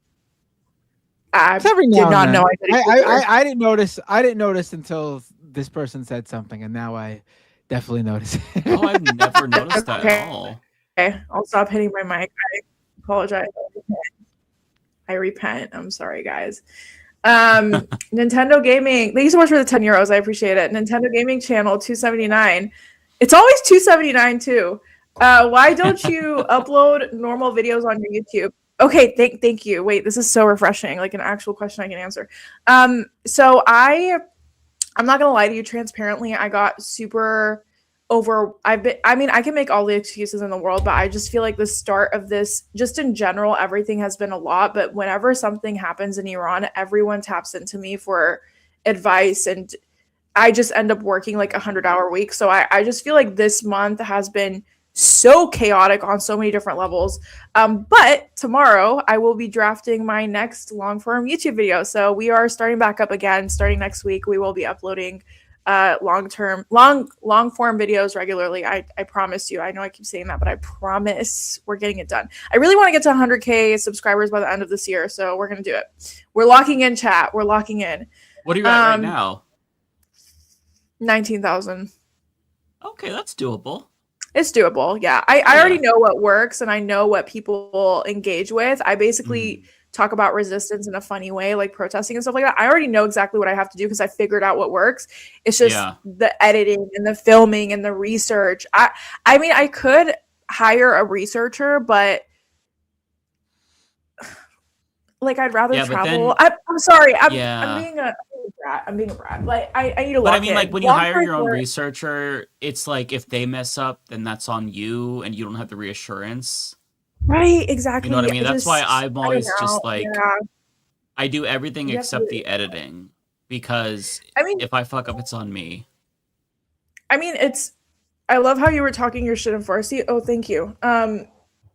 I Every now did not know I did it. I didn't notice. I didn't notice until this person said something, and now I definitely notice. Oh, I've never noticed that at all. Okay, I'll stop hitting my mic. I apologize. I repent. I'm sorry, guys. Nintendo Gaming. Thank you so much for the €10. I appreciate it. Nintendo Gaming Channel 279. It's always 279 too. Why don't you upload normal videos on your YouTube? Okay, thank you. Wait, this is so refreshing. Like an actual question I can answer. So I'm not gonna lie to you. Transparently, I got super I can make all the excuses in the world, but I just feel like the start of this, just in general, everything has been a lot. But whenever something happens in Iran, everyone taps into me for advice, and I just end up working like 100-hour weeks. So I just feel like this month has been so chaotic on so many different levels. But tomorrow I will be drafting my next long form YouTube video. So we are starting back up again. Starting next week, we will be uploading long form videos regularly. I promise you. I know I keep saying that, but I promise we're getting it done. I really want to get to 100K subscribers by the end of this year, so we're gonna do it. We're locking in, chat. We're locking in. What are you at right now? 19,000. Okay, that's doable. It's doable. Yeah. I already know what works, and I know what people engage with. I basically talk about resistance in a funny way, like protesting and stuff like that. I already know exactly what I have to do because I figured out what works. It's just the editing and the filming and the research. I mean, I could hire a researcher, but like I'd rather travel. I'm sorry. I'm being a brat. Like I need to lock in. But I mean, like when you hire your own researcher, it's like if they mess up, then that's on you, and you don't have the reassurance. Right, exactly. You know what I mean? That's why I'm always just like, I do everything except the editing, because if I fuck up, it's on me. I mean, I love how you were talking your shit in Farsi. Oh, thank you.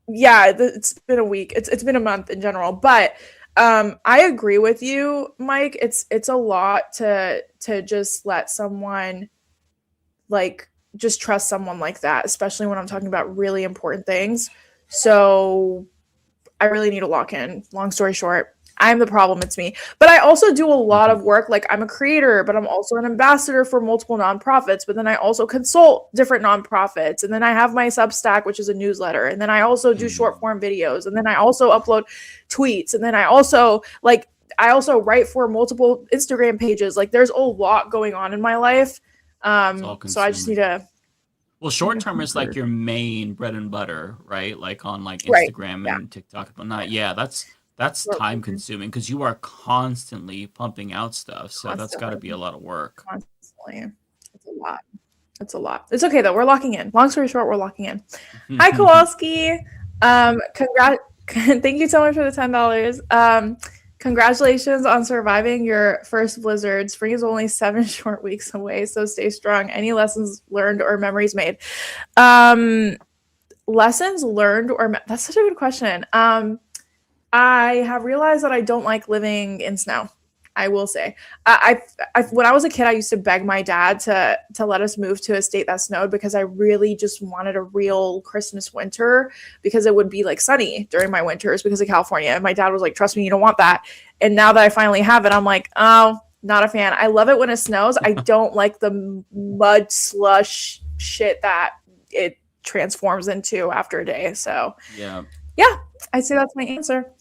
Yeah, it's been a week. It's been a month in general, but I agree with you, Mike. It's a lot to just let someone just trust someone like that, especially when I'm talking about really important things. So I really need to lock in. Long story short, I'm the problem. It's me. But I also do a lot of work. Like I'm a creator, but I'm also an ambassador for multiple nonprofits. But then I also consult different nonprofits. And then I have my Substack, which is a newsletter. And then I also do short form videos. And then I also upload tweets. And then I also write for multiple Instagram pages. Like there's a lot going on in my life. So I just need to. Well, short term is like your main bread and butter, right? Like on like Instagram and TikTok and whatnot. Yeah, that's time consuming because you are constantly pumping out stuff. So that's got to be a lot of work. Constantly. It's a lot. It's okay though. We're locking in. Long story short, we're locking in. Hi, Kowalski. Thank you so much for the $10. Congratulations on surviving your first blizzard. Spring is only 7 short weeks away, so stay strong. Any lessons learned or memories made? Lessons learned or that's such a good question. I have realized that I don't like living in snow. I will say, when I was a kid, I used to beg my dad to let us move to a state that snowed because I really just wanted a real Christmas winter because it would be like sunny during my winters because of California. And my dad was like, "Trust me, you don't want that." And now that I finally have it, I'm like, "Oh, not a fan." I love it when it snows. I don't like the mud slush shit that it transforms into after a day. So Yeah. I'd say that's my answer.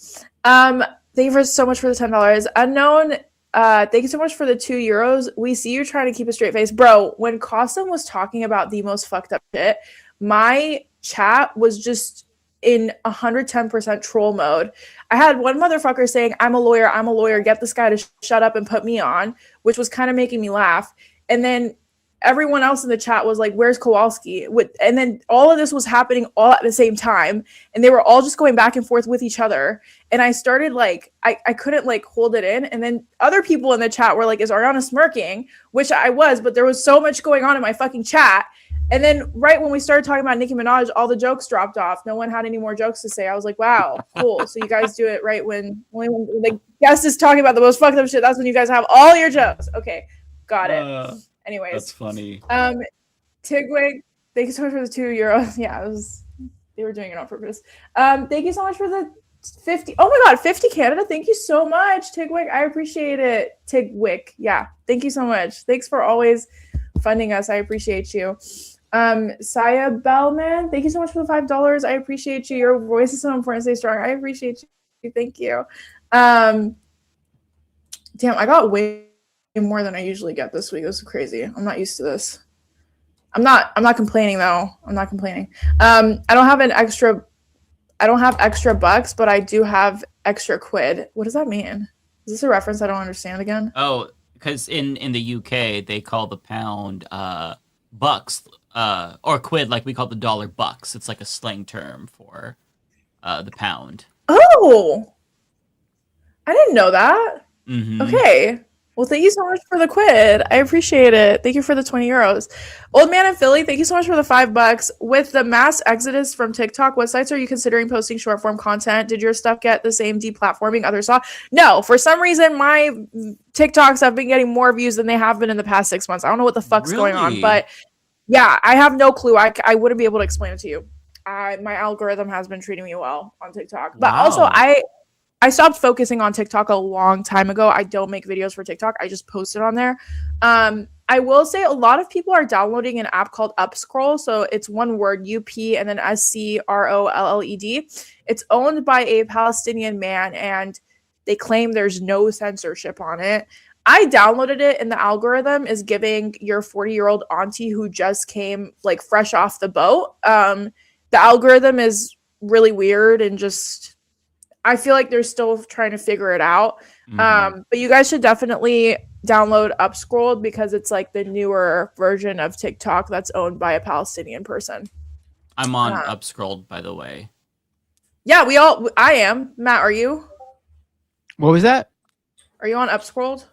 Thank you so much for the $10. Unknown, thank you so much for the €2. We see you trying to keep a straight face. Bro, when Costum was talking about the most fucked up shit, my chat was just in 110% troll mode. I had one motherfucker saying, I'm a lawyer, get this guy to shut up and put me on, which was kind of making me laugh. And then everyone else in the chat was like, where's Kowalski? And then all of this was happening all at the same time. And they were all just going back and forth with each other. And I started like, I couldn't like hold it in. And then other people in the chat were like, is Ariana smirking? Which I was, but there was so much going on in my fucking chat. And then right when we started talking about Nicki Minaj, all the jokes dropped off. No one had any more jokes to say. I was like, wow, cool. So you guys do it right when the guest is talking about the most fucked up shit. That's when you guys have all your jokes. Okay, got it. Anyways, That's funny. Tigwig, thank you so much for the €2. Yeah, they were doing it on purpose. Thank you so much for the 50. Oh my god, 50 Canada. Thank you so much, Tigwig. I appreciate it. Tigwig. Yeah, thank you so much. Thanks for always funding us. I appreciate you. Saya Bellman, thank you so much for the $5. I appreciate you. Your voice is so important. Stay strong. I appreciate you. Thank you. Damn, I got way more than I usually get this week. This is crazy. I'm not used to this. I'm not complaining though. I'm not complaining. I don't have extra bucks, but I do have extra quid. What does that mean? Is this a reference I don't understand again? Oh, because in the UK they call the pound bucks or quid, like we call the dollar bucks. It's like a slang term for the pound. Oh, I didn't know that. Mm-hmm. Okay. Well, thank you so much for the quid. I appreciate it. Thank you for the €20. Old Man in Philly, thank you so much for the $5. With the mass exodus from TikTok, what sites are you considering posting short form content? Did your stuff get the same deplatforming others saw? No, for some reason, my TikToks have been getting more views than they have been in the past 6 months. I don't know what the fuck's going on, but yeah, I have no clue. I wouldn't be able to explain it to you. My algorithm has been treating me well on TikTok, but also I stopped focusing on TikTok a long time ago. I don't make videos for TikTok. I just post it on there. I will say a lot of people are downloading an app called Upscroll. So it's one word, UP, and then SCROLLED. It's owned by a Palestinian man, and they claim there's no censorship on it. I downloaded it, and the algorithm is giving your 40-year-old auntie who just came like fresh off the boat. The algorithm is really weird and just... I feel like they're still trying to figure it out. Mm-hmm. But you guys should definitely download Upscrolled because it's like the newer version of TikTok that's owned by a Palestinian person. I'm on Upscrolled, by the way. Yeah, I am. Matt, are you? What was that? Are you on Upscrolled?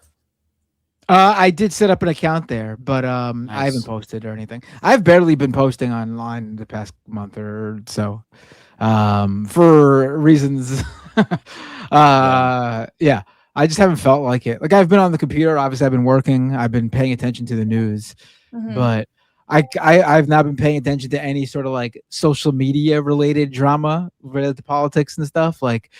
I did set up an account there, but Nice. I haven't posted or anything. I've barely been posting online the past month or so. For reasons. Yeah, I just haven't felt like it. Like, I've been on the computer, obviously I've been working, I've been paying attention to the news, but I've not been paying attention to any sort of like social media related drama related to politics and stuff. Like,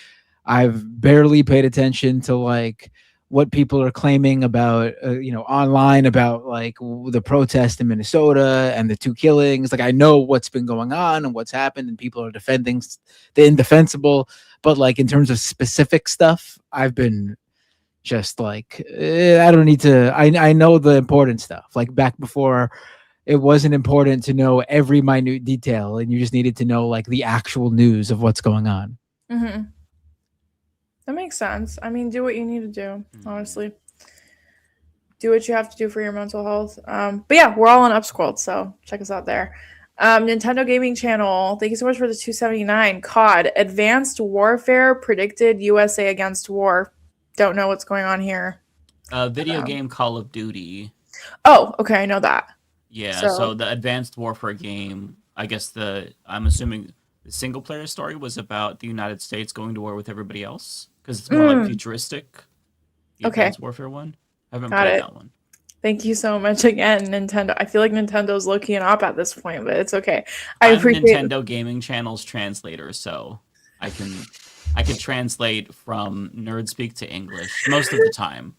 I've barely paid attention to like what people are claiming about, online about like the protest in Minnesota and the 2 killings. Like, I know what's been going on and what's happened, and people are defending the indefensible. But like, in terms of specific stuff, I've been just like, I don't need to. I know the important stuff. Like, back before, it wasn't important to know every minute detail, and you just needed to know like the actual news of what's going on. Mm-hmm. That makes sense. I mean, do what you need to do, honestly. Do what you have to do for your mental health. But yeah, we're all on Upscrolled, so check us out there. Nintendo Gaming Channel, thank you so much for the $2.79. COD, Advanced Warfare predicted USA against war. Don't know what's going on here. Video game Call of Duty. Oh, okay, I know that. Yeah, so the Advanced Warfare game, I guess I'm assuming the single player story was about the United States going to war with everybody else because it's more like futuristic. The Okay. Advanced Warfare one. I haven't Got played it. that one. Thank you so much again, Nintendo. I feel like Nintendo's low-key an op at this point, but it's okay. I'm appreciate Nintendo Gaming Channel's translator, so I can translate from nerd speak to English most of the time.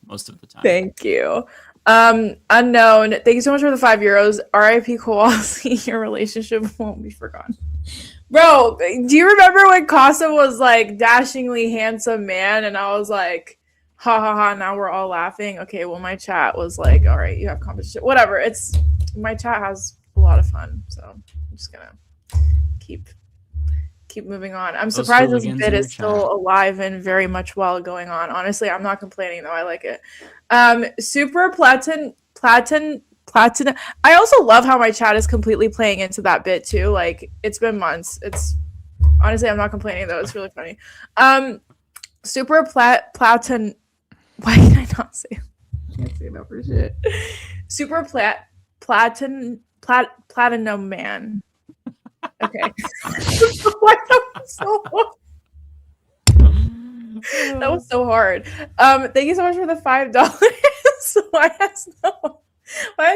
Thank you. Unknown, thank you so much for the €5. RIP Kowalski, your relationship won't be forgotten. Bro, do you remember when Casa was like dashingly handsome man and I was like, ha ha ha, now we're all laughing? Okay, well my chat was like, all right, you have competition. Whatever, my chat has a lot of fun, so I'm just gonna keep moving on. I'm surprised this bit is still alive and very much well going on. Honestly, I'm not complaining though. I like it. Super platin. I also love how my chat is completely playing into that bit too. Like it's been months. It's honestly, I'm not complaining though. It's really funny. Super platin. Why did I not say? I can't say that for shit. Super platinum man. Okay. That was so hard. Thank you so much for the $5. Why has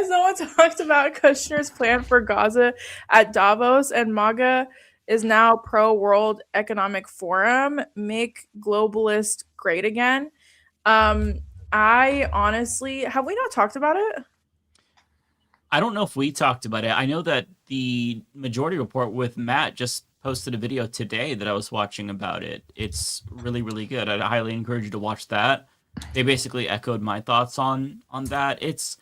no one talked about Kushner's plan for Gaza at Davos and MAGA is now pro World Economic Forum, make globalist great again? I honestly, have we not talked about it? I don't know if we talked about it. I know that the Majority Report with Matt just posted a video today that I was watching about it. It's really, really good. I'd highly encourage you to watch that. They basically echoed my thoughts on that. It's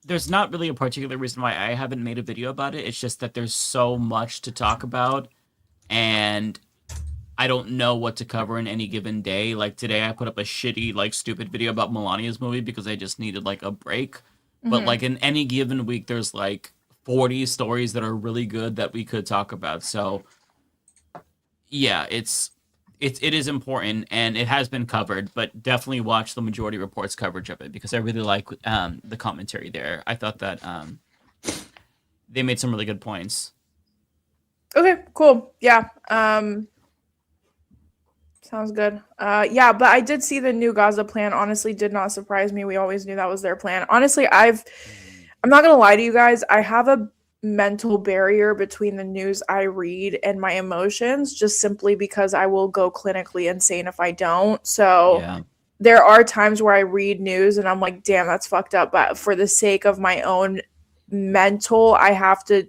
there's not really a particular reason why I haven't made a video about it. It's just that there's so much to talk about, and I don't know what to cover in any given day. Like today, I put up a shitty, like, stupid video about Melania's movie because I just needed like a break. But like in any given week, there's like 40 stories that are really good that we could talk about. So yeah, it is important and it has been covered, but definitely watch the Majority Report's coverage of it because I really like the commentary there. I thought that they made some really good points. Okay, cool. Yeah. Sounds good. Yeah, but I did see the new Gaza plan. Honestly, did not surprise me. We always knew that was their plan. Honestly, I'm not gonna lie to you guys. I have a mental barrier between the news I read and my emotions, just simply because I will go clinically insane if I don't. So there are times where I read news and I'm like, damn, that's fucked up. But for the sake of my own mental, I have to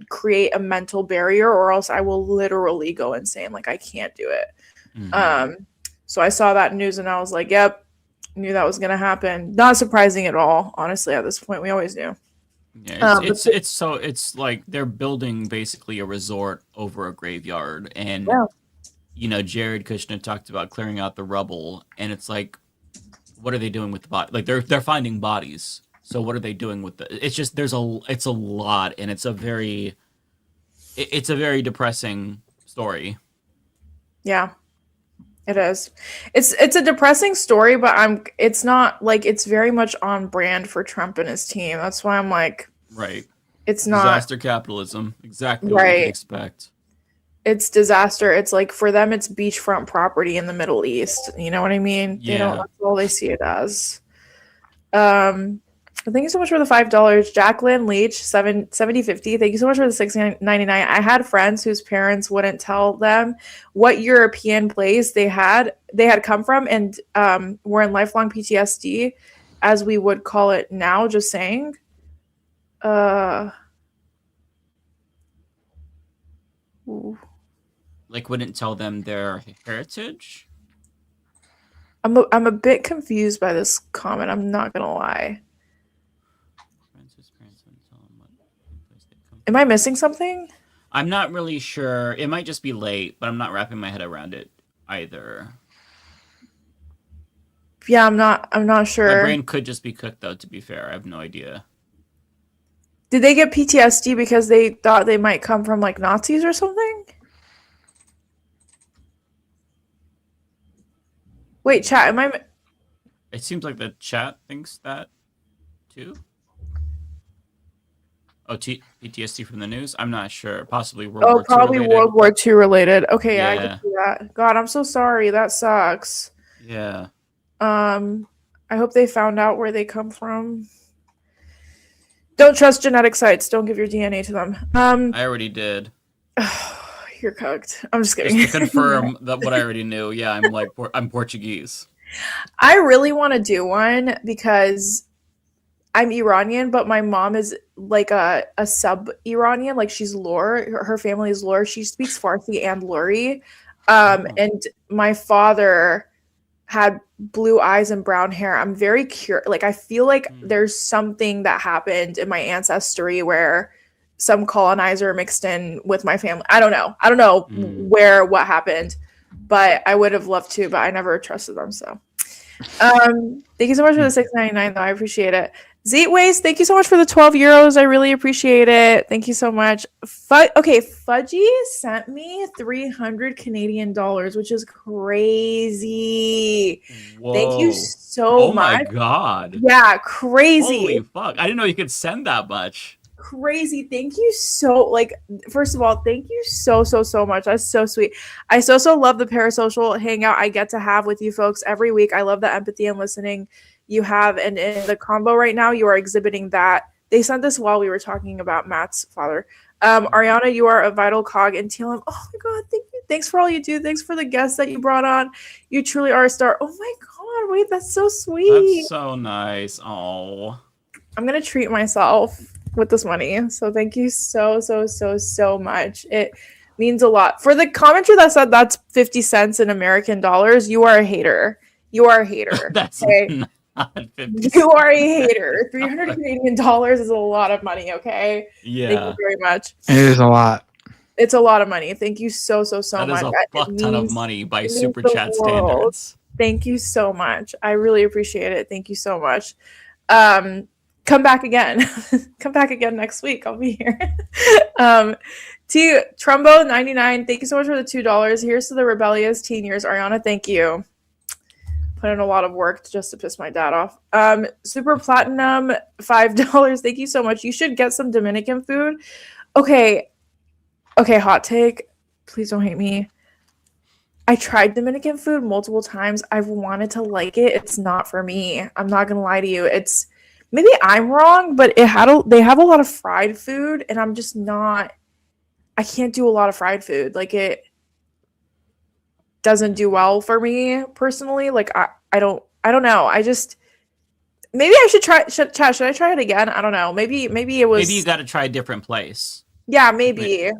create a mental barrier or else I will literally go insane. Like I can't do it. So I saw that news and I was like, yep, knew that was going to happen. Not surprising at all. Honestly, at this point, we always knew. Yeah, it's like they're building basically a resort over a graveyard, and Jared Kushner talked about clearing out the rubble, and it's like, what are they doing with the body? Like they're finding bodies. So what are they doing with the? It's just it's a lot, and it's a very depressing story. Yeah. It is. It's a depressing story, but it's not like it's very much on brand for Trump and his team. That's why I'm like, right. It's not disaster capitalism. Exactly what you could expect. It's disaster. It's like for them, it's beachfront property in the Middle East. You know what I mean? Yeah. That's all they see it as. Thank you so much for the $5. Jacqueline Leach, 7050. Thank you so much for the $6.99. I had friends whose parents wouldn't tell them what European place they had come from and were in lifelong PTSD, as we would call it now. Just saying. Like wouldn't tell them their heritage? I'm a bit confused by this comment. I'm not gonna lie. Am I missing something? I'm not really sure. It might just be late, but I'm not wrapping my head around it either. Yeah, I'm not sure. My brain could just be cooked though, to be fair. I have no idea. Did they get PTSD because they thought they might come from like Nazis or something? Wait, chat, am I... It seems like the chat thinks that too. Oh, PTSD from the news? I'm not sure. Possibly World War II probably related. World War II related. Okay, yeah, I Yeah. can see that. God, I'm so sorry. That sucks. Yeah. I hope they found out where they come from. Don't trust genetic sites. Don't give your DNA to them. I already did. You're cooked. I'm just kidding. Just to confirm that what I already knew. Yeah, I'm Portuguese. I really want to do one because I'm Iranian, but my mom is like a sub-Iranian. Like she's Lur. Her family is Lur. She speaks Farsi and Luri. And my father had blue eyes and brown hair. I'm very curious. Like I feel like there's something that happened in my ancestry where some colonizer mixed in with my family. I don't know what happened, but I would have loved to, but I never trusted them. So thank you so much for the $6.99 though. I appreciate it. Zeetways, thank you so much for the 12 euros. I really appreciate it. Thank you so much. Okay, Fudgy sent me 300 Canadian dollars, which is crazy. Whoa. Thank you so much. Oh my God. Yeah, crazy. Holy fuck. I didn't know you could send that much. Crazy. Thank you first of all, thank you so much. That's so sweet. I so love the parasocial hangout I get to have with you folks every week. I love the empathy and listening you have, and in the combo right now you are exhibiting that. They sent this while we were talking about Matt's father. Ariana, you are a vital cog in TLM. Oh my God, thank you. Thanks for all you do. Thanks for the guests that you brought on. You truly are a star. Oh my God, wait, that's so sweet. That's so nice. Oh, I'm gonna treat myself with this money. So thank you so much. It means a lot. For the commenter that said that's 50 cents in American dollars, you are a hater. You are a hater. That's okay? not 50 You are a hater. 300 Canadian dollars is a lot of money, okay? Yeah. Thank you very much. It is a lot. It's a lot of money. Thank you so much. That is a fuck ton of money by Super the Chat world. standards. Thank you so much. I really appreciate it. Thank you so much. Come back again. Come back again next week. I'll be here. To Trumbo 99, thank you so much for the $2. Here's to the rebellious teen years. Ariana, thank you. Put in a lot of work just to piss my dad off. Super Platinum, $5. Thank you so much. You should get some Dominican food. Okay, hot take. Please don't hate me. I tried Dominican food multiple times. I've wanted to like it. It's not for me. I'm not gonna lie to you. It's maybe I'm wrong, but they have a lot of fried food, and I'm just not. I can't do a lot of fried food. Like it doesn't do well for me personally. Like I don't know. I just maybe I should try. Should I try it again? I don't know. Maybe it was. Maybe you got to try a different place. Yeah, maybe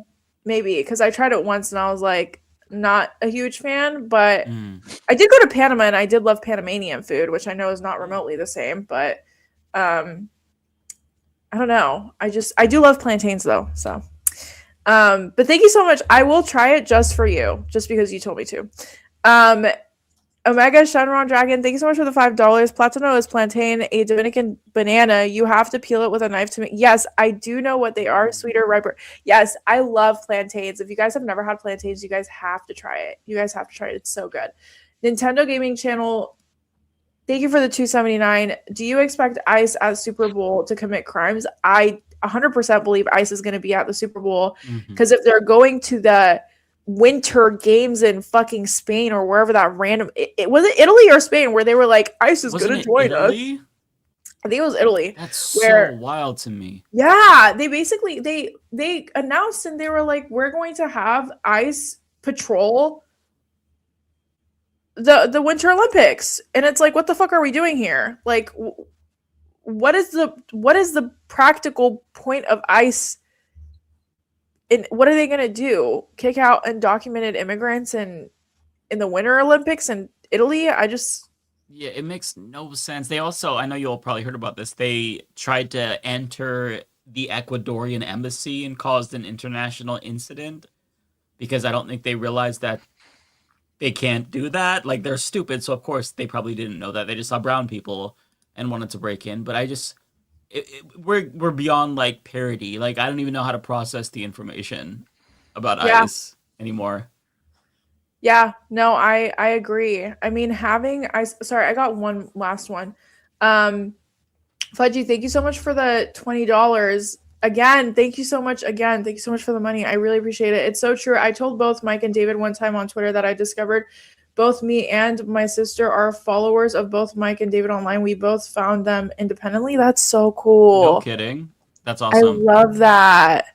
because I tried it once and I was like not a huge fan. But I did go to Panama and I did love Panamanian food, which I know is not remotely the same. But I don't know. I do love plantains though. So. But thank you so much. I will try it just for you, just because you told me to. Omega Shenron Dragon, thank you so much for the $5. Platano is plantain, a Dominican banana. You have to peel it with a knife to make. Yes, I do know what they are. Sweeter, riper. Yes, I love plantains. If you guys have never had plantains, you guys have to try it. It's so good. Nintendo Gaming Channel, thank you for the $2.79. Do you expect ICE at Super Bowl to commit crimes? I 100% believe ICE is going to be at the Super Bowl because if they're going to the winter games in fucking Spain or wherever that random it was, it Italy or Spain where they were like ICE is going to join us. I think it was Italy. That's so wild to me. Yeah, they basically they announced and they were like, we're going to have ICE patrol the Winter Olympics, and it's like, what the fuck are we doing here? Like, what is the practical point of ICE? And what are they going to do? Kick out undocumented immigrants in the Winter Olympics in Italy? Yeah, it makes no sense. They also, I know you all probably heard about this, they tried to enter the Ecuadorian embassy and caused an international incident because I don't think they realized that they can't do that. Like, they're stupid, so of course they probably didn't know that. They just saw brown people and wanted to break in. But we're beyond like parody. Like, I don't even know how to process the information about ICE anymore. Yeah, no, I agree. I mean, I got one last one. Fudgy, thank you so much for the $20. again, thank you so much. Again, thank you so much for the money. I really appreciate it. It's so true. I told both Mike and David one time on Twitter that I discovered both me and my sister are followers of both Mike and David online. We both found them independently. That's so cool. No kidding. That's I awesome. love that.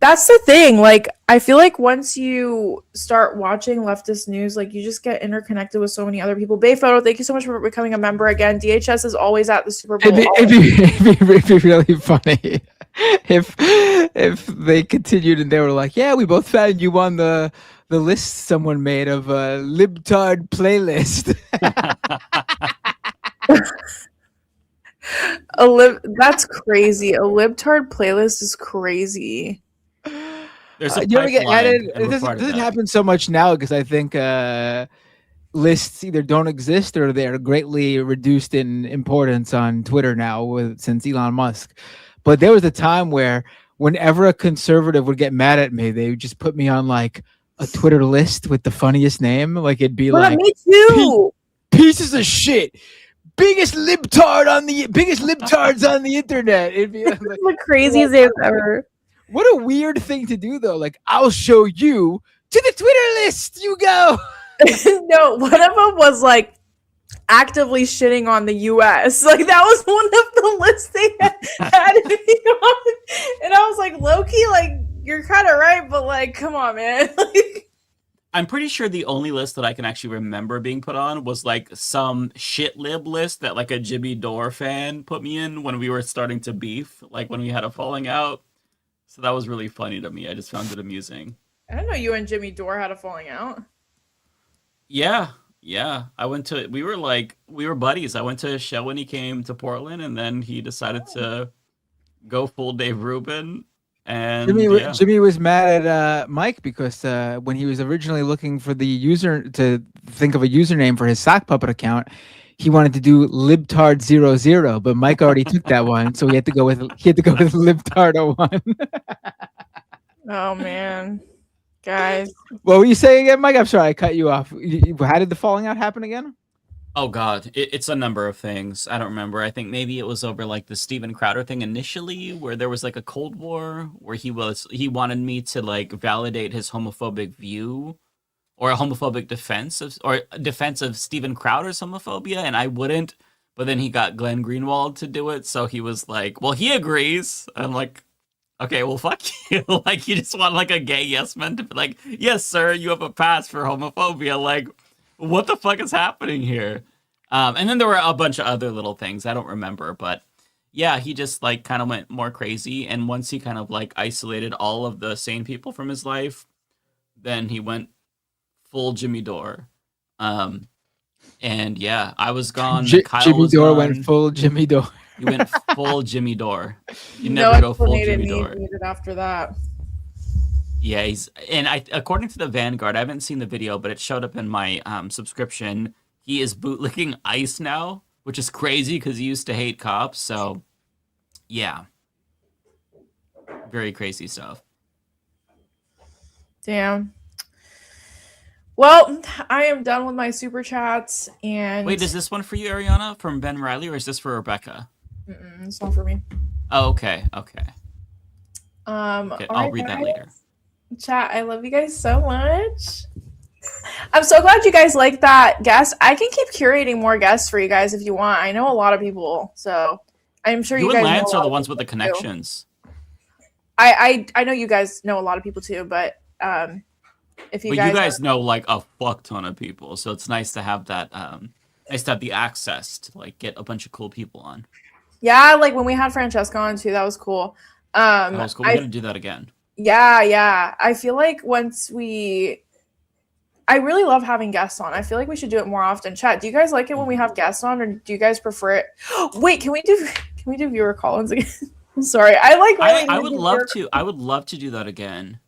That's the thing. Like, I feel like once you start watching leftist news, like, you just get interconnected with so many other people. Bay Photo, thank you so much for becoming a member again. DHS is always at the Super Bowl. It'd be really funny if they continued and they were like, yeah, we both found you on the list someone made of a libtard playlist. That's crazy. A libtard playlist is crazy. There's a you ever get pipeline added? and It we're doesn't, part of doesn't that. happen so much now because I think lists either don't exist or they're greatly reduced in importance on Twitter now since Elon Musk. But there was a time where whenever a conservative would get mad at me, they would just put me on like a Twitter list with the funniest name. Like it'd be like, me too. pieces of shit. Biggest libtards on the internet. It'd be like, The craziest names ever. what a weird thing to do though. Like, I'll show you to the Twitter list. You go. No, one of them was like actively shitting on the US. Like, that was one of the lists they had me on. And I was like, low-key, like, you're kind of right, but like, come on, man. Like, I'm pretty sure the only list that I can actually remember being put on was like some shit lib list that like a Jimmy Dore fan put me in when we were starting to beef, like when we had a falling out. So that was really funny to me. I just found it amusing. I didn't know you and Jimmy Dore had a falling out. Yeah. We were buddies. I went to a show when he came to Portland, and then he decided to go full Dave Rubin. And Jimmy was mad at Mike because when he was originally looking for to think of a username for his sock puppet account, he wanted to do libtard00, but Mike already took that one, so he had to go with libtard01. Oh, man. Guys. What were you saying again, Mike? I'm sorry, I cut you off. How did the falling out happen again? Oh God, it's a number of things. I don't remember. I think maybe it was over like the Steven Crowder thing initially, where there was like a Cold War where he wanted me to like validate his homophobic view or a homophobic defense of Steven Crowder's homophobia, and I wouldn't. But then he got Glenn Greenwald to do it, so he was like, "Well, he agrees." I'm like, "Okay, well, fuck you." Like, you just want like a gay yes man to be like, "Yes, sir, you have a pass for homophobia." Like, what the fuck is happening here? And then there were a bunch of other little things I don't remember, but yeah, he just like kind of went more crazy. And once he kind of like isolated all of the sane people from his life, then he went full Jimmy Dore. And yeah, I was gone. Kyle Jimmy was Dore gone. went full Jimmy Dore. He went full Jimmy Dore. You No never go full explanation Jimmy Dore. needed after that. Yeah, according to the Vanguard, I haven't seen the video, but it showed up in my subscription. He is bootlicking ICE now, which is crazy because he used to hate cops. So, yeah, very crazy stuff. Damn. Well, I am done with my super chats. And Wait, is this one for you, Ariana, from Ben Riley, or is this for Rebecca? It's not for me. Oh, okay. Okay, All I'll right, read that guys. later. Chat, I love you guys so much. I'm so glad you guys like that guest. I can keep curating more guests for you guys if you want. I know a lot of people, so I'm sure you You guys and know Lance a lot are the of ones with the people too. connections. I know you guys know a lot of people too, but if you But guys, you guys know like a fuck ton of people, so it's nice to have that. Nice to have the access to like get a bunch of cool people on. yeah, like when we had Francesca on too, that was cool. That was cool. We gotta do that again. Yeah. I feel like I really love having guests on. I feel like we should do it more often. Chat, do you guys like it when we have guests on, or do you guys prefer it? Wait, can we do viewer call-ins again? I'm sorry. I would love to. I would love to do that again.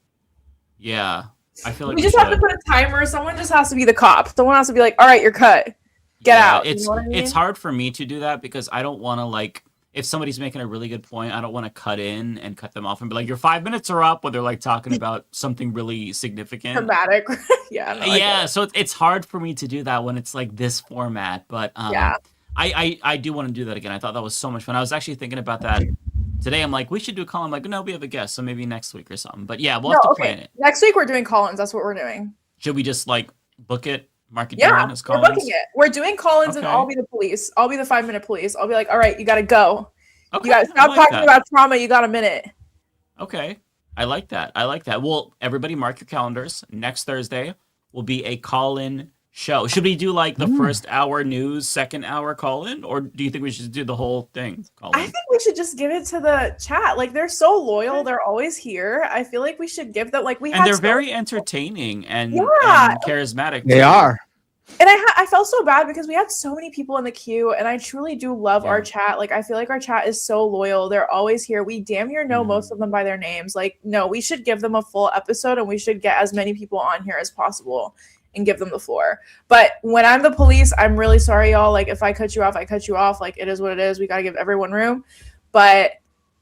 Yeah, I feel like we just have to put a timer. Someone just has to be the cop. Someone has to be like, all right, you're cut. Get out. It's You know what I mean? it's hard for me to do that because I don't want to like if somebody's making a really good point, I don't want to cut in and cut them off and be like, your 5 minutes are up when they're like talking about something really significant. Dramatic. Yeah. No, Yeah. So it's hard for me to do that when it's like this format. But yeah. I do want to do that again. I thought that was so much fun. I was actually thinking about that Today I'm like, we should do a call. I'm like, no, we have a guest, so maybe next week or something. But yeah, we'll have to plan it. Next week we're doing call-ins. That's what we're doing. Should we just like book it, mark it Yeah, down as we're call-ins? booking it. We're doing call-ins, and I'll be the police. I'll be the 5-minute police. I'll be like, all right, you got to go. Okay, you got to stop talking about trauma. You got a minute. Okay. I like that. Well, everybody mark your calendars. Next Thursday will be a call-in show. Should we do like the first hour news, second hour call-in, or do you think we should do the whole thing call-in? I think we should just give it to the chat. Like, they're so loyal. They're always here. I feel like we should give them, like, they're very entertaining and charismatic. They are. And I felt so bad because we had so many people in the queue, and I truly do love our chat. Like, I feel like our chat is so loyal. They're always here. We damn near know most of them by their names. Like, no, we should give them a full episode, and we should get as many people on here as possible and give them the floor. But when I'm the police, I'm really sorry, y'all. Like, if I cut you off, I cut you off. Like, it is what it is. We got to give everyone room. But,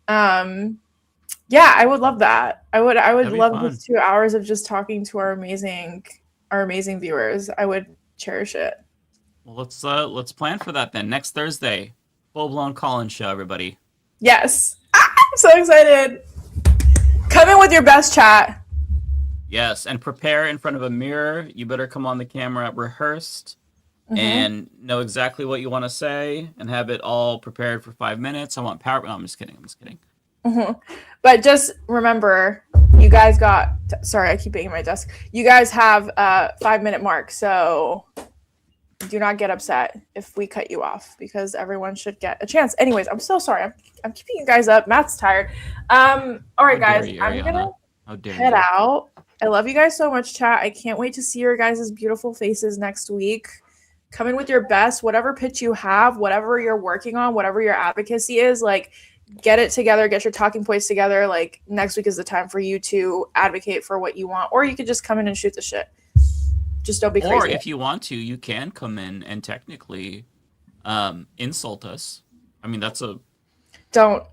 yeah, I would love that. I would love just 2 hours of just talking to our amazing viewers. I would cherish it. Well, let's plan for that then. Next Thursday, full-blown call-in show, everybody. Yes. I'm so excited. Come in with your best chat. Yes, and prepare in front of a mirror. You better come on the camera rehearsed and know exactly what you want to say and have it all prepared for 5 minutes. I want power. No, I'm just kidding. But just remember, you guys got. Sorry, I keep banging my desk. You guys have a 5-minute mark, so do not get upset if we cut you off, because everyone should get a chance. Anyways, I'm so sorry. I'm keeping you guys up. Matt's tired. All right, guys. I'm gonna head out. I love you guys so much, chat. I can't wait to see your guys' beautiful faces next week. Come in with your best, whatever pitch you have, whatever you're working on, whatever your advocacy is, like, get it together, get your talking points together. Like, next week is the time for you to advocate for what you want, or you could just come in and shoot the shit. Just don't be crazy. Or if you want to, you can come in and technically insult us. I mean, Don't.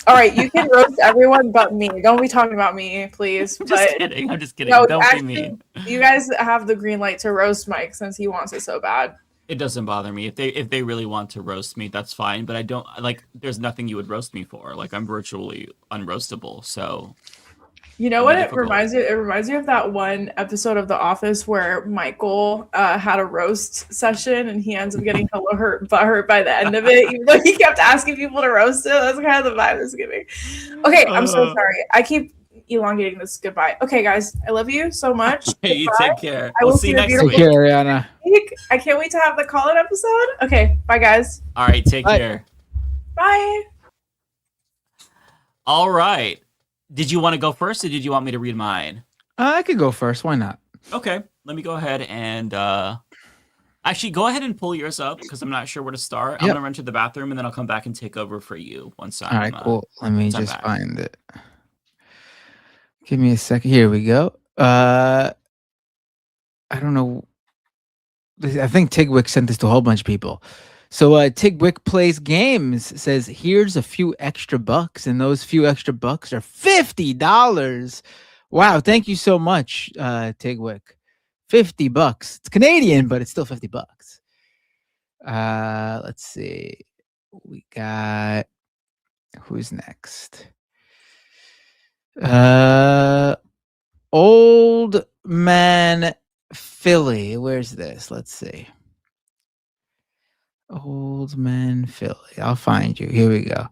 All right, you can roast everyone but me. Don't be talking about me, please. I'm just kidding. No, don't actually, be mean. You guys have the green light to roast Mike since he wants it so bad. It doesn't bother me. If they really want to roast me, that's fine. But I don't like. There's nothing you would roast me for. Like, I'm virtually unroastable. So. You know what it reminds you? It reminds me of that one episode of The Office where Michael had a roast session and he ends up getting hella hurt by the end of it, even though he kept asking people to roast it. That's kind of the vibe it's giving. Okay, I'm so sorry. I keep elongating this goodbye. Okay, guys, I love you so much. Hey, you take care. I will We'll see you next beautiful week. Take care, Ariana. I can't wait to have the call-in episode. Okay, bye, guys. All right, take care. Bye. All right. Did you want to go first, or did you want me to read mine? I could go first. Why not? Okay, let me go ahead and actually go ahead and pull yours up because I'm not sure where to start. I'm gonna run to the bathroom and then I'll come back and take over for you once I'm. All right, cool. Let me just back. find it. Give me a second. Here we go. I don't know. I think Tigwick sent this to a whole bunch of people. So Tigwick Plays Games says, here's a few extra bucks, and those few extra bucks are $50. Wow, thank you so much, Tigwick. $50. It's Canadian, but it's still $50. Let's see. We got who's next? Old Man Philly. Where's this? Let's see. Old Man Philly. I'll find you. Here we go.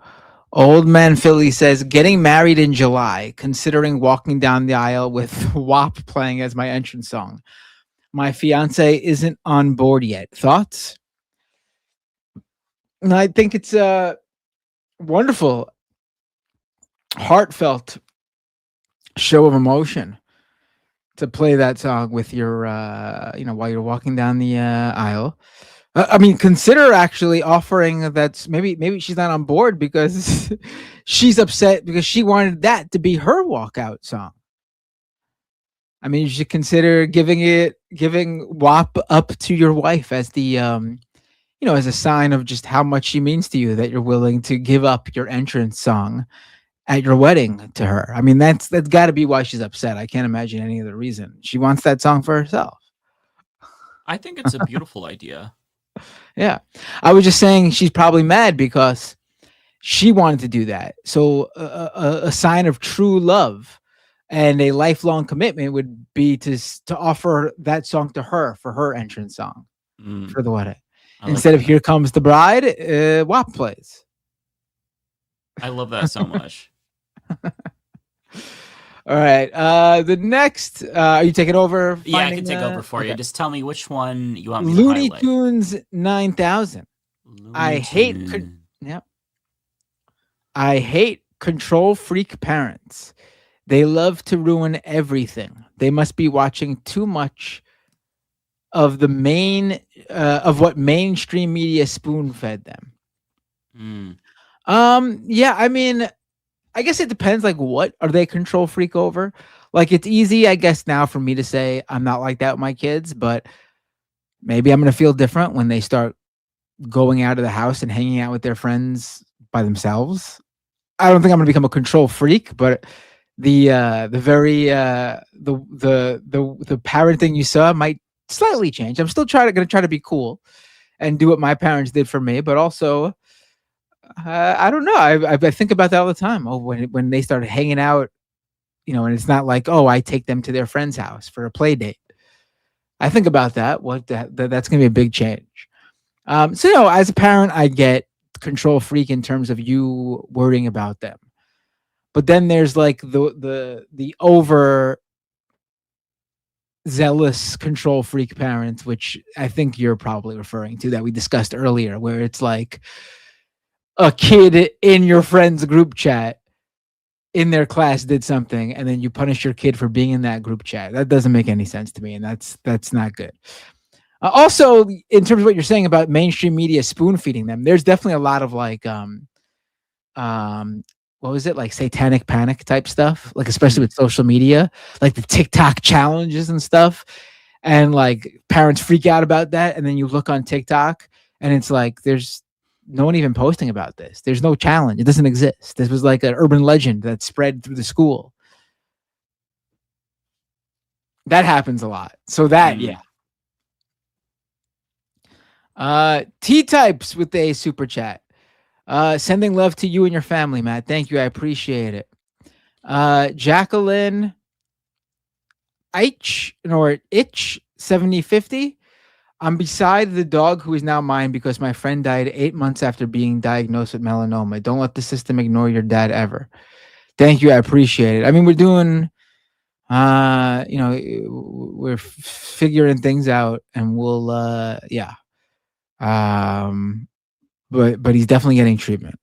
Old Man Philly says, getting married in July, considering walking down the aisle with WAP playing as my entrance song. My fiance isn't on board yet. Thoughts? And I think it's a wonderful, heartfelt show of emotion to play that song with your, while you're walking down the aisle. I mean, consider actually offering that maybe she's not on board because she's upset because she wanted that to be her walkout song. I mean, you should consider giving WAP up to your wife as the, as a sign of just how much she means to you, that you're willing to give up your entrance song at your wedding to her. I mean, that's got to be why she's upset. I can't imagine any other reason. She wants that song for herself. I think it's a beautiful idea. Yeah. I was just saying she's probably mad because she wanted to do that. So a sign of true love and a lifelong commitment would be to offer that song to her for her entrance song for the wedding. Instead of Here Comes the Bride, WAP plays. I love that so much. All right. The next, are you taking over? Yeah, I can take over for you. Just tell me which one you want me Looney to highlight. Tunes 9000. I hate. Yep. I hate control freak parents. They love to ruin everything. They must be watching too much of the of what mainstream media spoon fed them. Yeah, I mean, I guess it depends. Like, what are they control freak over? Like, it's easy, I guess, now for me to say I'm not like that with my kids, but maybe I'm gonna feel different when they start going out of the house and hanging out with their friends by themselves. I don't think I'm gonna become a control freak, but the parenting you saw might slightly change. I'm still gonna try to be cool and do what my parents did for me, but also I don't know. I think about that all the time. Oh, when they started hanging out, and it's not like, oh, I take them to their friend's house for a play date. I think about that. That's going to be a big change. So as a parent, I get control freak in terms of you worrying about them, but then there's like the over zealous control freak parents, which I think you're probably referring to, that we discussed earlier, where it's like a kid in your friend's group chat in their class did something, and then you punish your kid for being in that group chat. That doesn't make any sense to me, and that's not good. Also, in terms of what you're saying about mainstream media spoon feeding them, there's definitely a lot of like, what was it, like satanic panic type stuff, like especially with social media, like the TikTok challenges and stuff, and like parents freak out about that, and then you look on TikTok and it's like there's no one even posting about this. There's no challenge. It doesn't exist. This was like an urban legend that spread through the school. That happens a lot. So that, yeah. T-Types with a super chat. Sending love to you and your family, Matt. Thank you. I appreciate it. Jacqueline Itch 7050. I'm beside the dog who is now mine because my friend died 8 months after being diagnosed with melanoma. Don't let the system ignore your dad ever. Thank you. I appreciate it. I mean, we're doing, we're figuring things out, and we'll, yeah. But he's definitely getting treatment.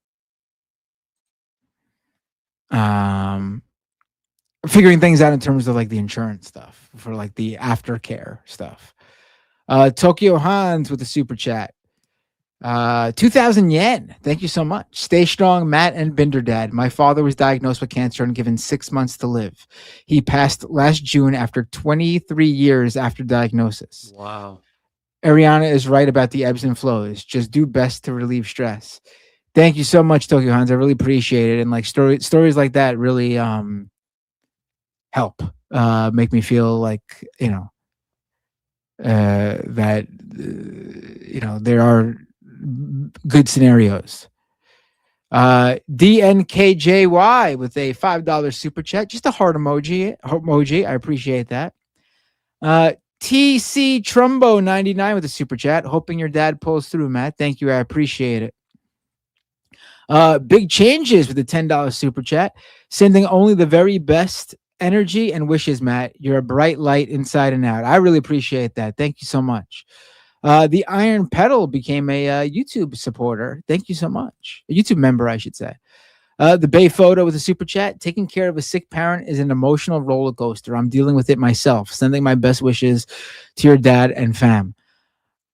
Figuring things out in terms of like the insurance stuff for like the aftercare stuff. Tokyo Hans with the super chat. 2,000 yen. Thank you so much. Stay strong, Matt and Binder Dad. My father was diagnosed with cancer and given 6 months to live. He passed last June after 23 years after diagnosis. Wow. Ariana is right about the ebbs and flows. Just do best to relieve stress. Thank you so much, Tokyo Hans. I really appreciate it. And like stories like that really help make me feel like, that there are good scenarios. DNKJY with a $5 super chat, just a heart emoji. I appreciate that. TC Trumbo 99 with a super chat, hoping your dad pulls through, Matt. Thank you, I appreciate it. Big changes with the $10 super chat, sending only the very best energy and wishes, Matt. You're a bright light inside and out. I really appreciate that. Thank you so much. The Iron Pedal became a YouTube supporter. Thank you so much. A YouTube member, I should say. The Bay Photo with a super chat. Taking care of a sick parent is an emotional roller coaster. I'm dealing with it myself. Sending my best wishes to your dad and fam.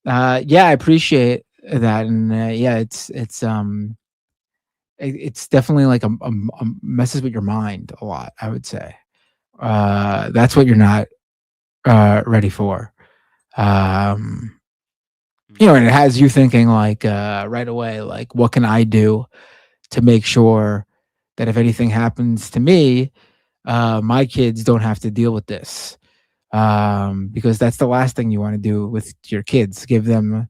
Yeah, I appreciate that. And yeah, it's definitely like a messes with your mind a lot, I would say. That's what you're not ready for. And it has you thinking like right away, like, what can I do to make sure that if anything happens to me, my kids don't have to deal with this? Because that's the last thing you want to do with your kids. Give them,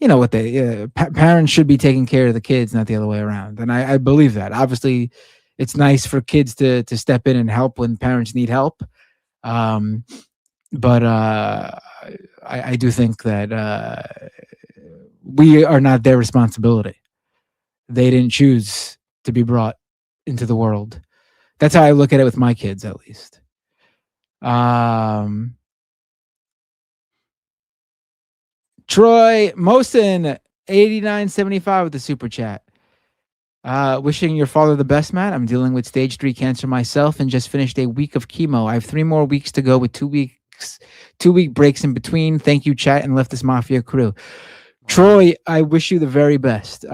you know what parents should be taking care of the kids, not the other way around. And I believe that. Obviously, it's nice for kids to step in and help when parents need help. But I do think that we are not their responsibility. They didn't choose to be brought into the world. That's how I look at it with my kids, at least. Troy Mosin, 89.75 with the super chat. Wishing your father the best, Matt. I'm dealing with stage 3 cancer myself and just finished a week of chemo. I have 3 more weeks to go with 2 week breaks in between. Thank you, chat and Leftist Mafia crew. Wow. Troy, I wish you the very best.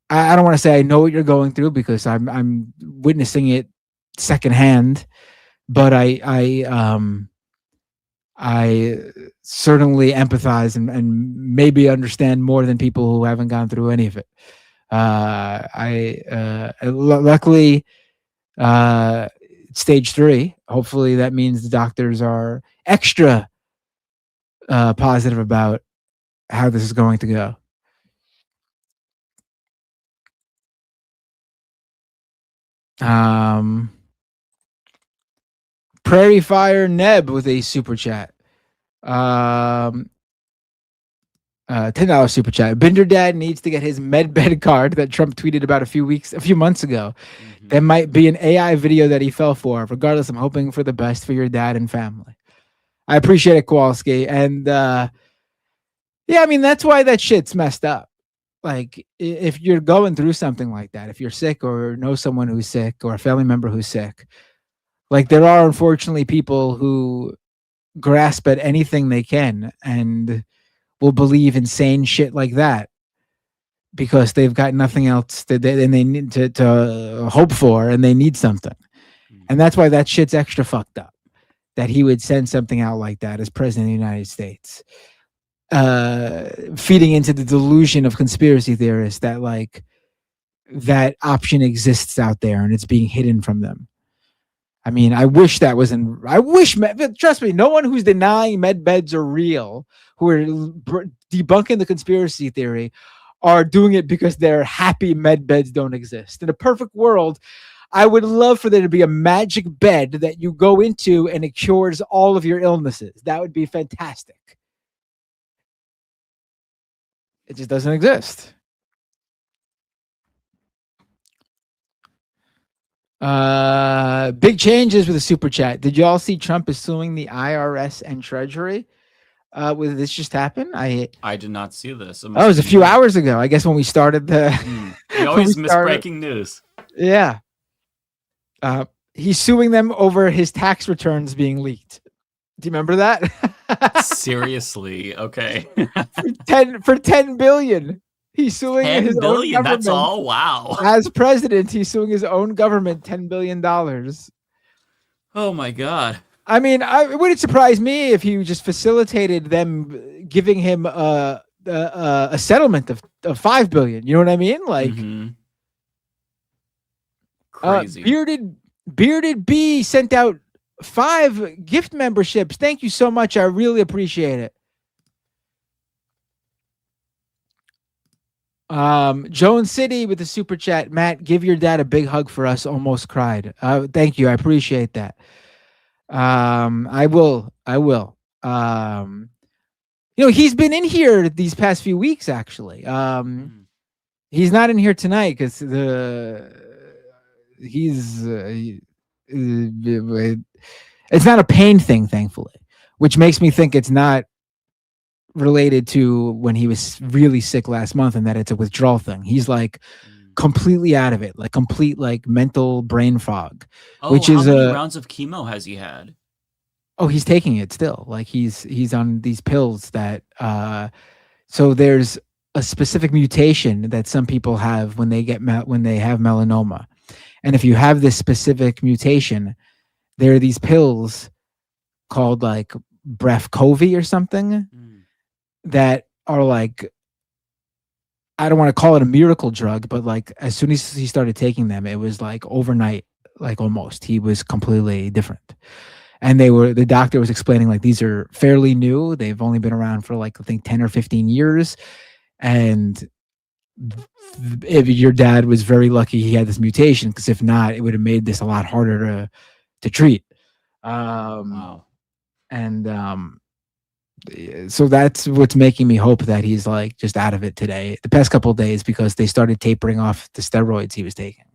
I don't want to say I know what you're going through because I'm witnessing it secondhand, but I certainly empathize and maybe understand more than people who haven't gone through any of it. Luckily, stage 3. Hopefully that means the doctors are extra positive about how this is going to go. Prairie Fire Neb with a super chat. $10 super chat. Binder Dad needs to get his MedBed card that Trump tweeted about a few months ago. Mm-hmm. There might be an AI video that he fell for. Regardless, I'm hoping for the best for your dad and family. I appreciate it, Kowalski. And yeah, I mean, that's why that shit's messed up. Like, if you're going through something like that, if you're sick or know someone who's sick or a family member who's sick, like, there are unfortunately people who grasp at anything they can and will believe insane shit like that because they've got nothing else and they need to hope for, and they need something. And that's why that shit's extra fucked up, that he would send something out like that as president of the United States, feeding into the delusion of conspiracy theorists that, like, that option exists out there and it's being hidden from them. I mean, I wish that was trust me, no one who's denying med beds are real, who are debunking the conspiracy theory, are doing it because they're happy med beds don't exist. In a perfect world, I would love for there to be a magic bed that you go into and it cures all of your illnesses. That would be fantastic. It just doesn't exist. Big changes with the super chat. Did you all see Trump is suing the IRS and Treasury? Will this just happen? I did not see this. It was a few hours ago. I guess when we started the. We always miss breaking news. Yeah. He's suing them over his tax returns being leaked. Do you remember that? Seriously? Okay. for 10 billion. He's suing his own government. That's all? Wow. As president, he's suing his own government $10 billion. Oh, my God. I mean, it wouldn't surprise me if he just facilitated them giving him a settlement of $5 billion. You know what I mean? Like, crazy. Bearded B sent out 5 gift memberships. Thank you so much. I really appreciate it. Joan City with the super chat. Matt, give your dad a big hug for us. Almost cried. Thank you. I appreciate that. I will. He's been in here these past few weeks, actually. He's not in here tonight because it's not a pain thing, thankfully, which makes me think it's not related to when he was really sick last month and that it's a withdrawal thing. He's like completely out of it, like complete like mental brain fog. How many rounds of chemo has he had? Oh, he's taking it still. Like he's on these pills that so there's a specific mutation that some people have when they have melanoma. And if you have this specific mutation, there are these pills called like Brefcovy or something that are like, I don't want to call it a miracle drug, but like as soon as he started taking them, it was like overnight, like almost, he was completely different. and the doctor was explaining like these are fairly new. They've only been around for like I think 10 or 15 years, and if your dad was very lucky he had this mutation, because if not, it would have made this a lot harder to treat. Wow. And so that's what's making me hope that he's like just out of it today, the past couple of days, because they started tapering off the steroids he was taking.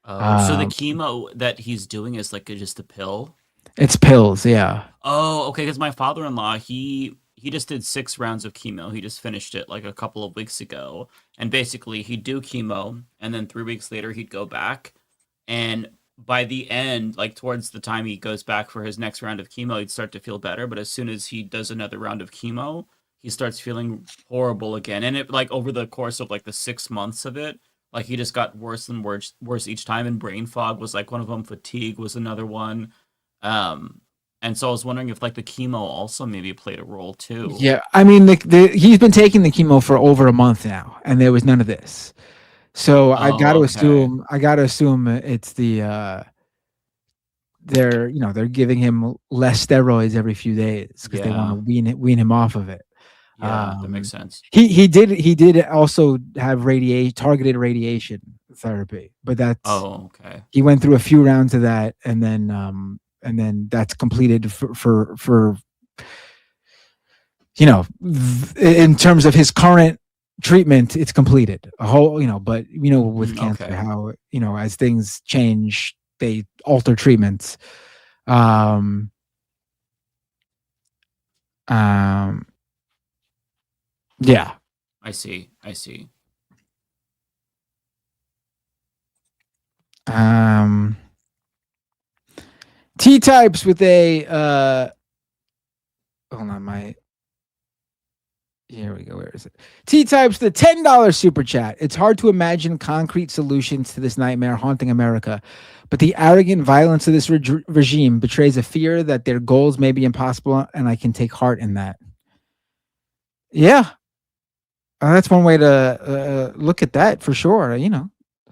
So the chemo that he's doing is like just a pill? It's pills, yeah. Oh, okay. Because my father-in-law, he just did 6 rounds of chemo. He just finished it like a couple of weeks ago. And basically, he'd do chemo, and then 3 weeks later, he'd go back. And by the end, like towards the time he goes back for his next round of chemo, he'd start to feel better. But as soon as he does another round of chemo, he starts feeling horrible again. And it like over the course of like the 6 months of it, like he just got worse and worse each time. And brain fog was like one of them. Fatigue was another one. And so I was wondering if like the chemo also maybe played a role too. Yeah, I mean, he's been taking the chemo for over a month now, and there was none of this. So I got to assume it's the they're giving him less steroids every few days because they want to wean him off of it. Yeah, that makes sense. He did also have targeted radiation therapy, but that's he went through a few rounds of that, and then that's completed for in terms of his current treatment, it's completed a whole, but with cancer, how, as things change, they alter treatments. Yeah. I see. T-types with a hold on, here we go. Where is it? T-types, the $10 super chat. It's hard to imagine concrete solutions to this nightmare haunting America, but the arrogant violence of this regime betrays a fear that their goals may be impossible, and I can take heart in that. Yeah. That's one way to look at that for sure,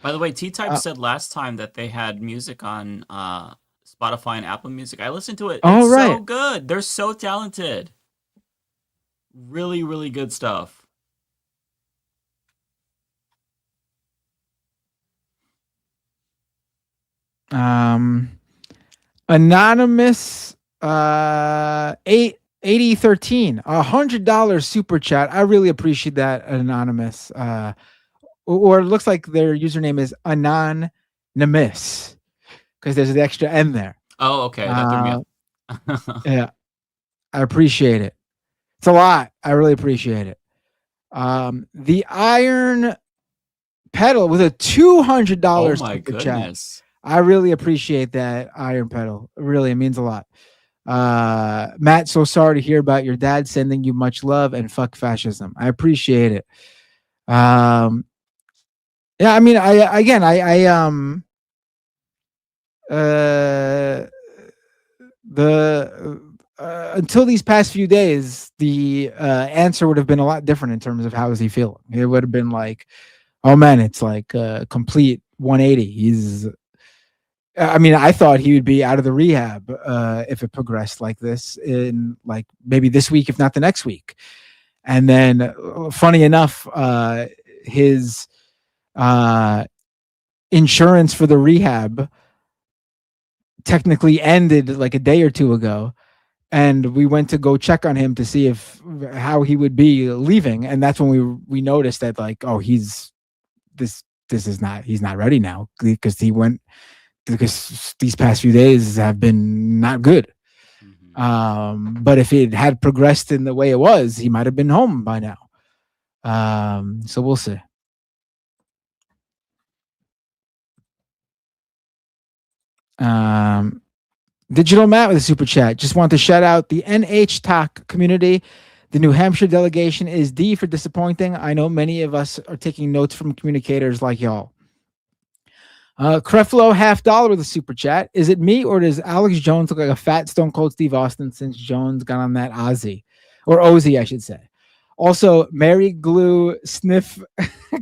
By the way, T-Type said last time that they had music on Spotify and Apple Music. I listened to it. It's so good. They're so talented. Really, really good stuff. Anonymous 8013, $100 super chat. I really appreciate that, Anonymous. Or it looks like their username is Anonymous, because there's an extra N there. Oh, okay. That threw me up. Yeah, I appreciate it. It's a lot. I really appreciate it. The Iron Pedal with a $200 super chat. I really appreciate that, Iron Pedal. Really, it means a lot. Matt, so sorry to hear about your dad. Sending you much love, and fuck fascism. I appreciate it. Yeah, I mean, until these past few days, the answer would have been a lot different in terms of how is he feeling. It would have been like, oh man, it's like a complete 180. I thought he would be out of the rehab if it progressed like this in like maybe this week, if not the next week. And then, funny enough, his insurance for the rehab technically ended like a day or two ago, and we went to go check on him to see how he would be leaving, and that's when we noticed that like, oh, he's not ready now, because these past few days have been not good. But if it had progressed in the way it was, he might have been home by now. So we'll see. Digital Matt with a super chat. Just want to shout out the NH Talk community. The New Hampshire delegation is D for disappointing. I know many of us are taking notes from communicators like y'all. Creflo $50 with a super chat. Is it me, or does Alex Jones look like a fat Stone Cold Steve Austin since Jones got on that Ozzy? Or Ozzy, I should say. Also, Mary Glue Sniff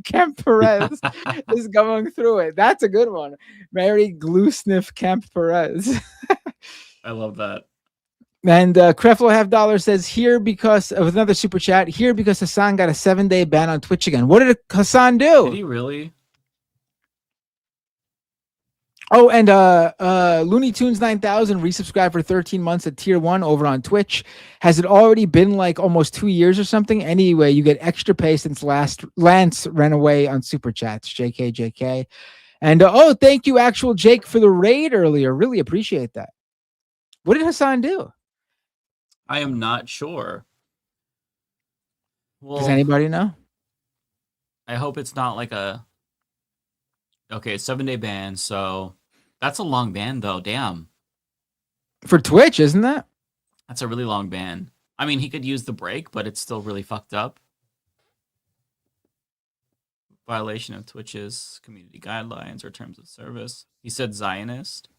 Camp Perez is going through it. That's a good one. Mary Glue Sniff Camp Perez. I love that. And Creflo $50 says here because of another super chat. Here because Hassan got a 7-day ban on Twitch again. What did Hassan do? Did he really? Oh, and Looney Tunes 9000 resubscribed for 13 months at tier 1 over on Twitch. Has it already been like almost 2 years or something? Anyway, you get extra pay since Lance ran away on super chats. JK. And thank you, actual Jake, for the raid earlier. Really appreciate that. What did Hassan do? I am not sure. Well, does anybody know? I hope it's not like a 7-day ban. So that's a long ban, though. Damn. For Twitch, isn't that? That's a really long ban. I mean, he could use the break, but it's still really fucked up. Violation of Twitch's community guidelines or terms of service. He said Zionist.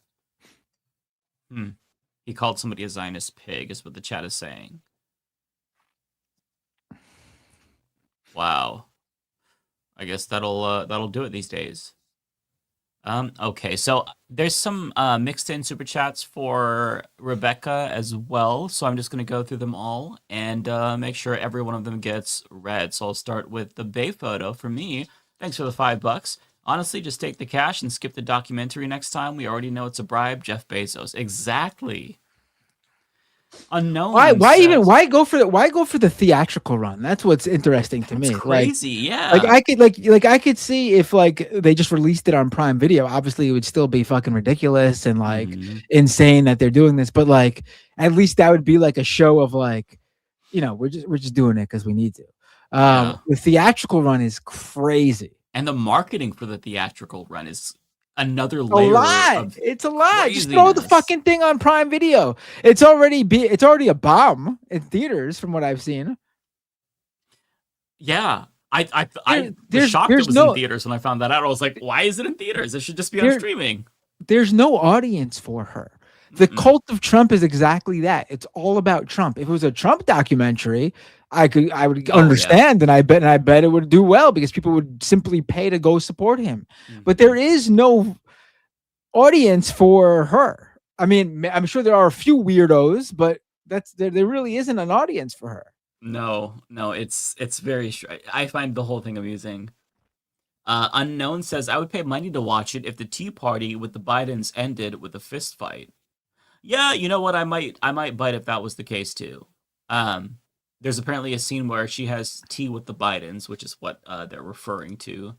He called somebody a Zionist pig, is what the chat is saying. Wow. I guess that'll do it these days. Okay, so there's some mixed in super chats for Rebecca as well. So I'm just gonna go through them all and make sure every one of them gets read. So I'll start with the Bay photo for me. Thanks for the $5. Honestly, just take the cash and skip the documentary next time. We already know it's a bribe. Jeff Bezos. Exactly. Unknown. Why go for the theatrical run? That's what's interesting to me. Crazy, yeah. I could see if like they just released it on Prime Video. Obviously, it would still be fucking ridiculous and like insane that they're doing this. But like, at least that would be like a show of like, we're just doing it because we need to. The theatrical run is crazy. And the marketing for the theatrical run is another layer. It's a lot. Just throw the fucking thing on Prime Video. It's already a bomb in theaters from what I've seen. Yeah. I was shocked it was in theaters when I found that out. I was like, why is it in theaters? It should just be on streaming. There's no audience for her. The cult of Trump is exactly that. It's all about Trump. If it was a Trump documentary, I would understand, and I bet it would do well because people would simply pay to go support him. But there is no audience for her. I mean, I'm sure there are a few weirdos, but there really isn't an audience for her. No, it's very. I find the whole thing amusing. Unknown says, I would pay money to watch it if the Tea Party with the Bidens ended with a fist fight. Yeah, you know what? I might bite if that was the case too. There's apparently a scene where she has tea with the Bidens, which is what they're referring to.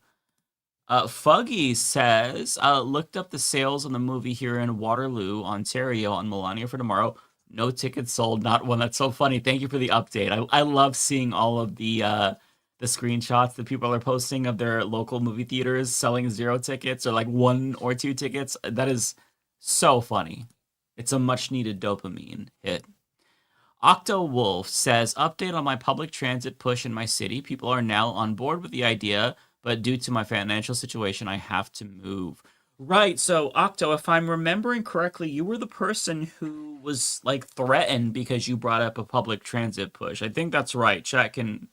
Fuggy says, looked up the sales on the movie here in Waterloo, Ontario on Melania for tomorrow. No tickets sold, not one. That's so funny. Thank you for the update. I love seeing all of the screenshots that people are posting of their local movie theaters selling 0 tickets or like 1 or 2 tickets. That is so funny. It's a much needed dopamine hit. Octo Wolf says, update on my public transit push in my city. People are now on board with the idea, but due to my financial situation, I have to move. Right, so Octo, if I'm remembering correctly, you were the person who was like threatened because you brought up a public transit push. I think that's right. Chat can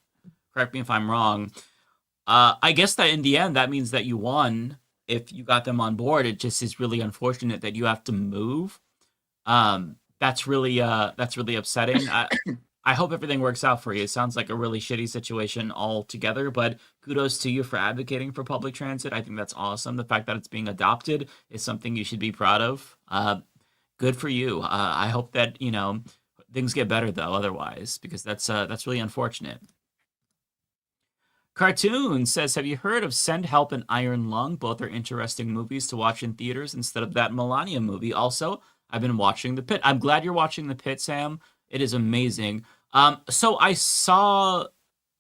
correct me if I'm wrong. I guess that in the end, that means that you won if you got them on board. It just is really unfortunate that you have to move. That's really upsetting. I hope everything works out for you. It sounds like a really shitty situation altogether, but kudos to you for advocating for public transit. I think that's awesome. The fact that it's being adopted is something you should be proud of. Good for you. I hope that, things get better though otherwise, because that's really unfortunate. Cartoon says, have you heard of Send Help and Iron Lung? Both are interesting movies to watch in theaters instead of that Melania movie. Also, I've been watching The Pit. I'm glad you're watching The Pit, Sam. It is amazing. So I saw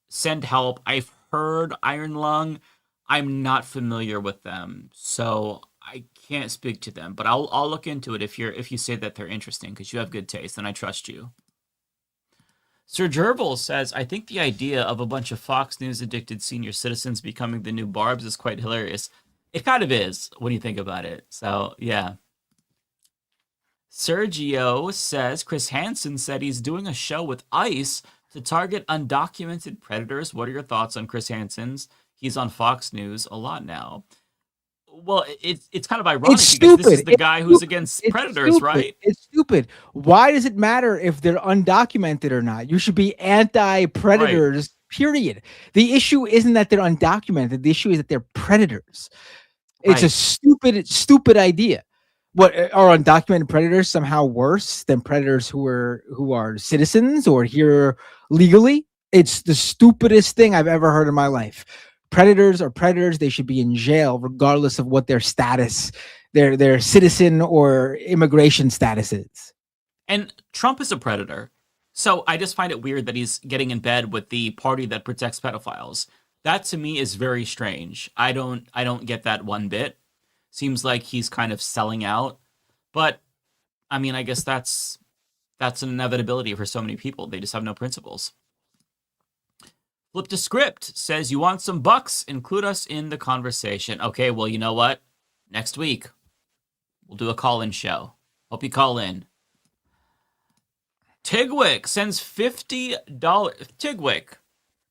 Send Help. I've heard Iron Lung. I'm not familiar with them, so I can't speak to them. But I'll look into it if you say that they're interesting, because you have good taste and I trust you. Sir Gerbil says, I think the idea of a bunch of Fox News addicted senior citizens becoming the new Barbs is quite hilarious. It kind of is when you think about it. So, yeah. Sergio says, Chris Hansen said he's doing a show with ICE to target undocumented predators. What are your thoughts on Chris Hansen's? He's on Fox News a lot now. Well, it's kind of ironic It's because this is stupid. the guy who's against It's predators, stupid. right? It's stupid. Why does it matter if they're undocumented or not? You should be anti-predators, period. The issue isn't that they're undocumented. The issue is that they're predators. It's a stupid idea. What are undocumented predators somehow worse than predators who are citizens or here legally? It's the stupidest thing I've ever heard in my life. Predators are predators. They should be in jail regardless of what their status, their citizen or immigration status is. And Trump is a predator. So I just find it weird that he's getting in bed with the party that protects pedophiles. That to me is very strange. I don't get that one bit. Seems like he's kind of selling out. But I mean, I guess that's an inevitability for so many people. They just have no principles. Flip the script says, you want some bucks? Include us in the conversation. Okay, well, you know what? Next week, we'll do a call-in show. Hope you call in. Tigwick sends $50. Tigwick,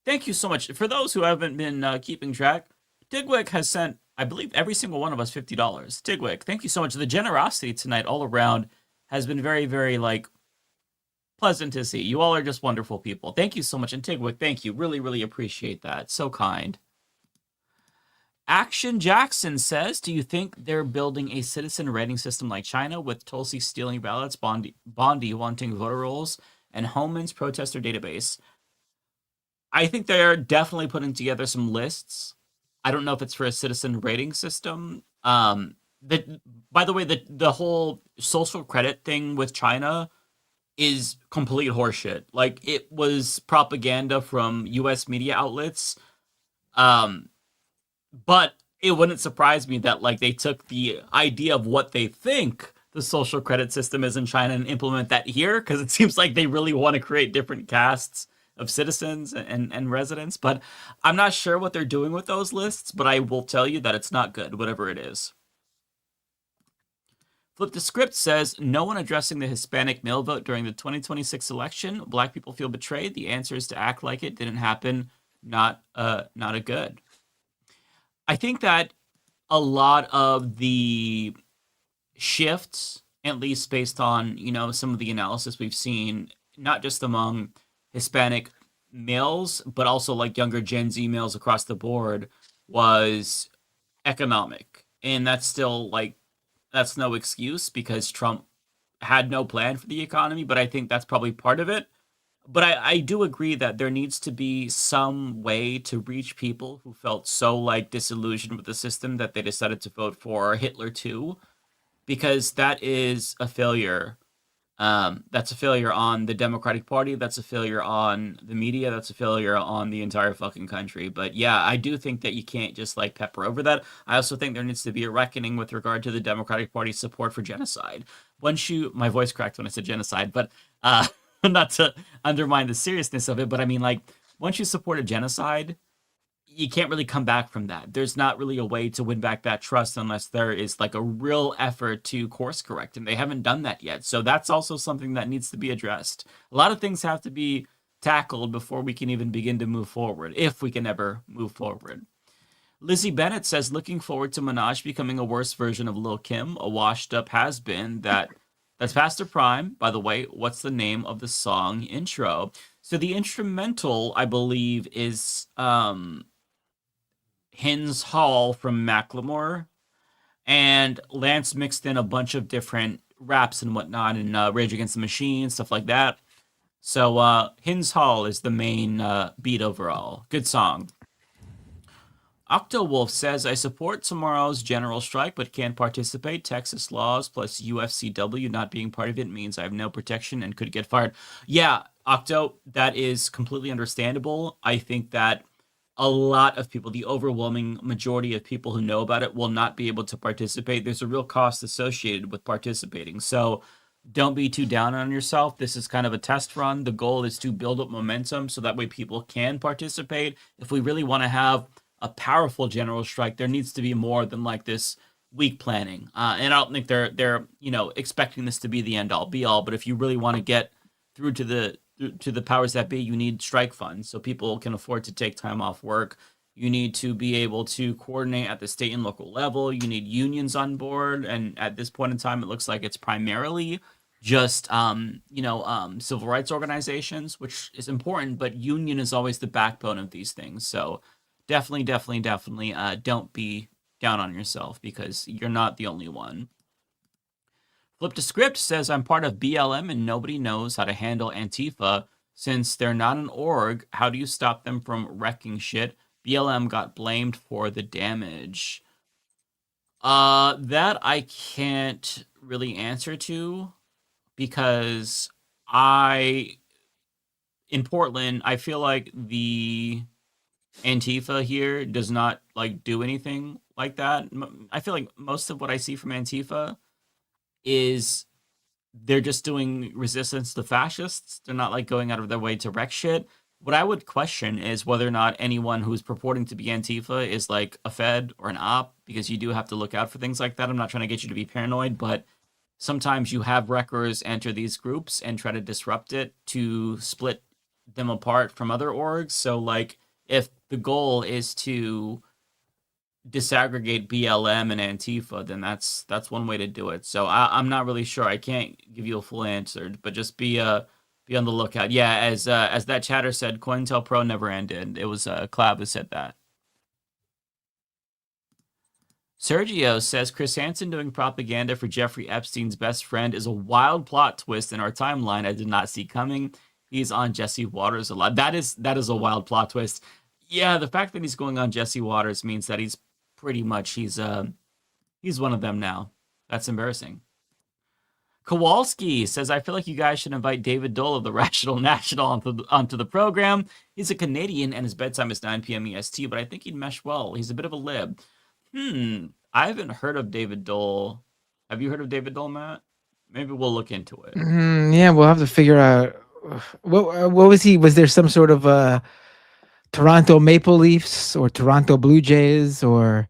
thank you so much. For those who haven't been keeping track, Tigwick has sent, I believe, every single one of us $50. Tigwick, thank you so much. The generosity tonight all around has been very, very, pleasant to see. You all are just wonderful people. Thank you so much. And Tigwick, thank you. Really, really appreciate that. So kind. Action Jackson says, do you think they're building a citizen rating system like China with Tulsi stealing ballots, Bondi wanting voter rolls, and Homan's protester database? I think they're definitely putting together some lists. I don't know if it's for a citizen rating system. By the way, the whole social credit thing with China is complete horseshit. Like, it was propaganda from U.S. media outlets. But it wouldn't surprise me that, they took the idea of what they think the social credit system is in China and implement that here, because it seems like they really want to create different castes of citizens and residents. But I'm not sure what they're doing with those lists, but I will tell you that it's not good, whatever it is. Flip the Script says, no one addressing the Hispanic male vote during the 2026 election. Black people feel betrayed. The answer is to act like it didn't happen. Not a good. I think that a lot of the shifts, at least based on, some of the analysis we've seen, not just among Hispanic males, but also younger Gen Z males across the board, was economic. And that's still that's no excuse because Trump had no plan for the economy, but I think that's probably part of it. But I do agree that there needs to be some way to reach people who felt so disillusioned with the system that they decided to vote for Hitler too, because that is a failure. That's a failure on the Democratic Party. That's a failure on the media. That's a failure on the entire fucking country. But yeah, I do think that you can't just pepper over that. I also think there needs to be a reckoning with regard to the Democratic Party's support for genocide. My voice cracked when I said genocide, but not to undermine the seriousness of it. But I mean, once you support a genocide, you can't really come back from that. There's not really a way to win back that trust unless there is a real effort to course correct, and they haven't done that yet. So that's also something that needs to be addressed. A lot of things have to be tackled before we can even begin to move forward, if we can ever move forward. Lizzie Bennett says, looking forward to Minaj becoming a worse version of Lil' Kim, a washed-up has-been that's past her prime. By the way, what's the name of the song intro? So the instrumental, I believe, is Hins Hall from Macklemore, and Lance mixed in a bunch of different raps and whatnot, and Rage Against the Machine, stuff like that. So Hins Hall is the main beat overall. Good song. Octowolf says, I support tomorrow's general strike, but can't participate. Texas laws plus UFCW not being part of it means I have no protection and could get fired. Yeah, Octo, that is completely understandable. I think that a lot of people, the overwhelming majority of people who know about it, will not be able to participate. There's a real cost associated with participating. So don't be too down on yourself. This is kind of a test run. The goal is to build up momentum so that way people can participate. If we really want to have a powerful general strike, there needs to be more than this weak planning. And I don't think they're expecting this to be the end all be all. But if you really want to get through to the powers that be, you need strike funds so people can afford to take time off work You need to be able to coordinate at the state and local level. You need unions on board. And at this point in time, it looks like it's primarily just, civil rights organizations, which is important, but union is always the backbone of these things. So definitely, don't be down on yourself because you're not the only one. Flip to Script says, I'm part of BLM and nobody knows how to handle Antifa. Since they're not an org, how do you stop them from wrecking shit? BLM got blamed for the damage. That I can't really answer to because in Portland, I feel like the Antifa here does not like do anything like that. I feel like most of what I see from Antifa is they're just doing resistance to fascists. They're not like going out of their way to wreck shit. What I would question is whether or not anyone who's purporting to be Antifa is like a Fed or an op, because you do have to look out for things like that. I'm not trying to get you to be paranoid, but sometimes you have wreckers enter these groups and try to disrupt it to split them apart from other orgs. So like if the goal is to disaggregate BLM and Antifa, then that's one way to do it. So I'm not really sure. I can't give you a full answer, but just be on the lookout. Yeah, as that chatter said, COINTELPRO never ended. It was Clav who said that. Sergio says Chris Hansen doing propaganda for Jeffrey Epstein's best friend is a wild plot twist in our timeline I did not see coming. He's on Jesse Waters a lot. That is a wild plot twist. Yeah, the fact that he's going on Jesse Waters means that he's pretty much he's one of them now. That's embarrassing. Kowalski says, I feel like you guys should invite David Dole of the Rational National onto the program. He's a Canadian and his bedtime is 9 p.m. EST, but I think he'd mesh well. He's a bit of a lib. I haven't heard of David Dole. Have you heard of David Dole, Matt? Maybe we'll look into it. Yeah, we'll have to figure out. What was he? Was there some sort of Toronto Maple Leafs or Toronto Blue Jays or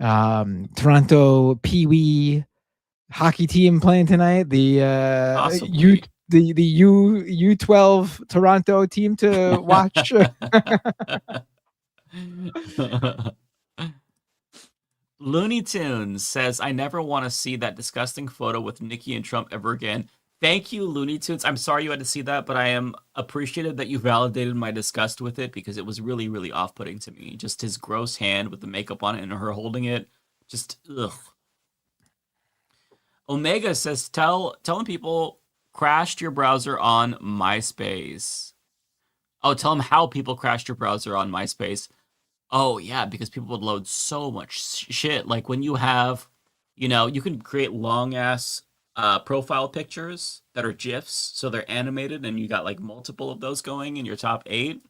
Toronto Pee Wee hockey team playing tonight? The U12 Toronto team to watch. Looney Tunes says, I never want to see that disgusting photo with Nikki and Trump ever again. Thank you, Looney Tunes. I'm sorry you had to see that, but I am appreciative that you validated my disgust with it because it was really, really off-putting to me. Just his gross hand with the makeup on it and her holding it. Just, ugh. Omega says, telling people crashed your browser on MySpace. Oh, tell them how people crashed your browser on MySpace. Oh, yeah, because people would load so much shit. Like when you have, you can create long-ass profile pictures that are GIFs, so they're animated, and you got like multiple of those going in your top 8.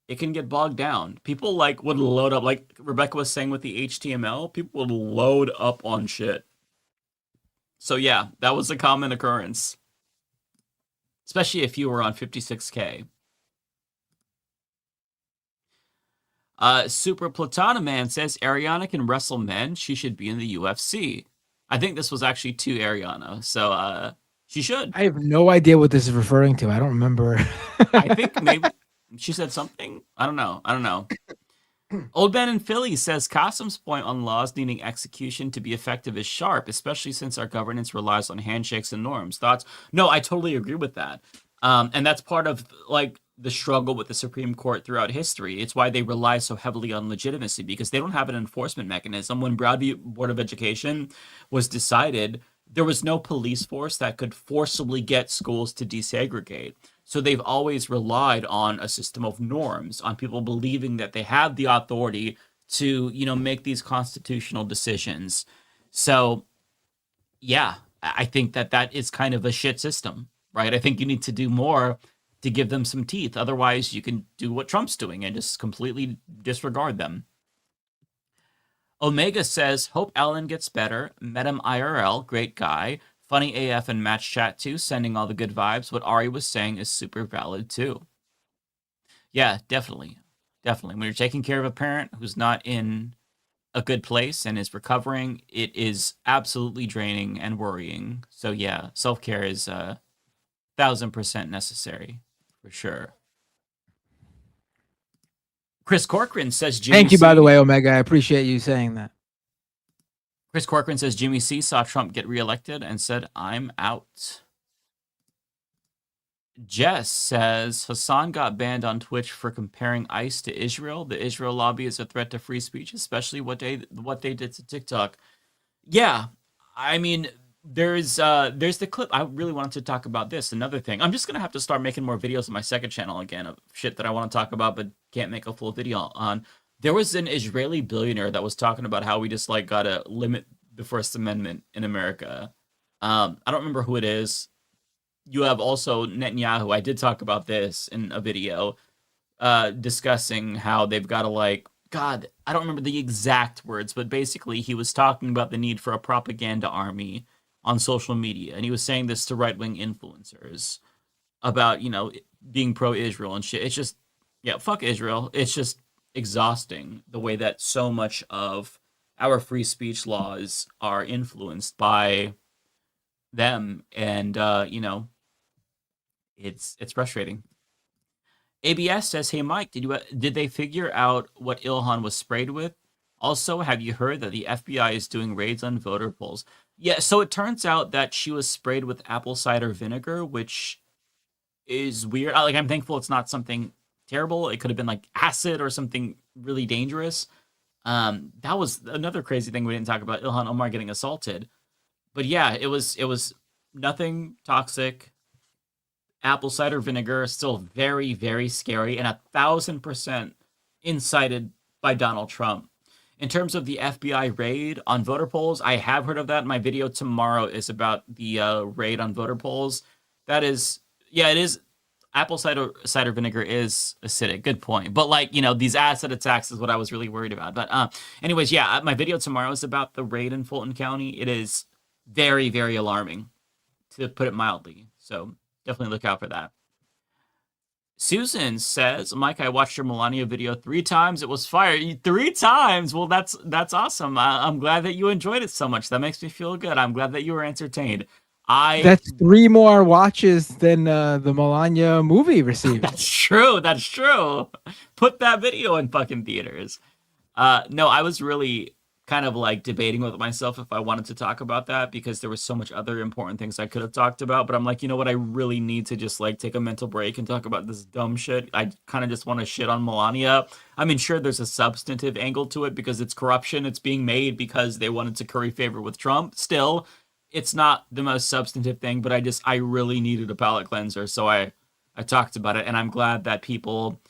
It can get bogged down. People like would load up, like Rebecca was saying with the HTML, people would load up on shit. So yeah, that was a common occurrence. Especially if you were on 56K. Super Platana Man says Ariana can wrestle men. She should be in the UFC. I think this was actually to Ariana, so she should. I have no idea what this is referring to. I don't remember. I think maybe she said something. I don't know. Old Man in Philly says Qasim's point on laws needing execution to be effective is sharp, especially since our governance relies on handshakes and norms. Thoughts? No, I totally agree with that. And that's part of like the struggle with the Supreme Court throughout history. It's why they rely so heavily on legitimacy, because they don't have an enforcement mechanism. When Broad Board of Education was decided, there was no police force that could forcibly get schools to desegregate. So they've always relied on a system of norms, on people believing that they have the authority to, make these constitutional decisions. So, yeah, I think that is kind of a shit system, right? I think you need to do more to give them some teeth. Otherwise, you can do what Trump's doing and just completely disregard them. Omega says, hope Ellen gets better. Met him IRL, great guy. Funny AF and match chat too, sending all the good vibes. What Ari was saying is super valid too. Yeah, definitely. When you're taking care of a parent who's not in a good place and is recovering, it is absolutely draining and worrying. So yeah, self-care is 1000% necessary for sure. Chris Corcoran says Jimmy Thank you, by C- the way, Omega. I appreciate you saying that. Chris Corcoran says Jimmy C saw Trump get reelected and said, "I'm out." Jess says Hassan got banned on Twitch for comparing ICE to Israel. The Israel lobby is a threat to free speech, especially what they did to TikTok. Yeah, I mean, there's the clip. I really wanted to talk about this. Another thing, I'm just gonna have to start making more videos on my second channel again of shit that I want to talk about but can't make a full video on. There was an Israeli billionaire that was talking about how we just like gotta limit the First Amendment in America. I don't remember who it is. You have also Netanyahu. I did talk about this in a video, discussing how they've got to like, God, I don't remember the exact words, but basically he was talking about the need for a propaganda army on social media. And he was saying this to right-wing influencers about, being pro-Israel and shit. It's just, yeah, fuck Israel. It's just exhausting the way that so much of our free speech laws are influenced by them. And, it's frustrating. ABS says, "Hey Mike, did they figure out what Ilhan was sprayed with? Also, have you heard that the FBI is doing raids on voter polls?" Yeah, so it turns out that she was sprayed with apple cider vinegar, which is weird. Like, I'm thankful it's not something terrible. It could have been like acid or something really dangerous. That was another crazy thing we didn't talk about. Ilhan Omar getting assaulted, but yeah, it was nothing toxic. Apple cider vinegar is still very, very scary and 1,000% incited by Donald Trump. In terms of the FBI raid on voter polls, I have heard of that. My video tomorrow is about the raid on voter polls. That is, yeah, it is. Apple cider vinegar is acidic. Good point. But like, these acid attacks is what I was really worried about. But anyways, yeah, my video tomorrow is about the raid in Fulton County. It is very, very alarming, to put it mildly. So definitely look out for that. Susan says, "Mike, I watched your Melania video 3 times. It was fire." 3 times? Well, that's awesome. I'm glad that you enjoyed it so much. That makes me feel good. I'm glad that you were entertained. That's 3 more watches than the Melania movie received. That's true. That's true. Put that video in fucking theaters. No, I was really kind of like debating with myself if I wanted to talk about that because there was so much other important things I could have talked about. But I'm like, you know what? I really need to just like take a mental break and talk about this dumb shit. I kind of just want to shit on Melania. I mean, sure, there's a substantive angle to it because it's corruption. It's being made because they wanted to curry favor with Trump. Still, it's not the most substantive thing, but I really needed a palate cleanser. So I talked about it, and I'm glad that people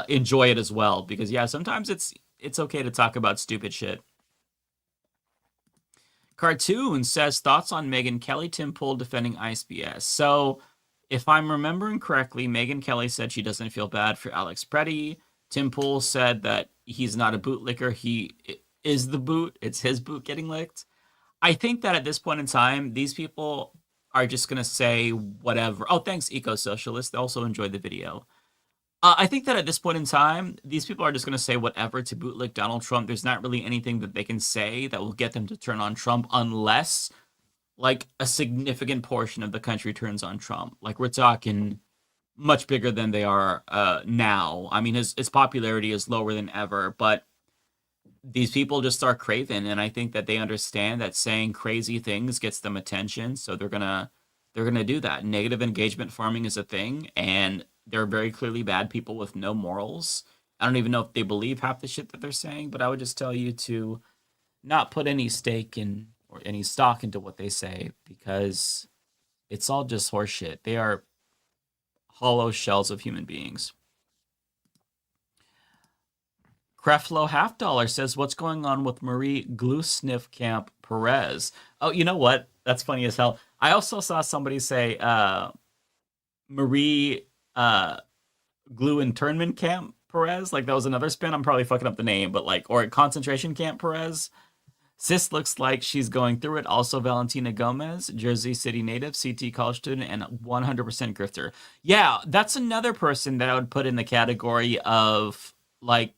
enjoy it as well because yeah, sometimes it's okay to talk about stupid shit. Cartoon says, "Thoughts on Megyn Kelly, Tim Pool defending ICE BS." So, if I'm remembering correctly, Megyn Kelly said she doesn't feel bad for Alex Preddy. Tim Pool said that he's not a bootlicker. He is the boot. It's his boot getting licked. I think that at this point in time, these people are just going to say whatever. Oh, thanks, Eco-Socialist. They also enjoyed the video. I think that at this point in time, these people are just going to say whatever to bootlick Donald Trump. There's not really anything that they can say that will get them to turn on Trump unless, like, a significant portion of the country turns on Trump. Like, we're talking much bigger than they are now. I mean, his popularity is lower than ever, but these people just start craving, and I think that they understand that saying crazy things gets them attention, so they're gonna do that. Negative engagement farming is a thing, and they're very clearly bad people with no morals. I don't even know if they believe half the shit that they're saying, but I would just tell you to not put any stake in or any stock into what they say because it's all just horseshit. They are hollow shells of human beings. Creflo $50 says, "What's going on with Marie Glusniff Camp Perez?" Oh, you know what? That's funny as hell. I also saw somebody say Marie Glue Internment Camp Perez. Like that was another spin. I'm probably fucking up the name, but like, or Concentration Camp Perez. Sis looks like she's going through it. Also, Valentina Gomez, Jersey City native, CT college student, and 100% grifter. Yeah, that's another person that I would put in the category of like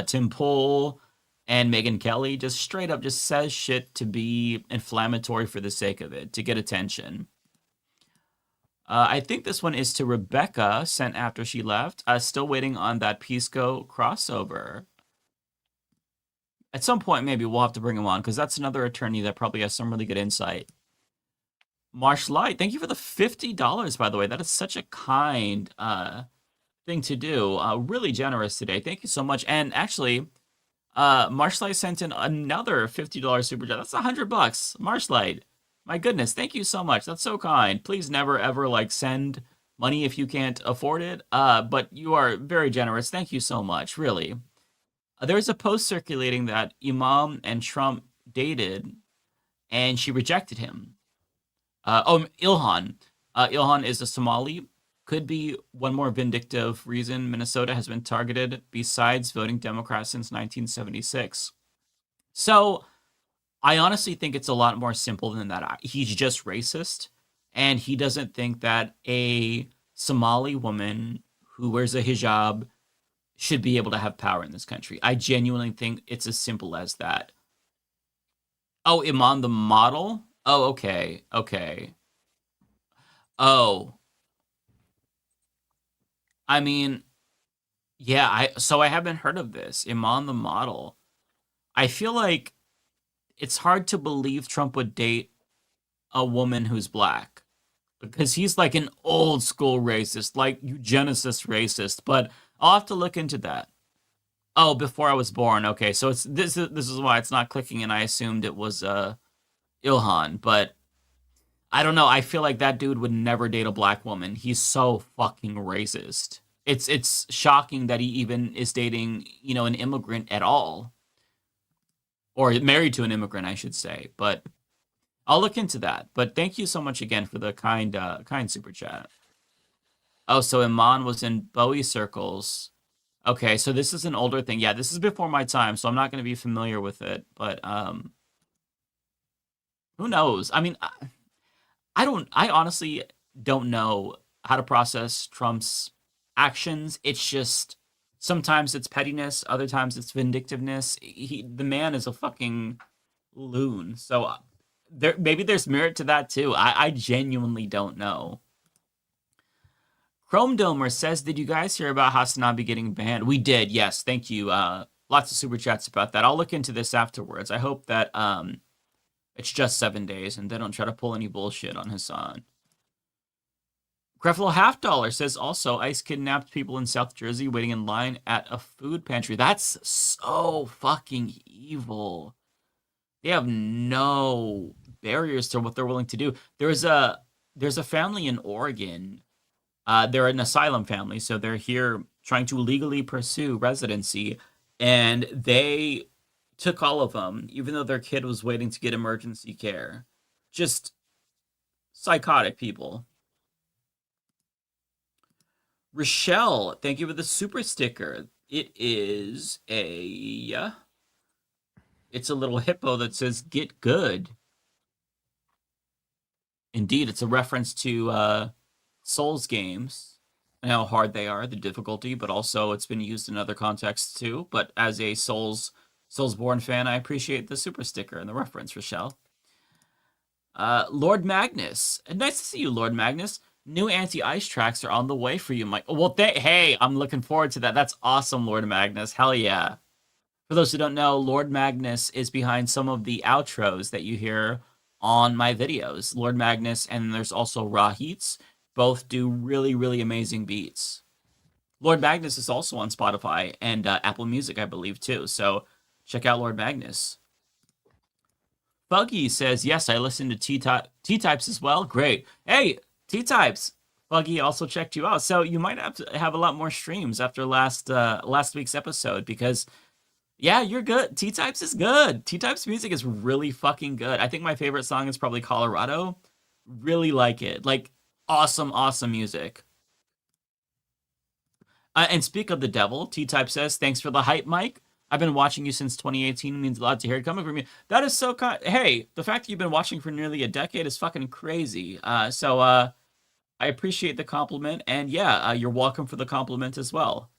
Tim Pool and Megyn Kelly. Just straight up just says shit to be inflammatory for the sake of it, to get attention. I think this one is to Rebecca, sent after she left. Still waiting on that Pisco crossover. At some point, maybe we'll have to bring him on, because that's another attorney that probably has some really good insight. Marsh Light, thank you for the $50, by the way. That is such a kind thing to do. Really generous today. Thank you so much. And actually, Marshlight sent in another $50 super chat. That's $100. Marshlight, my goodness, thank you so much. That's so kind. Please never ever like send money if you can't afford it. But you are very generous. Thank you so much. Really. There's a post circulating that Imam and Trump dated, and she rejected him. Ilhan. Ilhan is a Somali. Could be one more vindictive reason Minnesota has been targeted besides voting Democrat since 1976. So I honestly think it's a lot more simple than that. He's just racist, and he doesn't think that a Somali woman who wears a hijab should be able to have power in this country. I genuinely think it's as simple as that. Oh, Iman the model? Oh, okay. Okay. Oh. I mean, yeah, I haven't heard of this. Iman the model. I feel like it's hard to believe Trump would date a woman who's black, because he's like an old school racist, like eugenicist racist, but I'll have to look into that. Oh, before I was born. Okay, so it's this is why it's not clicking, and I assumed it was Ilhan, but I don't know. I feel like that dude would never date a black woman. He's so fucking racist. It's shocking that he even is dating, an immigrant at all. Or married to an immigrant, I should say. But I'll look into that. But thank you so much again for the kind super chat. Oh, so Iman was in Bowie circles. Okay, so this is an older thing. Yeah, this is before my time, so I'm not going to be familiar with it. But who knows? I mean, I honestly don't know how to process Trump's actions. It's just sometimes it's pettiness, other times it's vindictiveness. The man is a fucking loon. So maybe there's merit to that too. I genuinely don't know. Chrome Domer says, did you guys hear about Hasanabi getting banned? We did, yes. Thank you. Lots of super chats about that. I'll look into this afterwards. I hope that it's just 7 days and they don't try to pull any bullshit on Hassan. Creflo $50 says also, ICE kidnapped people in South Jersey waiting in line at a food pantry. That's so fucking evil. They have no barriers to what they're willing to do. There's a family in Oregon. They're an asylum family, so they're here trying to legally pursue residency, and they took all of them, even though their kid was waiting to get emergency care. Just psychotic people. Rochelle, thank you for the super sticker. It's a little hippo that says "Get good." Indeed, it's a reference to Souls games and how hard they are, the difficulty, but also it's been used in other contexts too. But as a Soulsborne fan, I appreciate the super sticker and the reference, Rochelle. Lord Magnus, nice to see you, Lord Magnus. New anti-ice tracks are on the way for you, Mike. Well, hey, I'm looking forward to that. That's awesome, Lord Magnus. Hell yeah. For those who don't know, Lord Magnus is behind some of the outros that you hear on my videos. Lord Magnus, and there's also Raw Heats. Both do really, really amazing beats. Lord Magnus is also on Spotify and Apple Music, I believe, too. So check out Lord Magnus. Buggy says, yes, I listen to T-Types as well. Great. Hey, T-Types. Buggy also checked you out. So you might have to have a lot more streams after last week's episode, because, yeah, you're good. T-Types is good. T-Types music is really fucking good. I think my favorite song is probably Colorado. Really like it. Like, awesome, awesome music. And speak of the devil, T-Type says, thanks for the hype, Mike. I've been watching you since 2018. It means a lot to hear it coming from you. That is so kind. Hey, the fact that you've been watching for nearly a decade is fucking crazy. So I appreciate the compliment. And yeah, you're welcome for the compliment as well.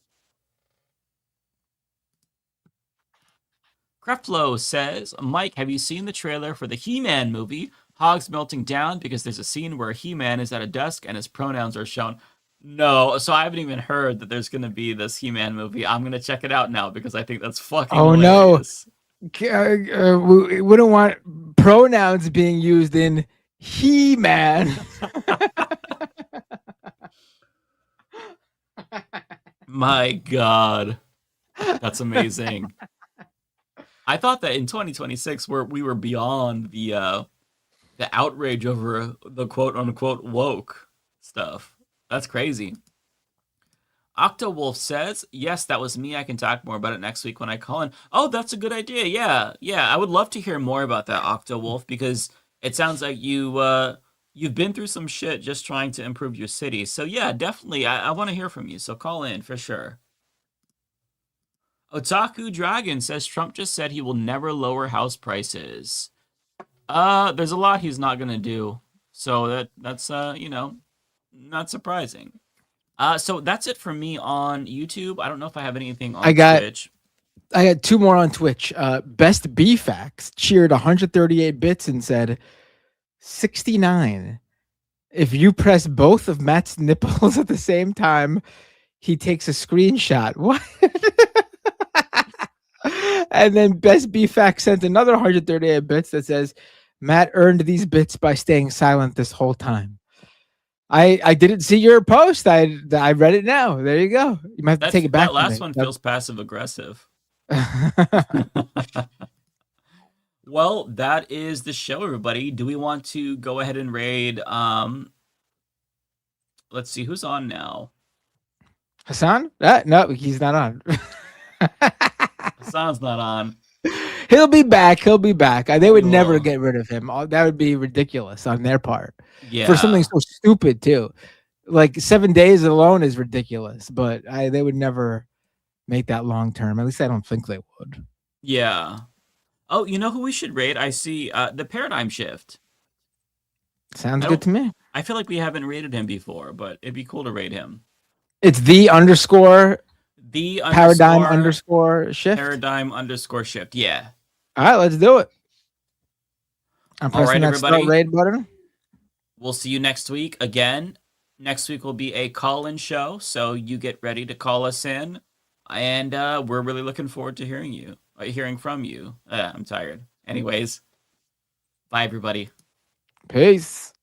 Creflo says, Mike, have you seen the trailer for the He-Man movie? Hogs melting down because there's a scene where He-Man is at a desk and his pronouns are shown. No, so I haven't even heard that there's going to be this He-Man movie. I'm going to check it out now because I think that's fucking hilarious. We wouldn't want pronouns being used in He-Man. My God. That's amazing. I thought that in 2026 we were beyond the outrage over the quote unquote woke stuff. That's crazy. Octowolf says, yes, that was me. I can talk more about it next week when I call in. Oh, that's a good idea. Yeah. I would love to hear more about that, Octowolf, because it sounds like you've been through some shit just trying to improve your city. So yeah, definitely. I want to hear from you. So call in for sure. Otaku Dragon says Trump just said he will never lower house prices. There's a lot he's not gonna do. So that's not surprising. So that's it for me on YouTube. I don't know if I have anything on Twitch. I got 2 more on Twitch. Best BFAX cheered 138 bits and said 69. If you press both of Matt's nipples at the same time, he takes a screenshot. What? And then Best BFAX sent another 138 bits that says, Matt earned these bits by staying silent this whole time. I didn't see your post. I read it now. There you go. You might have to take it back. That last one feels passive aggressive. Well, that is the show, everybody. Do we want to go ahead and raid? Let's see who's on now. Hassan? No, he's not on. Hassan's not on. He'll be back. They would never get rid of him. That would be ridiculous on their part. Yeah. For something so stupid too. Like 7 days alone is ridiculous, but they would never make that long term. At least I don't think they would. Yeah. Oh, you know who we should raid? I see the Paradigm Shift. Sounds good to me. I feel like we haven't raided him before, but it'd be cool to raid him. It's Paradigm _shift. Paradigm _shift. Yeah. All right, let's do it. I'm pressing that start raid button. We'll see you next week again. Next week will be a call-in show, so you get ready to call us in, and we're really looking forward to hearing from you. I'm tired. Anyways, bye everybody. Peace.